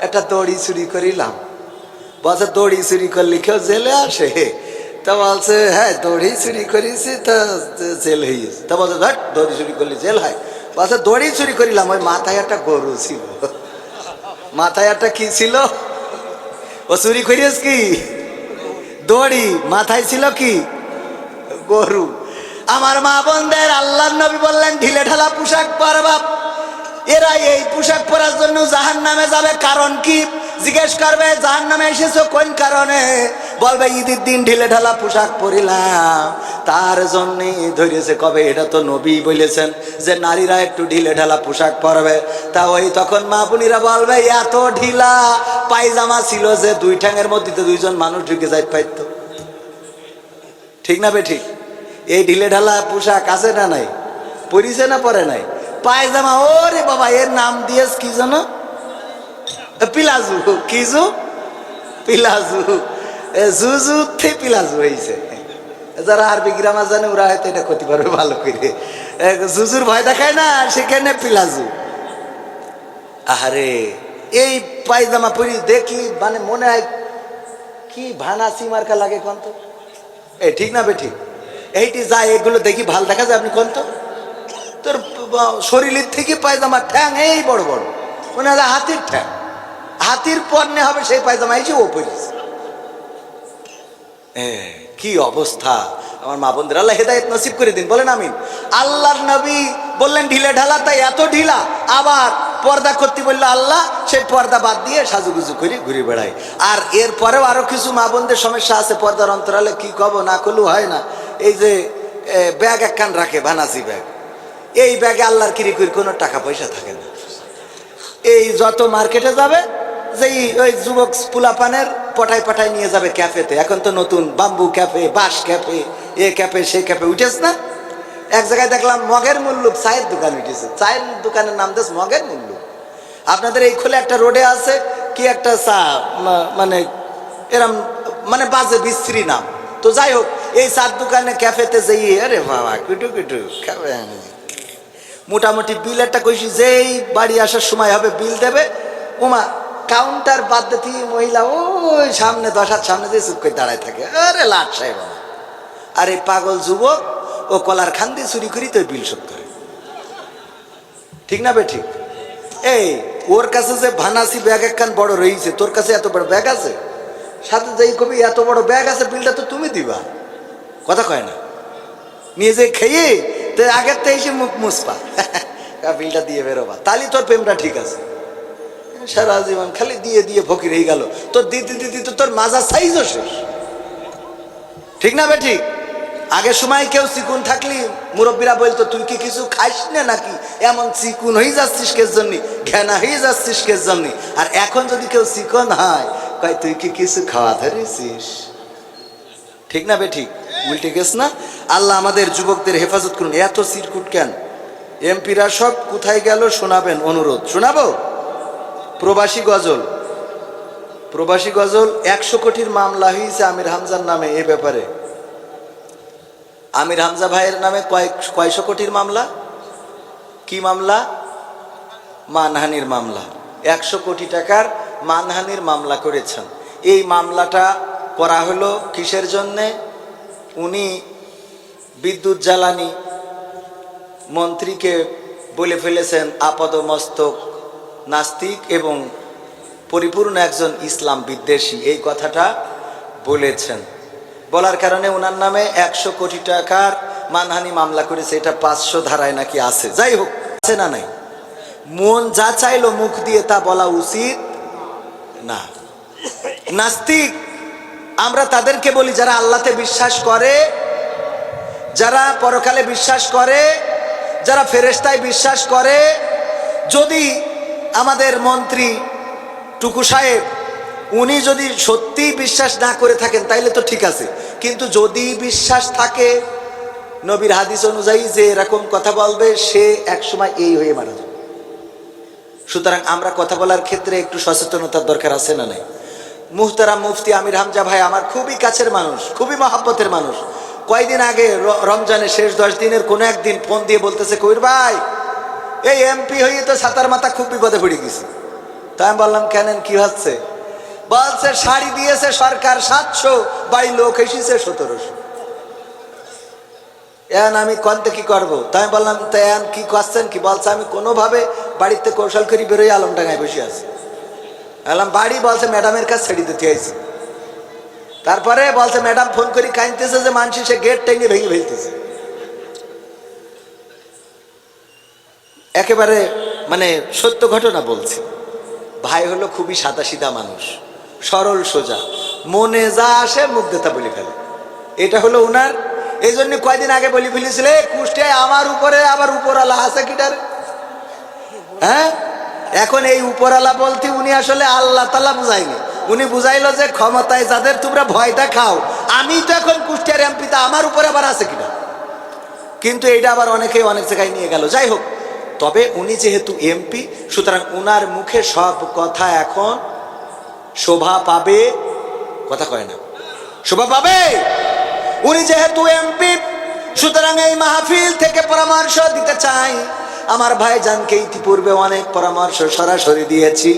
একটা দড়ি চুরি করিলাম। বলছে দড়ি চুরি করলি কেউ জেলে আসে? তা বলছে হ্যাঁ দড়ি চুরি করেছি, তা জেল হয়েছে। তা বলছে ধর দড়ি চুরি করলি জেল হয়? বলছে দড়ি চুরি করিলাম, ওই মাথায় একটা গরু ছিল। মাথায় একটা কি ছিল? ও চুরি করিস কি? দড়ি। মাথায় ছিল কি? গরু। আমার মা বোনদের আল্লাহর নবী বললেন ঢিলে ঢালা পোশাক পরবা। এরা এই পোশাক পরার জন্য জাহান্নামে যাবে, কারণ কি? জিজ্ঞেস করবে জাহান্নামে এসেছো কোন কারণে? বলবে ঈদের দিন ঢিলে ঢালা পোশাক পরিলাম, তার জন্যই ধরেছে। কবে? এটা তো নবী বলেছেন যে নারীরা একটু ঢিলে ঢালা পোশাক পরবে। তা ওই তখন মা বোনিরা বলবে এত ঢিলা পায়জামা ছিল যে 2 ঠ্যাঙের মধ্যে তো 2 জন মানুষ ঢুকে যাইতে পারতো। ঠিক না বে ঠিক? এই ঢিলে ঢালা পোশাক আছে না নাই? পরিছে না পরে নাই? পায়জামা, ওরে বাবা এর নাম দিয়েছ কি জানো? পিলাজু। কিজু? পিলাজু। জুজু থে পিলাজু হয়েছে। যারা আরবি গ্রামার জানে ওরা হয়তো এটা করতে পারবে ভালো করে। জুজুর ভয় দেখায় না, সেখানে পিলাজু। আহারে এই পায়জামা পরি দেখলি মানে মনে হয় কি ভানাসি মার্কা লাগে কোন তো? এই ঠিক না বেঠিক? এইটি যায় এগুলো দেখি ভাল দেখা যায় আপনি কোন তো? তোর শরীরের থেকে পায়জামা ঠ্যাং এই বড় বড়, মনে হয় হাতির ঠ্যাং, হাতির পণ্যে হবে সেই পায়জামা, এই যে ও পরিস। কি অবস্থা আমার মা বোনদের, আল্লাহ হেদায়েত নসিব করে দিন, বলেন আমিন। আল্লাহর নবী বললেন ঢিলে ঢালা, তাই এত ঢিলা। আবার পর্দা করতে বললো আল্লাহ, সেই পর্দা বাদ দিয়ে সাজুগুজু করে ঘুরে বেড়ায়। আর এরপরেও আরো কিছু মা বোনদের সমস্যা আছে পর্দার অন্তরালে, কি কব না করলেও হয় না। এই যে ব্যাগ একখান রাখে, বানাসি ব্যাগ, এই ব্যাগে আল্লাহর কিরিকুর কোনো টাকা পয়সা থাকে না। এই যত মার্কেটে যাবে, যেই ওই যুবক পুলাপানের পটায় পটায় নিয়ে যাবে ক্যাফেতে। এখন তো নতুন বাম্বু ক্যাফে, বাঁশ ক্যাফে, এ ক্যাফে সে ক্যাফে উঠেছ না। এক জায়গায় দেখলাম মগের মুল্লুক চায়ের দোকান উঠেছে, চায়ের দোকানের নাম দিয়েছে মগের মুল্লুক। আপনাদের এই খোলে একটা রোডে আছে কি একটা চা, মানে এরম মানে বাজে বিশ্রী নাম। তো যাই হোক, এই চার দোকানে ক্যাফেতে যাই, আরে বাবা কুটু কুটু খাবে। মোটামুটি বিল একটা কইছি, যেই বাড়ি আসার সময় হবে বিল দেবে, ওমা কাউন্টার বাদ দিয়ে মহিলা ওই সামনে 10 হাত সামনে দিয়ে চুপ করে দাঁড়ায় থাকে। আরে লাট সাহেব, আর এই পাগল যুবক ও কলার খান দিয়ে চুরি করি তো বিল শোধ করে। ঠিক না বে ঠিক? এই ওর কাছে যে ভানাসি ব্যাগ একখান বড় রয়েছে, তোর কাছে এত বড় ব্যাগ আছে, সাথে যেই কবি এত বড় ব্যাগ আছে, বিলটা তো তুমি দিবা, কথা কয় না। নিয়ে যে খেয়ে তো আগের তো এসে মুখ মুসপা বিলটা দিয়ে বেরোবা, তাহলে তোর প্রেমটা ঠিক আছে। সারা জীবন খালি দিয়ে দিয়ে ফকির হয়ে গেল, তোর দিতে দিতে তো তোর মাজা সাইজও শেষ। ঠিক না বে ঠিক? আগের সময় কেউ চিকুন থাকলি মুরব্বীরা বলতো তুই কি কিছু খাইস না নাকি, এমন চিকুন হয়ে যাচ্ছিস কের জন্য, ঘেনা হয়ে যাচ্ছিস কের জন্য। আর এখন যদি কেউ চিকন হয়, কয় তুই কি কিছু খাওয়া ধরেছিস। ঠিক না বে ঠিক? উল্টে গেছ না। আল্লাহ আমাদের যুবকদের হেফাজত করুন। এত সিরকুট কেন? এমপিরা সব কোথায় গেল শোনাবেন, অনুরোধ শোনাবো। প্রবাসী গজল, প্রবাসী গজল 100 কোটির মামলা হয়েছে আমির হামজার নামে। এ ব্যাপারে আমির হামজা ভাইয়ের নামে কয়শো কোটির মামলা। কি মামলা? মানহানির মামলা। 100 কোটি টাকার মানহানির মামলা করেছেন। এই মামলাটা করা হলো কিসের জন্যে? উনি বিদ্যুৎ জ্বালানি মন্ত্রীকে বলে ফেলেছেন আপাদমস্তক নাস্তিক এবং পরিপূর্ণ একজন ইসলাম বিদ্বেষী, এই কথাটা বলেছেন। বলার কারণে ওনার নামে 100 কোটি টাকার মানহানি মামলা করেছে। এটা 500 ধারায় নাকি আছে। যাই হোক, আছে না নাই? মন যা চাইলো মুখ দিয়ে তা বলা উচিত না। নাস্তিক আমরা তাদেরকে বলি যারা আল্লাহতে বিশ্বাস করে, যারা পরকালে বিশ্বাস করে, যারা ফেরেশতায় বিশ্বাস করে। যদি আমাদের মন্ত্রী টুকু সাহেব উনি যদি সত্যি বিশ্বাস না করে থাকেন তাইলে তো ঠিক আছে, কিন্তু যদি বিশ্বাস থাকে নবীর হাদিস অনুযায়ী যে এরকম কথা বলবে সে একসময় এই হয়ে মারা যাবে। সুতরাং আমরা কথা বলার ক্ষেত্রে একটু সচেতনতার দরকার আছে না নাই? মুহতারাম মুফতি আমির হামজা ভাই আমার খুবই কাছের মানুষ, খুবই মহাব্বতের মানুষ। কয়েকদিন আগে রমজানের শেষ 10 দিনের কোনো একদিন ফোন দিয়ে বলতেছে, কবির ভাই এই এমপি হয়ে তো ছাতার মাথা খুব বিপদে পড়ে গেছে। তাই আমি বললাম কেন, কি হচ্ছে? বলছে শাড়ি দিয়েছে সরকার 700, বাড়ির লোক এসেছে 1700। এখন আমি কনতে কি করবো? তাই আমি বললাম তাই কি করছেন কি? বলছে আমি কোনোভাবে বাড়িতে কৌশল করি বেরোই আলমডাঙ্গায় বসে আছি। বললাম বাড়ি? বলছে ম্যাডামের কাছে ছেড়ে দিতে আইছি। তারপরে বলছে ম্যাডাম ফোন করি কাঁদতেছে যে মানসি সে গেট টেনে ভেঙে ফেলতেছে। একেবারে মানে সত্য ঘটনা বলছি। ভাই হলো খুবই সাদাসিধা মানুষ, সরল সোজা, মনে যা আসে মুখ দেতা বলে ফেলে। এটা হলো উনার। এই জন্য কয়দিন আগে বলে ফেলেছিল কুষ্টিয়ায় আমার উপরে আবার উপরওয়ালা আছে কিটার। হ্যাঁ, এখন এই উপরওয়ালা বলতে উনি আসলে আল্লাহ তাআলা বুঝাইনি, উনি বুঝাইলো যে ক্ষমতায় যাদের তোমরা ভয়টা খাও, আমি তো এখন কুষ্টিয়ার এমপি, তা আমার উপরে আবার আছে কিনা। কিন্তু এইটা আবার অনেকেই অনেক জায়গায় নিয়ে গেল। যাই হোক, তবে উনি যেহেতু এমপি সুতরাং উনার মুখে সব কথা এখন শোভা পাবে। কথা কয় না? শোভা পাবে। উনি যেহেতু এমপি সুতরাং এই মাহফিল থেকে পরামর্শ দিতে চাই। আমার ভাইজানকে ইতিপূর্বে অনেক পরামর্শ সরাসরি দিয়েছি,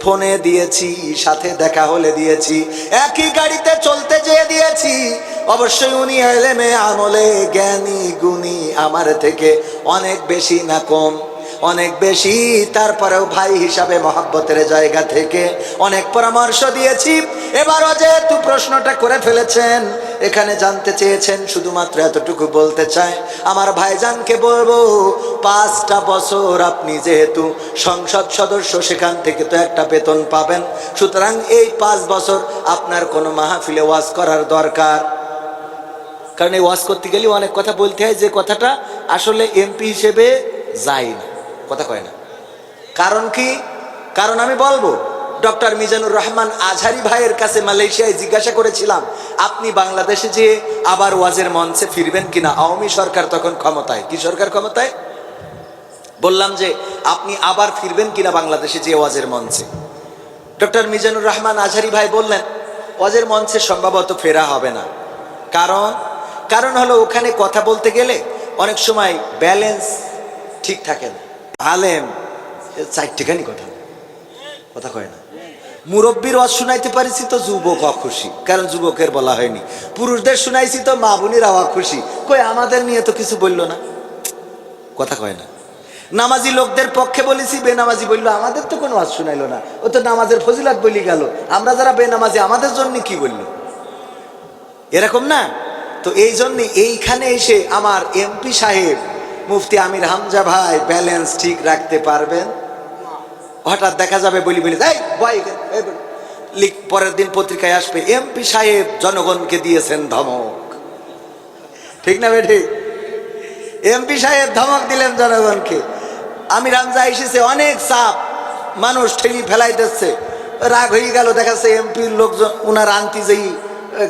ফোনে দিয়েছি, সাথে দেখা হলে দিয়েছি, একই গাড়িতে চলতে যেয়ে দিয়েছি। অবশ্যই উনি এলেমে আমলে জ্ঞানী গুণী, আমার থেকে অনেক বেশি না কম, অনেক বেশি। তারপরেও ভাই হিসাবে মহব্বতের জায়গা থেকে অনেক পরামর্শ দিয়েছি। এবারও যেহেতু প্রশ্নটা করে ফেলেছেন, এখানে জানতে চেয়েছেন, শুধুমাত্র এতটুকু বলতে চাই, আমার ভাইজানকে বলবো 5টা বছর আপনি যেহেতু সংসদ সদস্য, সেখান থেকে তো একটা বেতন পাবেন। সুতরাং এই 5 বছর আপনার কোনো মাহফিলে ওয়াজ করার দরকার, কারণ এই ওয়াজ করতে গেলে অনেক কথা বলতে হয়, যে কথাটা আসলে এমপি হিসেবে যায় না, কথা কয় না। কারণ কি? কারণ আমি বলবো, ডক্টর মিজানুর রহমান আজহারি ভাইয়ের কাছে মালয়েশিয়ায় জিজ্ঞাসা করেছিলাম, আপনি বাংলাদেশে যে আবার ওয়াজের মঞ্চে ফিরবেন কিনা? আওয়ামী সরকার তখন ক্ষমতায়। কি সরকার ক্ষমতায়? বললাম যে আপনি আবার ফিরবেন কিনা বাংলাদেশে যে ওয়াজের মঞ্চে? ডক্টর মিজানুর রহমান আজহারি ভাই বললেন, ওয়াজের মঞ্চে সম্ভবত ফেরা হবে না। কারণ হলো, ওখানে কথা বলতে গেলে অনেক সময় ব্যালেন্স ঠিক থাকে না। আলেম 4টিখানি কথা কয় না। মুরব্বীর ওয়াজ শুনাইতে পারিছি তো যুবক অখুশি, কারণ যুবকের বলা হয়নি। পুরুষদের শুনাইছি তো মা বোনেরা অখুশি, কই আমাদের নিয়ে তো কিছু বললো না, কথা কয় না। নামাজি লোকদের পক্ষে বলেছি, বেনামাজি বললো আমাদের তো কোনো ওয়াজ শুনাইলো না, ও তো নামাজের ফজিলাত বলি গেল, আমরা যারা বেনামাজি আমাদের জন্য কি বললো, এরকম না? তো এই জন্যে এইখানে এসে আমার এমপি সাহেব মুফতি আমির হামজা ভাই ব্যালেন্স ঠিক রাখতে পারবেন? হঠাৎ দেখা যাবে বলি পরের দিন পত্রিকায় আসবে, এমপি সাহেব জনগণকে দিয়েছেন ধমক। ঠিক না বেঠিক? এমপি সাহেব ধমক দিলেন জনগণকে। আমির হামজা এসেছে, অনেক চাপ, মানুষ ঠেলি ফেলাই দিচ্ছে, রাগ হয়ে গেল, দেখাচ্ছে এমপির লোকজন উনার আনতি যেই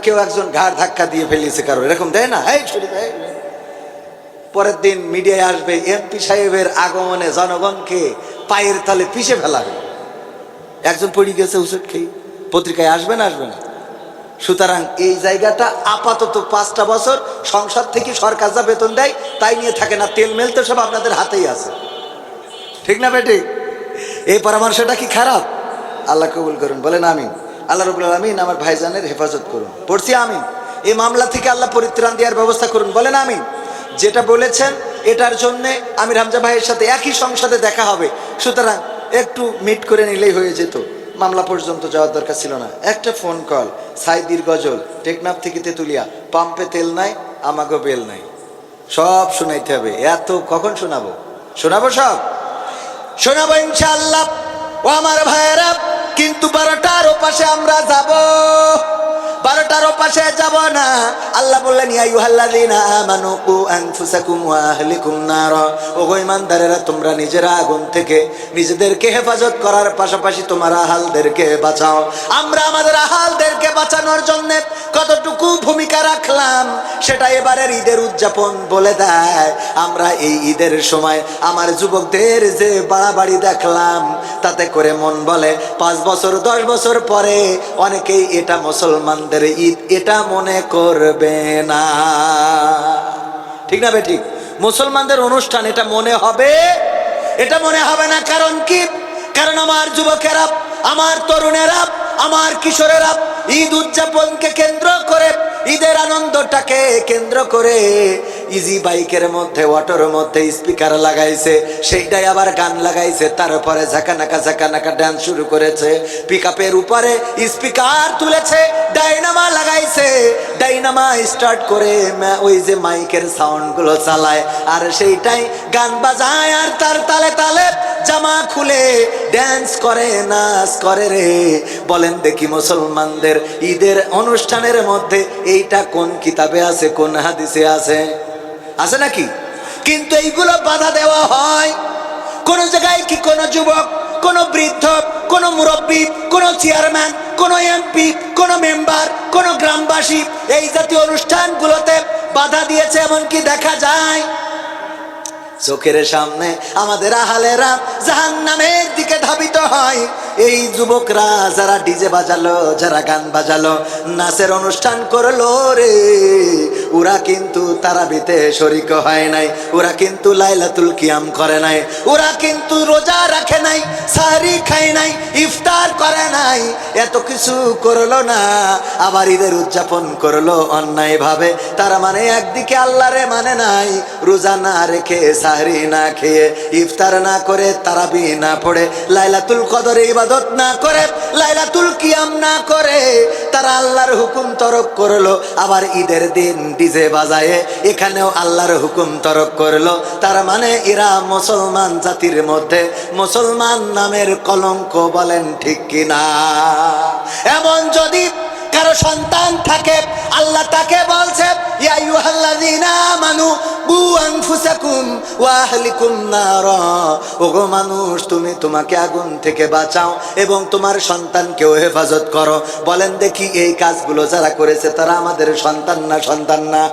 কেউ একজন ঘাড় ধাক্কা দিয়ে ফেলিয়েছে কারো, এরকম দেয় না? পরের দিন মিডিয়ায় আসবে, এমপি সাহেবের আগমনে জনগণকে পায়ের তলে পিষে ফেলা হবে। একজন পড়ে গেছে হুসুট খেয়ে, পত্রিকায় আসবে না? সুতরাং এই জায়গাটা আপাতত 5টা বছর সংসদ থেকে সরকার যা বেতন দেয় তাই নিয়ে থাকে না, তেল মেল তো সব আপনাদের হাতেই আছে। ঠিক না বেঠিক? এই পরামর্শটা কি খারাপ? আল্লাহ কবুল করুন, বলেন আমিন। আল্লাহ রাব্বুল আলামিন আমার ভাইজানের হেফাজত করুন, পড়ছি আমিন। এই মামলা থেকে আল্লাহ পরিত্রাণ দেওয়ার ব্যবস্থা করুন, বলেন আমিন। যেটা বলেছেন এটার জন্যে আমির হামজা ভাইয়ের সাথে একই সংসদে দেখা হবে, সুতরাং একটু মিট করে নিলেই হয়ে যেত, মামলা পর্যন্ত যাওয়ার দরকার ছিল না। একটা ফোন কল, সাইদির গজল, টেকনাফ থেকে তেতুলিয়া, পাম্পে তেল নাই, আমাগো বেল নাই, সব শোনাইতে হবে। এত কখন শোনাবো? সব শোনাবো ইনশাআল্লাহ। ও আমার ভাইয়েরা, কিন্তু 12টার ওপাশে আমরা যাব, 12টার ওপাশে যাব না। আল্লাহ বললেন, ইয়া আইয়ুহাল্লাযীনা আমানু কু আনফুসাকুম ওয়া আহলিকুম নারা, ওগো ঈমানদারেরা, তোমরা নিজেরা আগুন থেকে নিজেদেরকে হেফাজত করার পাশাপাশি তোমার আহালদেরকে বাঁচাও। আমরা আমাদের আহালদেরকে বাঁচানোর জন্য কতটুকু ভূমিকা রাখলাম সেটা এবারের ঈদের উদযাপন বলে দেয়। আমরা এই ঈদের সময় আমার যুবকদের যে বাড়াবাড়ি দেখলাম, তাতে করে মন বলে 5 বছর 10 বছর পরে অনেকেই এটা মুসলমানদের ঈদ এটা মনে করবে না। ঠিক না বেঠিক? মুসলমানদের অনুষ্ঠান এটা মনে হবে, এটা মনে হবে না। কারণ কি? কারণ আমার যুবকেরা, আমার তরুণেরা, আমার কিশোরেরা ঈদ উদযাপনকে কেন্দ্র করে, ঈদের আনন্দটাকে কেন্দ্র করে ইজি বাইকের মধ্যে, অটোর মধ্যে স্পিকার লাগাইছে, সেইটাই আবার গান লাগাইছে, তারপরে ঝাঁকানাকা ডান্স শুরু করেছে। পিকআপের উপরে স্পিকার তুলেছে, ডাইনামা লাগাইছে, ডাইনামা স্টার্ট করে ওই যে মাইকের সাউন্ড গুলো চালায়, আর সেইটাই গান বাজায়, আর তার তালে তালে জামা খুলে ড্যান্স করে, নাচ করে। রে বলেন দেখি, মুসলমানদের ঈদের অনুষ্ঠানের মধ্যে এইটা কোন কিতাবে আছে, কোন হাদিসে আছে? আছে নাকি? কিন্তু এইগুলো বাধা দেওয়া হয় কোন জায়গায় কি? কোন যুবক, কোন বৃদ্ধ, কোন মুরব্বী, কোন চেয়ারম্যান, কোন এমপি, কোন মেম্বার, কোন গ্রামবাসী এই জাতীয় অনুষ্ঠানগুলোতে বাধা দিয়েছে এমনকি দেখা যায়। চোখের সামনে আমাদের আহালেরা জাহান্নামের দিকে ধাবিত হয়। এই যুবকরা যারা ডিজে বাজালো, যারা গান বাজালো, নাচের অনুষ্ঠান করলো, রে ওরা কিন্তু তারাবিতে শরীক হয় নাই, ওরা কিন্তু লাইলাতুল কিয়াম করে নাই, ওরা কিন্তু রোজা রাখে নাই, সাহরি খায় নাই, ইফতার করে নাই, এত কিছু করলো না, আবার ঈদের উদযাপন করলো অন্যায় ভাবে। তার মানে একদিকে আল্লাহরে মানে নাই, রোজা না রেখে, সাহরি না খেয়ে, ইফতার না করে, তারাবি না পড়ে, লাইলাতুল কদরে ইবাদত না করে, লাইলাতুল কিয়াম না করে, তারা আল্লাহর হুকুম তরক করলো। আবার ঈদের দিন ডিজে বাজায়ে এখানেও আল্লাহর হুকুম তরক করলো। তার মানে এরা মুসলমান জাতির মধ্যে মুসলমান নামের কলঙ্ক, বলেন ঠিক কিনা? এমন যদি কারো সন্তান থাকে, আল্লাহ তাকে বলছে ইয়া আইয়ুহাল্লাযীনা আমানু কু আনফুসাকুম ওয়া আহলিকুম নারা, ওগো মানুষ তুমি তোমাকে আগুন থেকে বাঁচাও এবং তোমার সন্তানকেও হেফাজত করো। বলেন দেখি এই কাজগুলো যারা করেছে তারা আমাদের সন্তান না সন্তান না?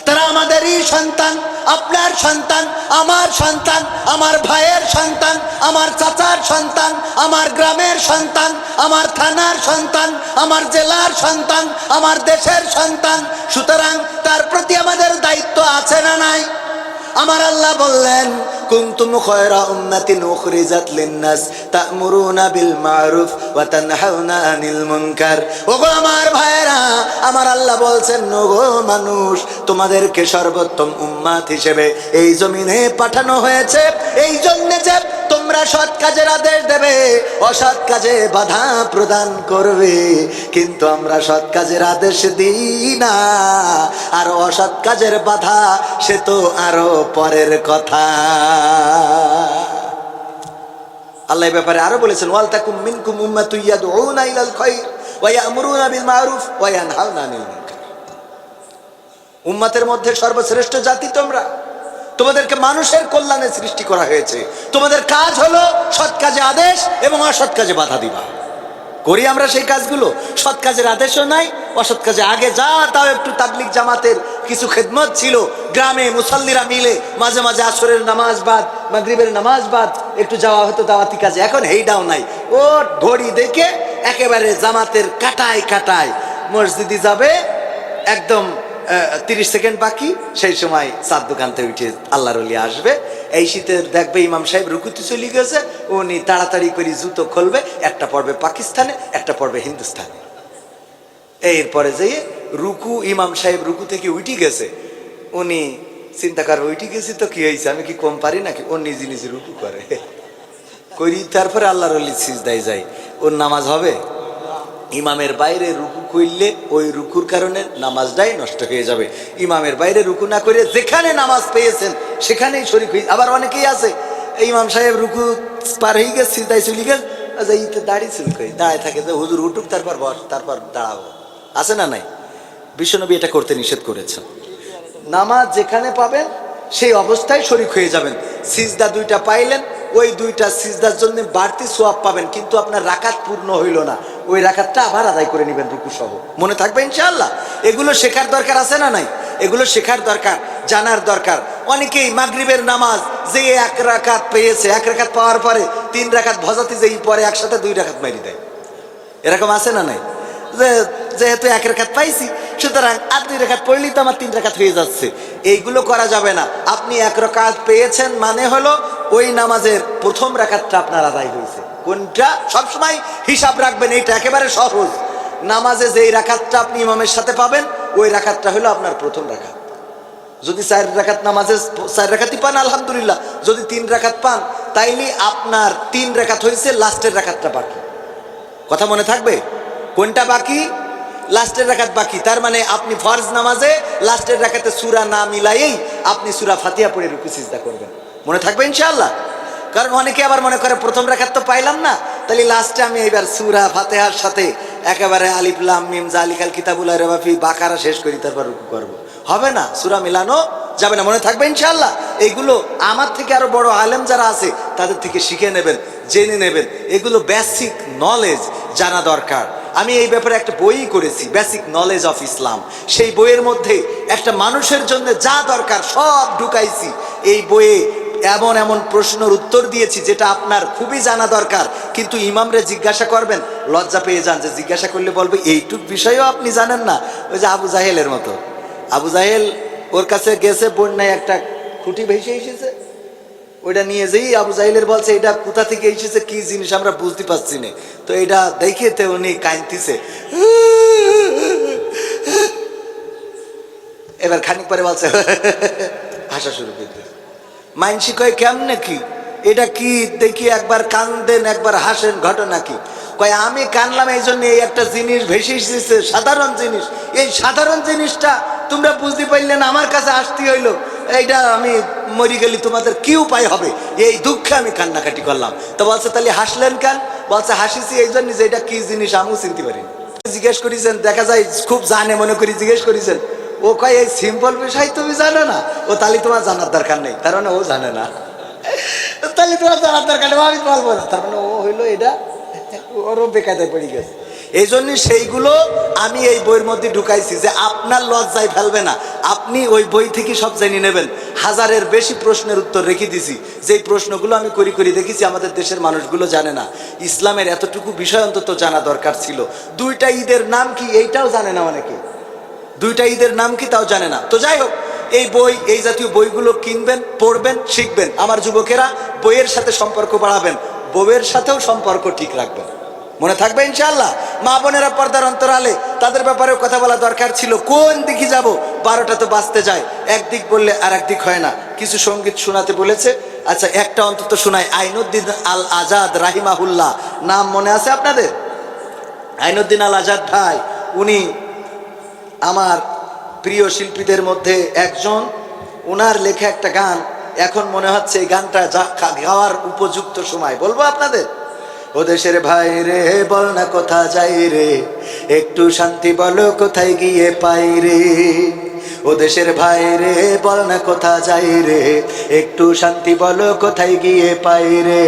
তারা আমাদেরই সন্তান, আপনার সন্তান, আমার সন্তান, আমার ভাইয়ের সন্তান, আমার চাচার সন্তান, আমার গ্রামের সন্তান, আমার থানার সন্তান, আমার জেলার সন্তান, আমার দেশের সন্তান। সুতরাং তার প্রতি আমাদের দায়িত্ব আছে না নাই? আমার আল্লাহ বললেন কুনতুম খায়রা উম্মাতিন উখরিজাত লিন-নাস তা'মুরুনা বিল মা'রুফ ওয়া তানহাউনা আনিল মুনকার। ওগো আমার ভাইরা, আমার আল্লাহ বলছেন ওগো মানুষ, তোমাদেরকে সর্বোত্তম উম্মাত হিসেবে এই জমিনে পাঠানো হয়েছে এই জন্য যে তোমরা সৎ কাজের আদেশ দেবে, অসৎ কাজে বাধা প্রদান করবে। কিন্তু আমরা সৎ কাজের আদেশ দিই না, আর অসৎ কাজের বাধা সে তো আরো পরের কথা। আল্লাহ এই ব্যাপারে আরো বলেছেন ওয়াল তাকুম মিনকুম উম্মাতুন ইয়াদউনা ইলাল খায়র ওয়া ইয়া'মুরুনা বিল মা'রুফ ওয়া ইয়ানহাউনা আনিল মুনকার। উম্মতের মধ্যে সর্বশ্রেষ্ঠ জাতি তোমরা, তোমাদেরকে মানুষের কল্যাণে সৃষ্টি করা হয়েছে। তোমাদের কাজ হলো সৎ কাজে আদেশ এবং অসৎ কাজে বাধা দিবা। করি আমরা সেই কাজগুলো? সৎ কাজের আদেশও নাই, অসৎ কাজে আগে যা তাও একটু তাবলিগ জামাতের কিছু খেদমত ছিল, গ্রামে মুসল্লিরা মিলে মাঝে মাঝে আসরের নামাজ বাদ, মাগরিবের নামাজ বাদ একটু যাওয়া হতো দাওয়াতি কাজে। এখন হেইডাও নাই, ও ঘড়ি দেখে একেবারে জামাতের কাটায় কাটায় মসজিদে যাবে, একদম 30 সেকেন্ড বাকি, সেই সময় চার দোকানতে উঠে আল্লাহর ওলি আসবে। এই শীতের দেখবে ইমাম সাহেব রুকুতে চলে গেছে, উনি তাড়াতাড়ি করে জুতো খুলবে, একটা পড়বে পাকিস্তানে, একটা পড়বে হিন্দুস্তানে। এরপরে যেয়ে রুকু, ইমাম সাহেব রুকু থেকে উঠে গেছে, উনি চিন্তা করবে উঠে গেছি তো কি হয়েছে, আমি কি কম পারি নাকি? ও নিজে নিজে রুকু করে করি, তারপরে আল্লাহর ওলি সিজদায় যায়। ওর নামাজ হবে? ইমামের বাইরে রুকু করলে ওই রুকুর কারণে নামাজটাই নষ্ট হয়ে যাবে। ইমামের বাইরে রুকু না করে যেখানে নামাজ পেয়েছেন সেখানেই শরীক হয়ে। আবার অনেকেই আছে ইমাম সাহেব রুকু পার হয়ে গেছে, সিজদায় চলে গেছে, আচ্ছা ইতে দাঁড়িয়ে চুল করে দাঁড়ায় থাকে যে হুজুর উঠুক তারপর বস, তারপর দাঁড়াবো। আছে না নাই? বিশ্বনবী এটা করতে নিষেধ করেছেন। নামাজ যেখানে পাবেন সেই অবস্থায় শরীক হয়ে যাবেন। সিজদা দুইটা পাইলেন, ওই দুইটা সিজদার জন্য বাড়তি সোয়াব পাবেন, কিন্তু আপনার রাকাত পূর্ণ হইল না, ওই রাকাতটা আবার আদায় করে নেবেন রুকু সহ। মনে থাকবে ইনশাআল্লাহ? এগুলো শেখার দরকার আছে না নাই? এগুলো শেখার দরকার, জানার দরকার। অনেকেই মাগরিবের নামাজ যে 1 রাকাত পেয়েছে, 1 রাকাত পাওয়ার পরে 3 রাকাত ভজাতে যেই পরে একসাথে 2 রাকাত মারি দেয়। এরকম আছে না নাই? যেহেতু 1 রাকাত পাইছি সুতরাং আর 2 রাকাত পড়লেই তো আমার 3 রাকাত হয়ে যাচ্ছে। এইগুলো করা যাবে না। আপনি 1 রাকাত পেয়েছেন মানে হলো ওই নামাজের প্রথম রাকাতটা আপনার আদায় হয়েছে। কোনটা সবসময় হিসাব রাখবেন, এইটা একেবারে সহজ। নামাজে যেই রাকাতটা আপনি ইমামের সাথে পাবেন ওই রাকাতটা হলো আপনার প্রথম রাকাত। যদি 4 রাকাত নামাজে 4 রাকাতই পান আলহামদুলিল্লাহ, যদি 3 রাকাত পান তাইলে আপনার 3 রাকাত হয়েছে, লাস্টের রাকাতটা বাকি। কথা মনে থাকবে? কোনটা বাকি? লাস্টের রাকাত বাকি। তার মানে আপনি ফরজ নামাজে লাস্টের রাকাতে সূরা না মিলাইয়েই আপনি সূরা ফাতিহা পড়ে রুকু সিজদা করবেন। মনে থাকবে ইনশাআল্লাহ? কারণ অনেকে আবার মনে করে প্রথম রাকাত তো পাইলাম না, তাহলে লাস্টে আমি এবার সূরা ফাতিহার সাথে একেবারে আলিফ লাম মিম জালিকাল কিতাবুল লা রাইবা ফি বাকারা শেষ করি তারপর রুকু করব। হবে না, সূরা মিলানো যাবে না। মনে থাকবে ইনশাআল্লাহ? এইগুলো আমার থেকে আরো বড় আলেম যারা আছে তাদের থেকে শিখে নেবেন, জেনে নেবেন। এগুলো বেসিক নলেজ জানা দরকার। আমি এই ব্যাপারে একটা বই করেছি, বেসিক নলেজ অফ ইসলাম। সেই বইয়ের মধ্যে একটা মানুষের জন্য যা দরকার সব ঢুকাইছি। এই বইয়ে এমন এমন প্রশ্নের উত্তর দিয়েছি যেটা আপনার খুবই জানা দরকার, কিন্তু ইমামরে জিজ্ঞাসা করবেন লজ্জা পেয়ে যান, যে জিজ্ঞাসা করলে বলবে এইটুক বিষয়ও আপনি জানেন না। ওই যে আবু জাহেলের মতো, আবু জাহেল ওর কাছে গেছে, বন্যায় একটা খুঁটি ভেসে এসেছে, ওইটা নিয়ে যেই আবু জাহেলের বলছে এটা কোথা থেকে এসেছে, কি জিনিস আমরা বুঝতে পারছি না। তো এটা দেখে তো উনি কাঁদতেছে। এবার খানিক পরে বলছে হাসা শুরু করতে। মাইনসি কয় কেমনে কি এটা কি দেখি, একবার কান্দেন একবার হাসেন, ঘটনা কি? কয় আমি কানলাম এই জন্য এই একটা জিনিস ভেসে এসেছে, সাধারণ জিনিস, এই সাধারণ জিনিসটা তোমরা বুঝতে পারলে না, আমার কাছে আসতে হইলো, এইটা আমি মরি গেলি তোমাদের কি উপায় হবে, এই দুঃখে আমি কান্নাকাটি করলাম। তো বলছে তাহলে হাসলেন কেন? বলছে হাসিছি এই জন্য যে এটা কি জিনিস আমিও চিনতে পারি। জিজ্ঞেস করেছেন, দেখা যায় খুব জানে মনে করি জিজ্ঞেস করেছেন। ও কয় এই সিম্পল বিষয় তুমি জানো না? ও তাহলে তোমার জানার দরকার নেই, তার মানে ও জানে না, তাহলে তোমার জানার দরকার নেই, আমি বলবো না, তার মানে ও হইলো এটা ওরও বেকায়দায় পড়ে গেছে। এই জন্য সেইগুলো আমি এই বইয়ের মধ্যে ঢুকাইছি যে আপনার লজ্জায় ফেলবে না, আপনি ওই বই থেকে সব জেনে নেবেন। হাজারের বেশি প্রশ্নের উত্তর রেখে দিছি, যেই প্রশ্নগুলো আমি করি করি দেখেছি আমাদের দেশের মানুষগুলো জানে না। ইসলামের এতটুকু বিষয় অন্তত জানা দরকার ছিল। দুইটা ঈদের নাম কি এইটাও জানে না অনেকে, দুইটা ঈদের নাম কি তাও জানে না। তো যাই হোক, এই বই, এই জাতীয় বইগুলো কিনবেন, পড়বেন, শিখবেন। আমার যুবকেরা বইয়ের সাথে সম্পর্ক বাড়াবেন, বউয়ের সাথেও সম্পর্ক ঠিক রাখবেন, মনে থাকবে ইনশাআল্লাহ। মা বোনেরা পর্দার অন্তরালে, তাদের ব্যাপারেও কথা বলা দরকার ছিল। কোন দিকে যাব, 12টা তো বাজতে যায়, একদিক বললে আর একদিক হয় না। কিছু সঙ্গীত শোনাতে বলেছে, আচ্ছা একটা অন্তত শোনাই। আইনুদ্দিন আল আজাদ রাহিমাহুল্লাহ, নাম মনে আছে আপনাদের? আইনুদ্দিন আল আজাদ ভাই, উনি আমার প্রিয় শিল্পীদের মধ্যে একজন। ওনার লেখা একটা গান এখন মনে হচ্ছে এই গানটা গাওয়ার উপযুক্ত সময়। বলবো আপনাদের? ও দেশের ভাই রে, বল না কোথা যাই রে, একটু শান্তি বলো কোথায় গিয়ে পাই রে। ও দেশের ভাই রে, বল না কোথা যাই রে, একটু শান্তি বলো কোথায় গিয়ে পাই রে।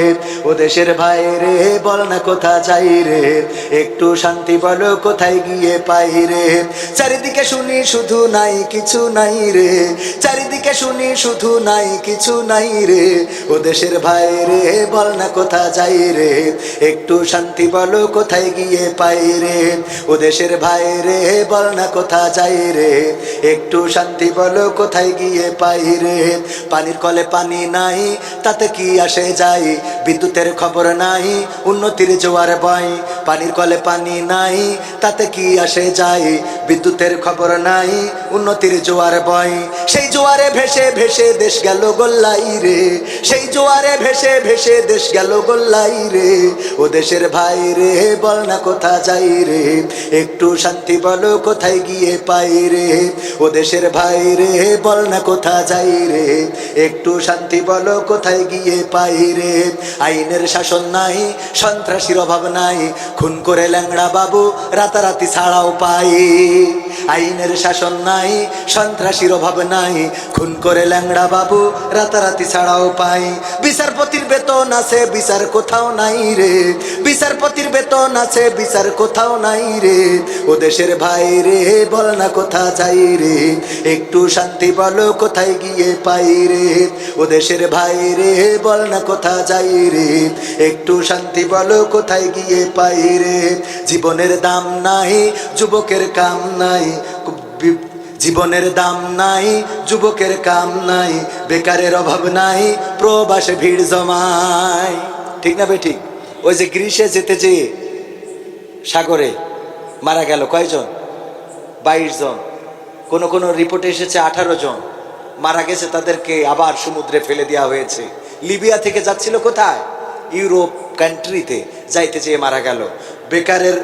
ও দেশের ভাই রে, বল না কোথা যাই রে, একটু শান্তি বলো কোথায় গিয়ে পাই রে। চারিদিকে শুনি শুধু নাই কিছু নাই রে, চারিদিকে শুনি শুধু নাই কিছু নাই রে। ও দেশের ভাই রে, বল না কোথা যাই রে, একটু শান্তি বলো কোথায় গিয়ে পাই রে। ও দেশের ভাই রে, বল না কোথা যাই রে, একটু শান্তি বলো কোথায় গিয়ে পাই রে। পানির কলে পানি নাই, তাতে কি আসে যায়, বিদ্যুতের খবর নাই, উন্নতির জোয়ার বয়। পানির কলে পানি নাই, তাতে কি আসে যায়, বিদ্যুতের খবর নাই, উন্নতির জোয়ার বয়। সেই জোয়ারে ভেসে ভেসে দেশ গেল গোল্লাই রে, সেই জোয়ারে ভেসে ভেসে দেশ গেল গোল্লাই রে। ও দেশের ভাই রে, বল না কোথা যাই রে, একটু শান্তি বলো কোথায় গিয়ে পাই রে। ও দেশের ভাই রে, বল না কোথা যাই রে, একটু শান্তি বলো কোথায় গিয়ে পাই রে। আইনের শাসন নাই, সন্ত্রাসীর অভাব নাই, খুন করে ল্যাংড়া বাবু রাতারাতি ছাড়াও পাই। আইনের শাসন নাই, সন্ত্রাসীর অভাব নাই, খুন করে ল্যাংড়া বাবু রাতারাতি ছাড়াও পাই। বিচারপতির বেতন আছে, বিচার কোথাও নাই রে, বিচারপতির বেতন আছে, বিচার কোথাও নাই রে। ও দেশের ভাই রে, বল না কোথা যাই রে, একটু শান্তি বলো কোথায় গিয়ে পাই রে। ও দেশের ভাই রে, বল না কোথা যাই রে, একটু শান্তি বলো কোথায় গিয়ে পাই রে। জীবনের দাম নাই, যুবকের কাম নাই, জীবনের দাম নাই, যুবকের কাম নাই, বেকারের অভাব নাই, প্রবাসে ভিড় জমায়। ঠিক না বেঠিক? ওই যে গ্রীষ্মে যেতে যেয়ে সাগরে মারা গেল কয়জন? 22 জন। কোন কোন রিপোর্টে এসেছে 18 জন মারা গেছে, তাদেরকে আবার সমুদ্রে ফেলে দেওয়া হয়েছে। লিবিয়া থেকে যাচ্ছিল কোথায়? ইউরোপ কান্ট্রিতে, যাইতে যেয়ে মারা গেল। বেকারের,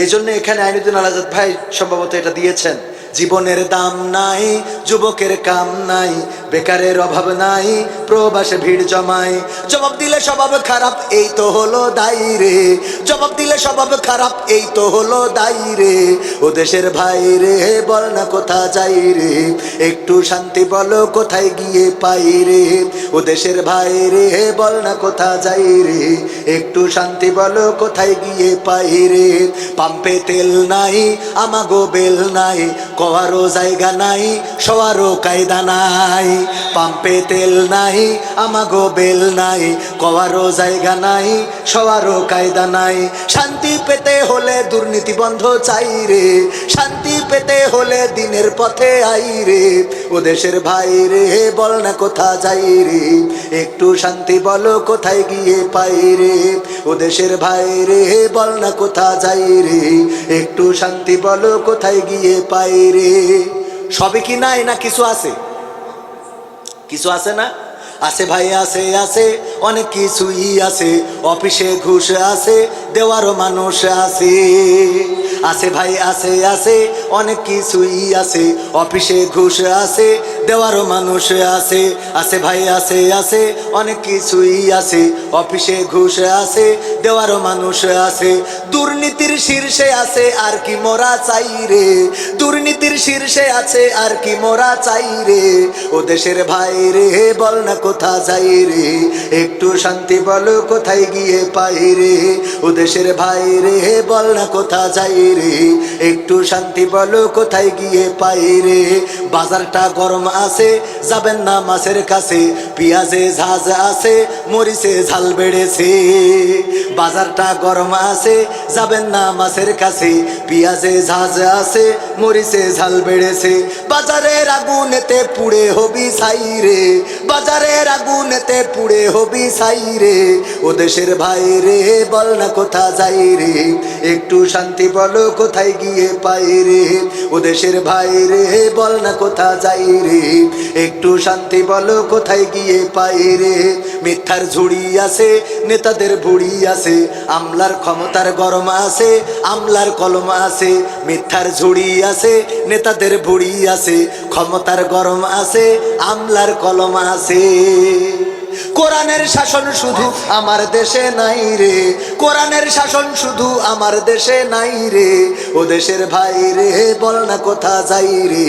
এই জন্য এখানে আইনুদ্দিন আল আজাদ ভাই সম্ভবত এটা দিয়েছেন, জীবনের দাম নাই, যুবকের কাম নাই, বেকারের অভাব নাই, প্রবাসে ভিড় জমায়। জবাব দিলে স্বভাব খারাপ, এই তো হলো দায়ী রে, জবাব দিলে স্বভাব খারাপ, এই তো হলো দায়ী রে। ও দেশের ভাই রে, বল না কোথা যাই রে, একটু শান্তি বলো কোথায় গিয়ে পাই রে। ও দেশের ভাই রে, বল না কোথা যাই রে, একটু শান্তি বলো কোথায় গিয়ে পাই রে। পাম্পে তেল নাই, আমাগো বেল নাই, কওয়ারও জায়গা নাই, শোয়ারও কায়দা নাই। পাম্পে তেল নাই, আমাগো বেল নাই, কওয়ারও জায়গা নাই, শোয়ারও কায়দা নাই। শান্তি পেতে হলে দুর্নীতি বন্ধ চাই রে, শান্তি পেতে হলে দিনের পথে আই রে। ও দেশের ভাই রে বল না কোথা যাই রে, একটু শান্তি বলো কোথায় গিয়ে পাই রে। ও দেশের ভাই রে বল না কোথা যাই রে, একটু শান্তি বলো কোথায় গিয়ে পাই রে। সবে কি নাই না কিছু আছে? কিছু আছে না? আছে ভাই, আছে আছে অনেক কিছুই আছে। অফিসে ঘুষ আছে, দেওয়ারও মানুষ আছে। আছে ভাই, আছে আছে অনেক কিছুই আছে। অফিসে ঘুষ আছে, দেওয়ারও মানুষ আছে। আছে ভাই, আছে আছে অনেক কিছুই আছে। অফিসে ঘুষ আছে, দেওয়ারও মানুষ আছে। দুর্নীতির শীর্ষে আছে আর কি মোরা চাই রে, দুর্নীতির শীর্ষে আছে আর কি মোরা চাই রে। ও দেশের ভাই রে বল না কোথা যাই রে, একটু শান্তি বলো কোথায় গিয়ে পাই রে। ও দেশের ভাই রে বল না কোথা যাই রে, একটু শান্তি বলো কোথায় গিয়ে পাই রে। বাজারটা গরম আছে, যাবেন না মাছের কাছে, পেঁয়াজে ঝাঁজ আছে, মরিচে ঝাল বেড়েছে। বাজারটা গরম আছে, যাবেন না মাছের কাছে, পেঁয়াজে ঝাঁজ আছে, মরিচে ঝাল বেড়েছে। বাজারের আগুনেতে পুড়ে হবি ছাই রে, বাজারের আগুনেতে পুড়ে হবি ছাই রে। ও দেশের ভাই রে বল না কোথা যাই রে, একটু শান্তি বলো কোথায় গিয়ে পাই রে। ও দেশের ভাই রে বল না কোথা যাই রে, একটু শান্তি বলো কোথায় গিয়ে পাই রে। মিথ্যার ঝুড়ি আছে, নেতাদের বুড়ি আছে, আমলার ক্ষমতার গরম আছে, আমলার কলম আছে। মিথ্যার ঝুড়ি আছে, নেতাদের বুড়ি আছে, ক্ষমতার গরম আছে, আমলার কলম আছে। কোরআনের শাসন শুধু আমার দেশে নাই রে, কোরআনের শাসন শুধু আমার দেশে নাই রে। ও দেশের ভাই রে বল না কোথা যাই রে,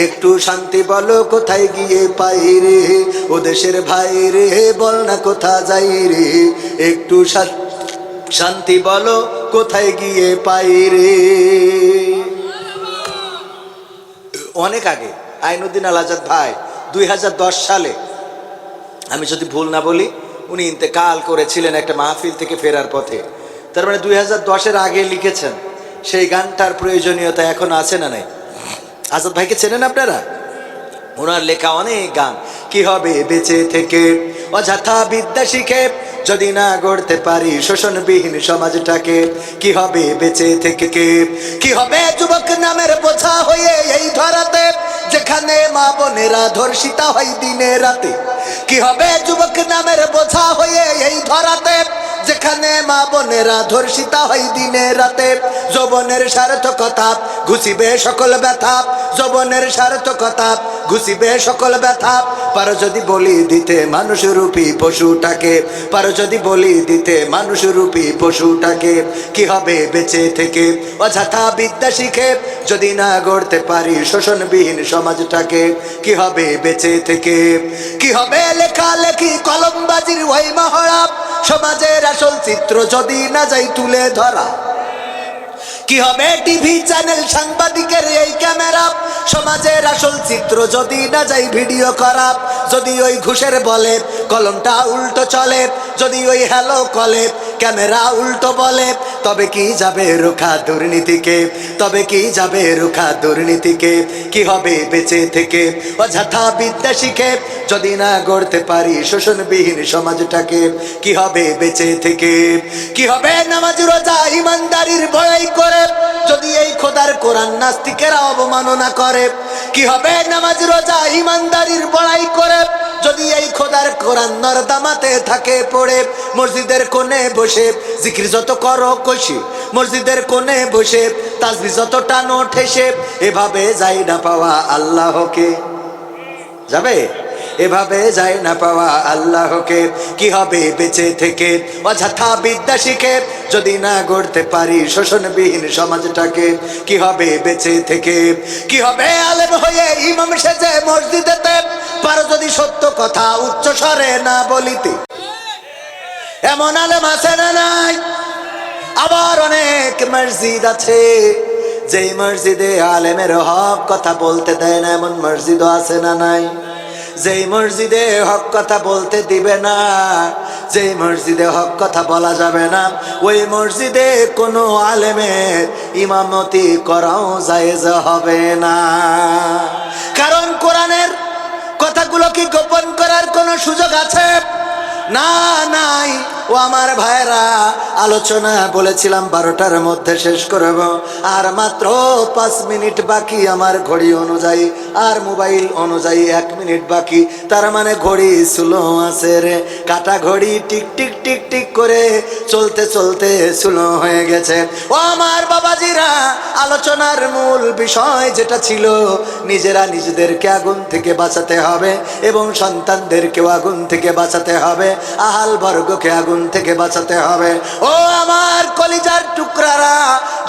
একটু শান্তি বলো কোথায় গিয়ে পাই রে। ও দেশের ভাই রে বল না কোথা যাই রে, একটু শান্তি বলো কোথায় গিয়ে পাই রে। অনেক আগে আইনুদ্দিন আল আজাদ ভাই 2010 সালে, আমি যদি ভুল না বলি, উনি ইন্তেকাল করেছিলেন একটা মাহফিল থেকে ফেরার পথে। তার মানে 2010-এর আগে লিখেছেন। সেই গানটার প্রয়োজনীয়তা এখন আছে না নাই? আজাদ ভাইকে চেনেন আপনারা? ওনার লেখা অনেক গান। কি হবে বেঁচে থেকে অযথা বিদ্যা শিখে, যদি না গড়তে পারি শোষণবিহীন সমাজটাকে। কি হবে বেঁচে থেকে, কি হবে যুবক নামের বোঝা হয়ে এই ধরাতে, যেখানে মা বোনেরা ধর্ষিতা হয় দিনে রাতে। কি হবে যুবক নামের বোঝা হয়ে এই ধরাতে, যেখানে মা বোনেরা ধর্ষিতা হয় দিনে রাতে। যৌবনের সার্থকতা ঘুষিবে সকল ব্যথা, যৌবনের সার্থকতা ঘুষিবে সকল ব্যথা। পারো যদি বলি দিতে মানুষরূপী পশুটাকে, পারো যদি বলি দিতে মানুষরূপী পশুটাকে। কি হবে বেঁচে থেকে অযথা বিদ্যা শিখে, যদি না গড়তে পারি শোষণবিহীন সমাজটাকে। কি হবে বেঁচে থেকে, কি হবে লেখালেখি কলমবাজির ওই মহড়া, সমাজের আসল চিত্র যদি না যাই তুলে ধরা। কি হবে টিভি চ্যানেল সাংবাদিকের এই ক্যামেরা, সমাজের আসল চিত্র যদি না যাই ভিডিও করা। যদি ওই ঘুষের বলে কলমটা উল্টো চলে, যদি ওই হ্যালো কলে ক্যামেরা উল্টো বলে, তবে কি যাবে রোখা দুর্নীতিকে, তবে কি যাবে রোখা দুর্নীতিকে। কি হবে বেঁচে থেকে অযথা বিদ্যা শিখে, যদি না গড়তে পারি শোষণবিহীন সমাজটাকে। কি হবে বেঁচে থেকে, কি হবে নামাজ রোজা ইমানদারির বড়াই করে, যদি এই খোদার কোরআন নাস্তিকেরা অবমাননা করে। কি হবে নামাজ রোজা ইমানদারির বড়াই করে, যদি এই খোদার কোরআন নরদামাতে থাকে পড়ে। মসজিদের কোণে বসে জিকির যত করো কষি, মসজিদের কোণে বসে তাসবিহ যত টানো ঠেসে, এভাবে যাই না পাওয়া আল্লাহকে। যাবে? এভাবে যায় না পাওয়া আল্লাহকে। কি হবে বেঁচে থেকে অযথা বিদ্যা শিখে, যদি না গড়তে পারি শোষণবিহীন সমাজটাকে। কি হবে বেঁচে থেকে, কি হবে আলেম হয়ে ইমাম সেজে মসজিদেতে, পারো যদি সত্য কথা উচ্চ স্বরে না বলিতে। এমন আলেম আছে না নাই? আবার অনেক মসজিদ আছে যেই মসজিদে আলেমের হক কথা বলতে দেয় না এমন মসজিদও আছে না নাই? যেই মসজিদে হক কথা বলতে দিবে না, যেই মসজিদে হক কথা বলা যাবে না, ওই মসজিদে কোনো আলেমের ইমামতি করাও জায়েজ হবে না। কারণ কোরআনের কথাগুলো কি গোপন করার কোনো সুযোগ আছে? না, নাই। ও আমার ভাইরা, আলোচনা বলেছিলাম 12টার মধ্যে শেষ করব, আর মাত্র 5 মিনিট বাকি আমার ঘড়ি অনুযায়ী, আর মোবাইল অনুযায়ী 1 মিনিট বাকি। তার মানে ঘড়ি স্লো আছে রে, কাটা ঘড়ি টিক টিক টিক টিক করে চলতে চলতে স্লো হয়ে গেছে। ও আমার বাবাজিরা, আলোচনার মূল বিষয় যেটা ছিল, নিজেরা নিজেদেরকে আগুন থেকে বাঁচাতে হবে এবং সন্তানদেরকেও আগুন থেকে বাঁচাতে হবে, আহাল বর্গকে আগুন থেকে বাঁচাতে হবে। ও আমার কলিজার টুকরারা,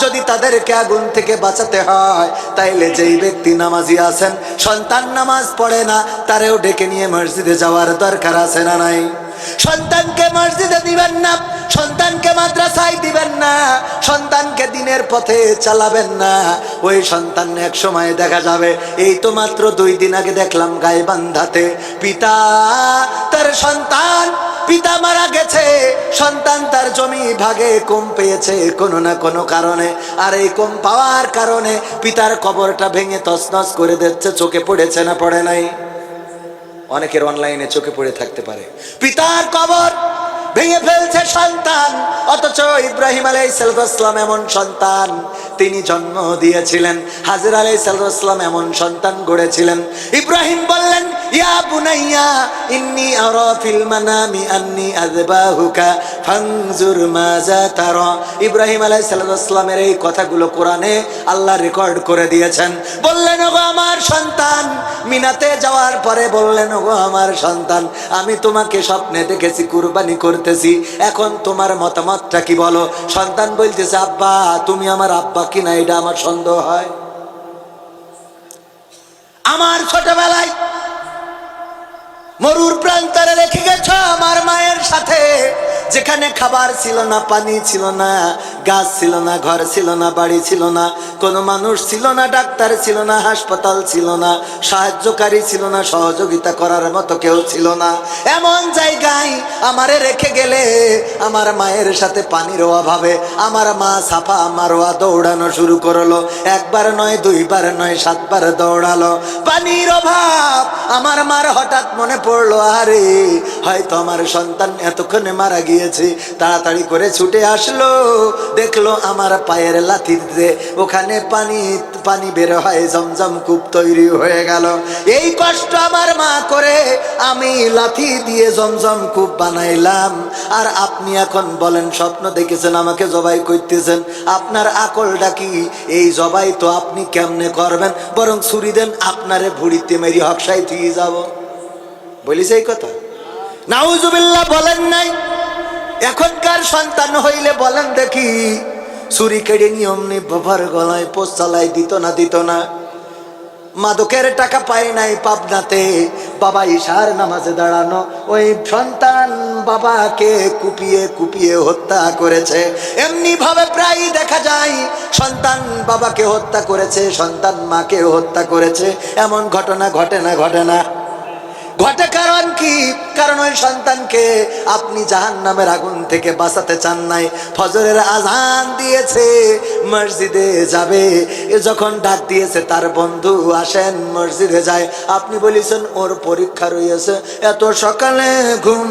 যদি তাদেরকে আগুন থেকে বাঁচাতে হয়, তাইলে যেই ব্যক্তি নামাজি আছেন, সন্তান নামাজ পড়ে না, তারেও ডেকে নিয়ে মসজিদে যাওয়ার দরকার আছে না নাই? সন্তানকে মসজিদে দিবেন না, সন্তানকে মাদ্রাসায় দিবেন না, সন্তানকে দিনের পথে চালাবেন না। ওই সন্তান এক সময় দেখা যাবে, এই তো মাত্র 2 দিন আগে দেখলাম গাইবান্ধাতে পিতা তার সন্তান, পিতা মারা গেছে, সন্তান তার জমি ভাগে কম পেয়েছে কোনো না কোনো কারণে, আর এই কম পাওয়ার কারণে পিতার কবরটা ভেঙে তছনছ করে দিচ্ছে। চোখে পড়েছে না পড়ে নাই? অনেকের অনলাইনে চোখে পড়ে থাকতে পারে। পিতার কবর ভেঙে ফেলছে সন্তান, অথচ ইব্রাহিম আলাইহিস সালাম এমন সন্তান তিনি জন্ম দিয়েছিলেন, হাজরা আলাইহিস সালাম এমন সন্তান গড়েছিলেন। ইব্রাহিম বললেন, ইয়া বুনাইয়া ইন্নী আরা ফিল মানামি আন্নী আযবাহুকা ফানজুর মাযা তারা। ইব্রাহিম আলাইহিস সালামের এই কথাগুলো কোরআনে আল্লাহ রেকর্ড করে দিয়েছেন। বললেন, ওগো আমার সন্তান, মিনাতে যাওয়ার পরে বললেন, ওগো আমার সন্তান, আমি তোমাকে স্বপ্নে দেখেছি কুরবানি করতেছি, এখন তোমার মতামতটা কি বলো? সন্তান বলতেছে, আব্বা তুমি আমার আব্বা কিনা এটা আমার সন্দেহ হয়। আমার ছোটবেলায় মরুর প্রান্তরে রেখে গেছ আমার মায়ের সাথে, যেখানে খাবার ছিল না, পানি ছিল না, গাছ ছিল না, ঘর ছিল না, বাড়ি ছিল না, কোনো মানুষ ছিল না, ডাক্তার ছিল না, হাসপাতাল ছিল না, সাহায্যকারী ছিল না, সহযোগিতা করার মতো কেউ ছিল না। এমন জায়গায় আমারে রেখে গেলে, আমার মায়ের সাথে পানির অভাবে আমার মা সাফা মারোয়া দৌড়ানো শুরু করলো। 1 বার নয়, 2 বার নয়, 7 বার দৌড়ালো। পানির অভাব আমার মার হঠাৎ মনে পড়লো, আরে হয়তো আমার সন্তান এতক্ষণে মারা গিয়েছে। তাড়াতাড়ি করে ছুটে আসলো, দেখলো আমার পায়ের লাথিতে ওখানে পানি বের হয়, জমজম কূপ তৈরি হয়ে গেল। এই কষ্ট আমার মা করে আমি লাথি দিয়ে জমজম কূপ বানাইলাম। আর আপনি এখন বলেন, স্বপ্ন দেখেছেন আমাকে জবাই করতেছেন, আপনার আকলটা কি? এই জবাই তো আপনি কেমনে করবেন? বরং ছুরি দেন, আপনারে ভুড়িতে মেরি হকসাই দিয়ে যাব। বলিস এই কথা? নাউজুবিল্লাহ বলেন নাই? এখনকার সন্তান হইলে বলেন দেখি, ছুরি কেড়ে নিয়ম নি বাবার গলায় পোষ চালাই দিত না। মাদকের টাকা পায় নাই পাবনাতে, বাবা ঈশার নামাজে দাঁড়ানো, ওই সন্তান বাবাকে কুপিয়ে কুপিয়ে হত্যা করেছে। এমনি ভাবে প্রায় দেখা যায়, সন্তান বাবাকে হত্যা করেছে, সন্তান মাকে হত্যা করেছে। এমন ঘটনা ঘটে না? ঘটে। কারণ কি? কারণ ওই সন্তানকে আপনি জাহান্নামের আগুন থেকে বাঁচাতে চান নাই। ফজরের আজান দিয়েছে, মসজিদে যাবে, যখন ডাক দিয়েছে তার বন্ধু আসেন মসজিদে যায়, আপনি বলেছেন ওর পরীক্ষা রয়েছে, এত সকালে ঘুম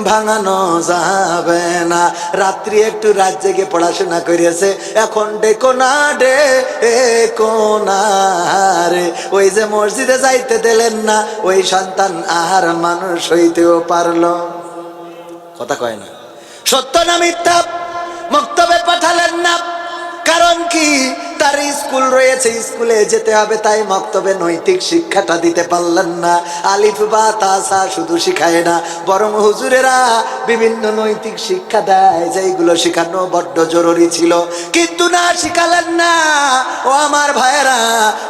ভাঙানো যাবে না, রাত্রি একটু রাত জেগে পড়াশোনা করেছে, এখন ডেকো না রে। ওই যে মসজিদে যাইতে দিলেন না, ওই সন্তান আর মানুষ হইতেও পারলো? কথা কয় না? সত্য না মিথ্যা? মক্তবে পাঠালেন না, কারণ কি? তার স্কুল রয়েছে, স্কুলে যেতে হবে, তাই মক্তবে নৈতিক শিক্ষাটা দিতে পারলেন না। আলিফ বা তা সা শুধু শিখায় না, বরং হুজুরেরা বিভিন্ন নৈতিক শিক্ষা দেয়, যেইগুলো শেখানো বড্ড জরুরি ছিল, কিন্তু না শিখালেন না। ও আমার ভাইয়েরা,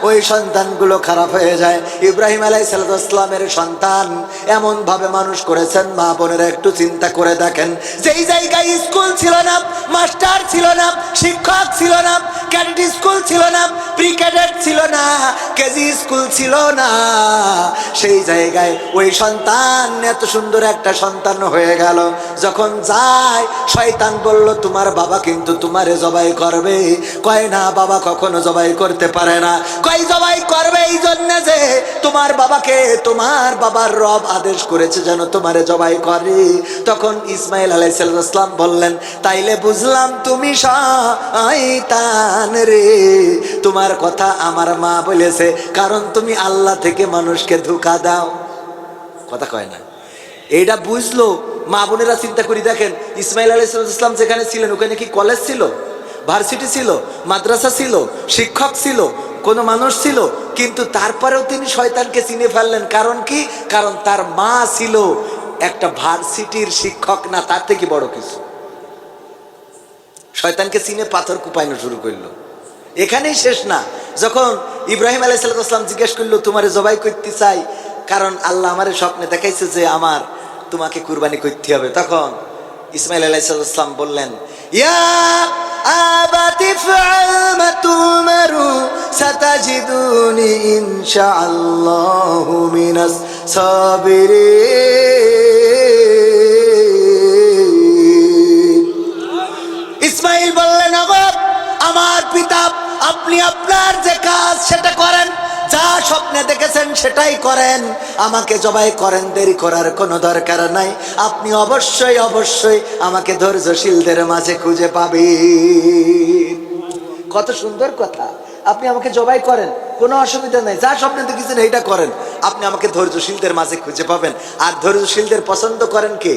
ওই সন্তানগুলো খারাপ হয়ে যায়। ইব্রাহিম আলাইহিস সালামের সন্তান এমন ভাবে মানুষ করেছেন, মা বোনেরা একটু চিন্তা করে দেখেন। যেই জায়গায় স্কুল ছিল না, মাস্টার ছিল না, শিক্ষক ছিল না, ক্যাডেট স্কুল ছিল না, প্রি ক্যাডেট ছিল না, কেজি স্কুল ছিল না, সেই জায়গায় ওই সন্তান এত সুন্দর একটা সন্তান হয়ে গেল। যখন যায়, শয়তান বলল তোমার বাবা কিন্তু তোমারে জবাই করবে। কয় না, বাবা কখনো জবাই করতে পারে না। কয় জবাই করবে এই জন্য যে তোমার বাবাকে তোমার বাবার রব আদেশ করেছে যেন তোমারে জবাই করে। তখন ইসমাইল আলাইহিস সালাম বললেন, তাইলে বুঝলাম তুমি শয়তান রে, তোমার কথা আমার মা বলেছে, কারণ তুমি আল্লাহ থেকে মানুষকে ধোঁকা দাও। কথা কয় না, এইটা বুঝলো। মা বোনেরা চিন্তা করি দেখেন, ইসমাইল আলাইহিস সালাম যেখানে ছিলেন ওখানে কি কলেজ ছিল, ভার্সিটি ছিল, মাদ্রাসা ছিল, শিক্ষক ছিল, কোনো মানুষ ছিল? কিন্তু তারপরেও তিনি শয়তানকে চিনে ফেললেন। কারণ কি? কারণ তার মা ছিল একটা ভার্সিটির শিক্ষক, না তার থেকে বড় কিছু। শয়তানকে চিনে পাথর কুপাইনো শুরু করলো। এখানেই শেষ না। যখন ইব্রাহিম আলাইহিস সালাম জিজ্ঞেস করলো তোমারে জবাই করতে চাই, কারণ আল্লাহ আমারে স্বপ্নে দেখাইছে যে আমার তোমাকে কুরবানি করতে হবে, তখন ইসমাইল আলাইহিস সালাম বললেন, ইয়া আবাতি ফাআল মা তুমারু সাতাজিদুনি ইনশাআল্লাহু মিনাস সাবিরিন। ইসমাইল বললেন, আমার পিতা, আপনি আপনার যে কাজ সেটা করেন, যা স্বপ্নে দেখেছেন সেটাই করেন, আমাকে জবাই করেন, দেরি করার কোনো দরকার নাই। আপনি অবশ্যই অবশ্যই আমাকে ধৈর্যশীলদের মাঝে খুঁজে পাবেন। কত সুন্দর কথা। আপনি আমাকে জবাই করেন, কোনো অসুবিধা নাই, যা স্বপ্নে দেখেছেন এইটা করেন, আপনি আমাকে ধৈর্যশীলদের মাঝে খুঁজে পাবেন। আর ধৈর্যশীলদের পছন্দ করেন কে?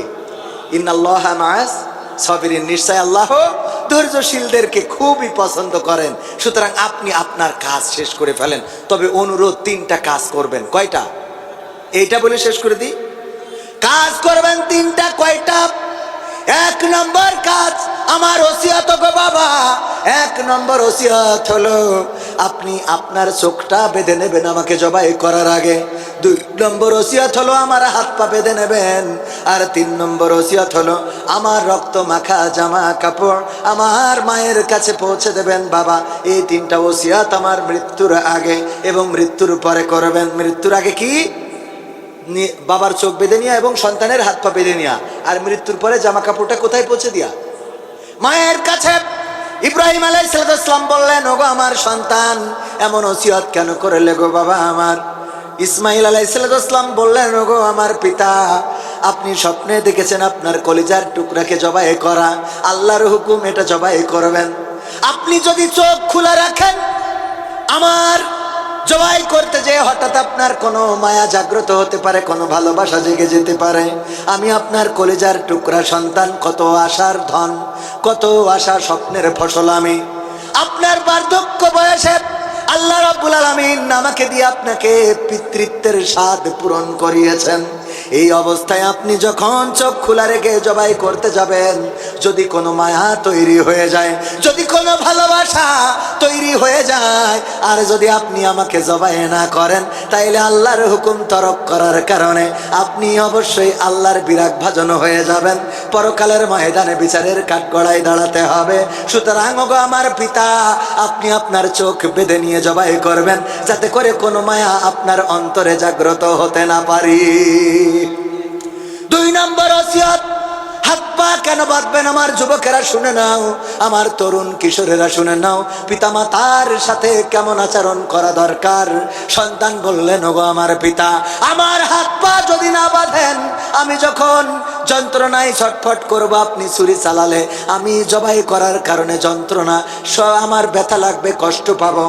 ইন্নাল্লাহা মাআস সাবিরিন, নিশ্চয় আল্লাহ ধৈর্যশীলদেরকে খুবই পছন্দ করেন। সুতরাং আপনি আপনার কাজ শেষ করে ফেলেন, তবে অনুরোধ, 3টা কাজ করবেন। কয়টা? এইটা বলে শেষ করে দিই। কাজ করবেন 3টা। কয়টা? 1 নম্বর কাজ, আমার ওসিয়ত গো বাবা, 1 নম্বর ওসিয়ত হলো আপনি আপনার চোখটা বেঁধে নেবেন আমাকে জবাই করার আগে। 2 নম্বর ওসিয়ত হলো আমার হাত পা বেঁধে নেবেন। আর 3 নম্বর ওসিয়ত হলো আমার রক্ত মাখা জামা কাপড় আমার মায়ের কাছে পৌঁছে দেবেন। বাবা, এই 3টা ওসিয়ত আমার মৃত্যুর আগে এবং মৃত্যুর পরে করবেন। মৃত্যুর আগে কি? বাবার চোখ বেঁধে নেওয়া এবং সন্তানের হাত পা বেঁধে নেওয়া। আর মৃত্যুর পরে জামা কাপড়টা কোথায় পৌঁছে দিয়া? মায়ের কাছে। ইব্রাহিম আলাইহিস সালাম বললেন, ওগো আমার সন্তান, এমন ওসিয়ত কেন করলে গো বাবা আমার? ইসমাইল আলাইহিস সালাম বললেন, ওগো আমার পিতা, আপনি স্বপ্নে দেখেছেন আপনার কলিজার টুকরাকে জবাই করা, আল্লাহর হুকুম, এটা জবাই করবেন। আপনি যদি চোখ খোলা রাখেন, আমার জবাই করতে যে হঠাৎ আপনার কোনো মায়া জাগ্রত হতে পারে, কোনো ভালোবাসা জেগে যেতে পারে। আমি আপনার কলিজার টুকরা সন্তান, কত আশার ধন, কত আশা স্বপ্নের ফসল। আমি আপনার বার্ধক্য বয়সে আল্লাহ রাব্বুল আলামিন আমাকে দিয়ে আপনাকে পিতৃত্বের স্বাদ পূরণ করিয়েছেন। এই অবস্থায় আপনি যখন চোখ খোলা রেখে জবাই করতে যাবেন, যদি কোনো মায়া তৈরি হয়ে যায়, যদি কোনো ভালোবাসা তৈরি হয়ে যায়, আর যদি আপনি আমাকে জবাই না করেন, তাইলে আল্লাহর হুকুম তরক করার কারণে আপনি অবশ্যই আল্লাহর বিরাগ ভাজন হয়ে যাবেন। পরকালের ময়দানে বিচারের কাঠগড়ায় দাঁড়াতে হবে। সুতরাং ওগো আমার পিতা, আপনি আপনার চোখ বেঁধে নিয়ে জবাই করবেন, যাতে করে কোনো মায়া আপনার অন্তরে জাগ্রত হতে না পারি। 2 নম্বর ওসিয়ত, হাত পা কেন বাঁধবেন আমার যুবকেরা শুনে নাও, আমার তরুণ কিশোরেরা শুনে নাও, পিতামাতার সাথে কেমন আচরণ করা দরকার। সন্তান বললেন, ওগো আমার পিতা, আমার হাত পা যদি না বাঁধেন, আমি যখন যন্ত্রণায় ছটফট করবো, আপনি ছুরি চালালে আমি জবাই করার কারণে যন্ত্রণা, আমার ব্যথা লাগবে, কষ্ট পাবো।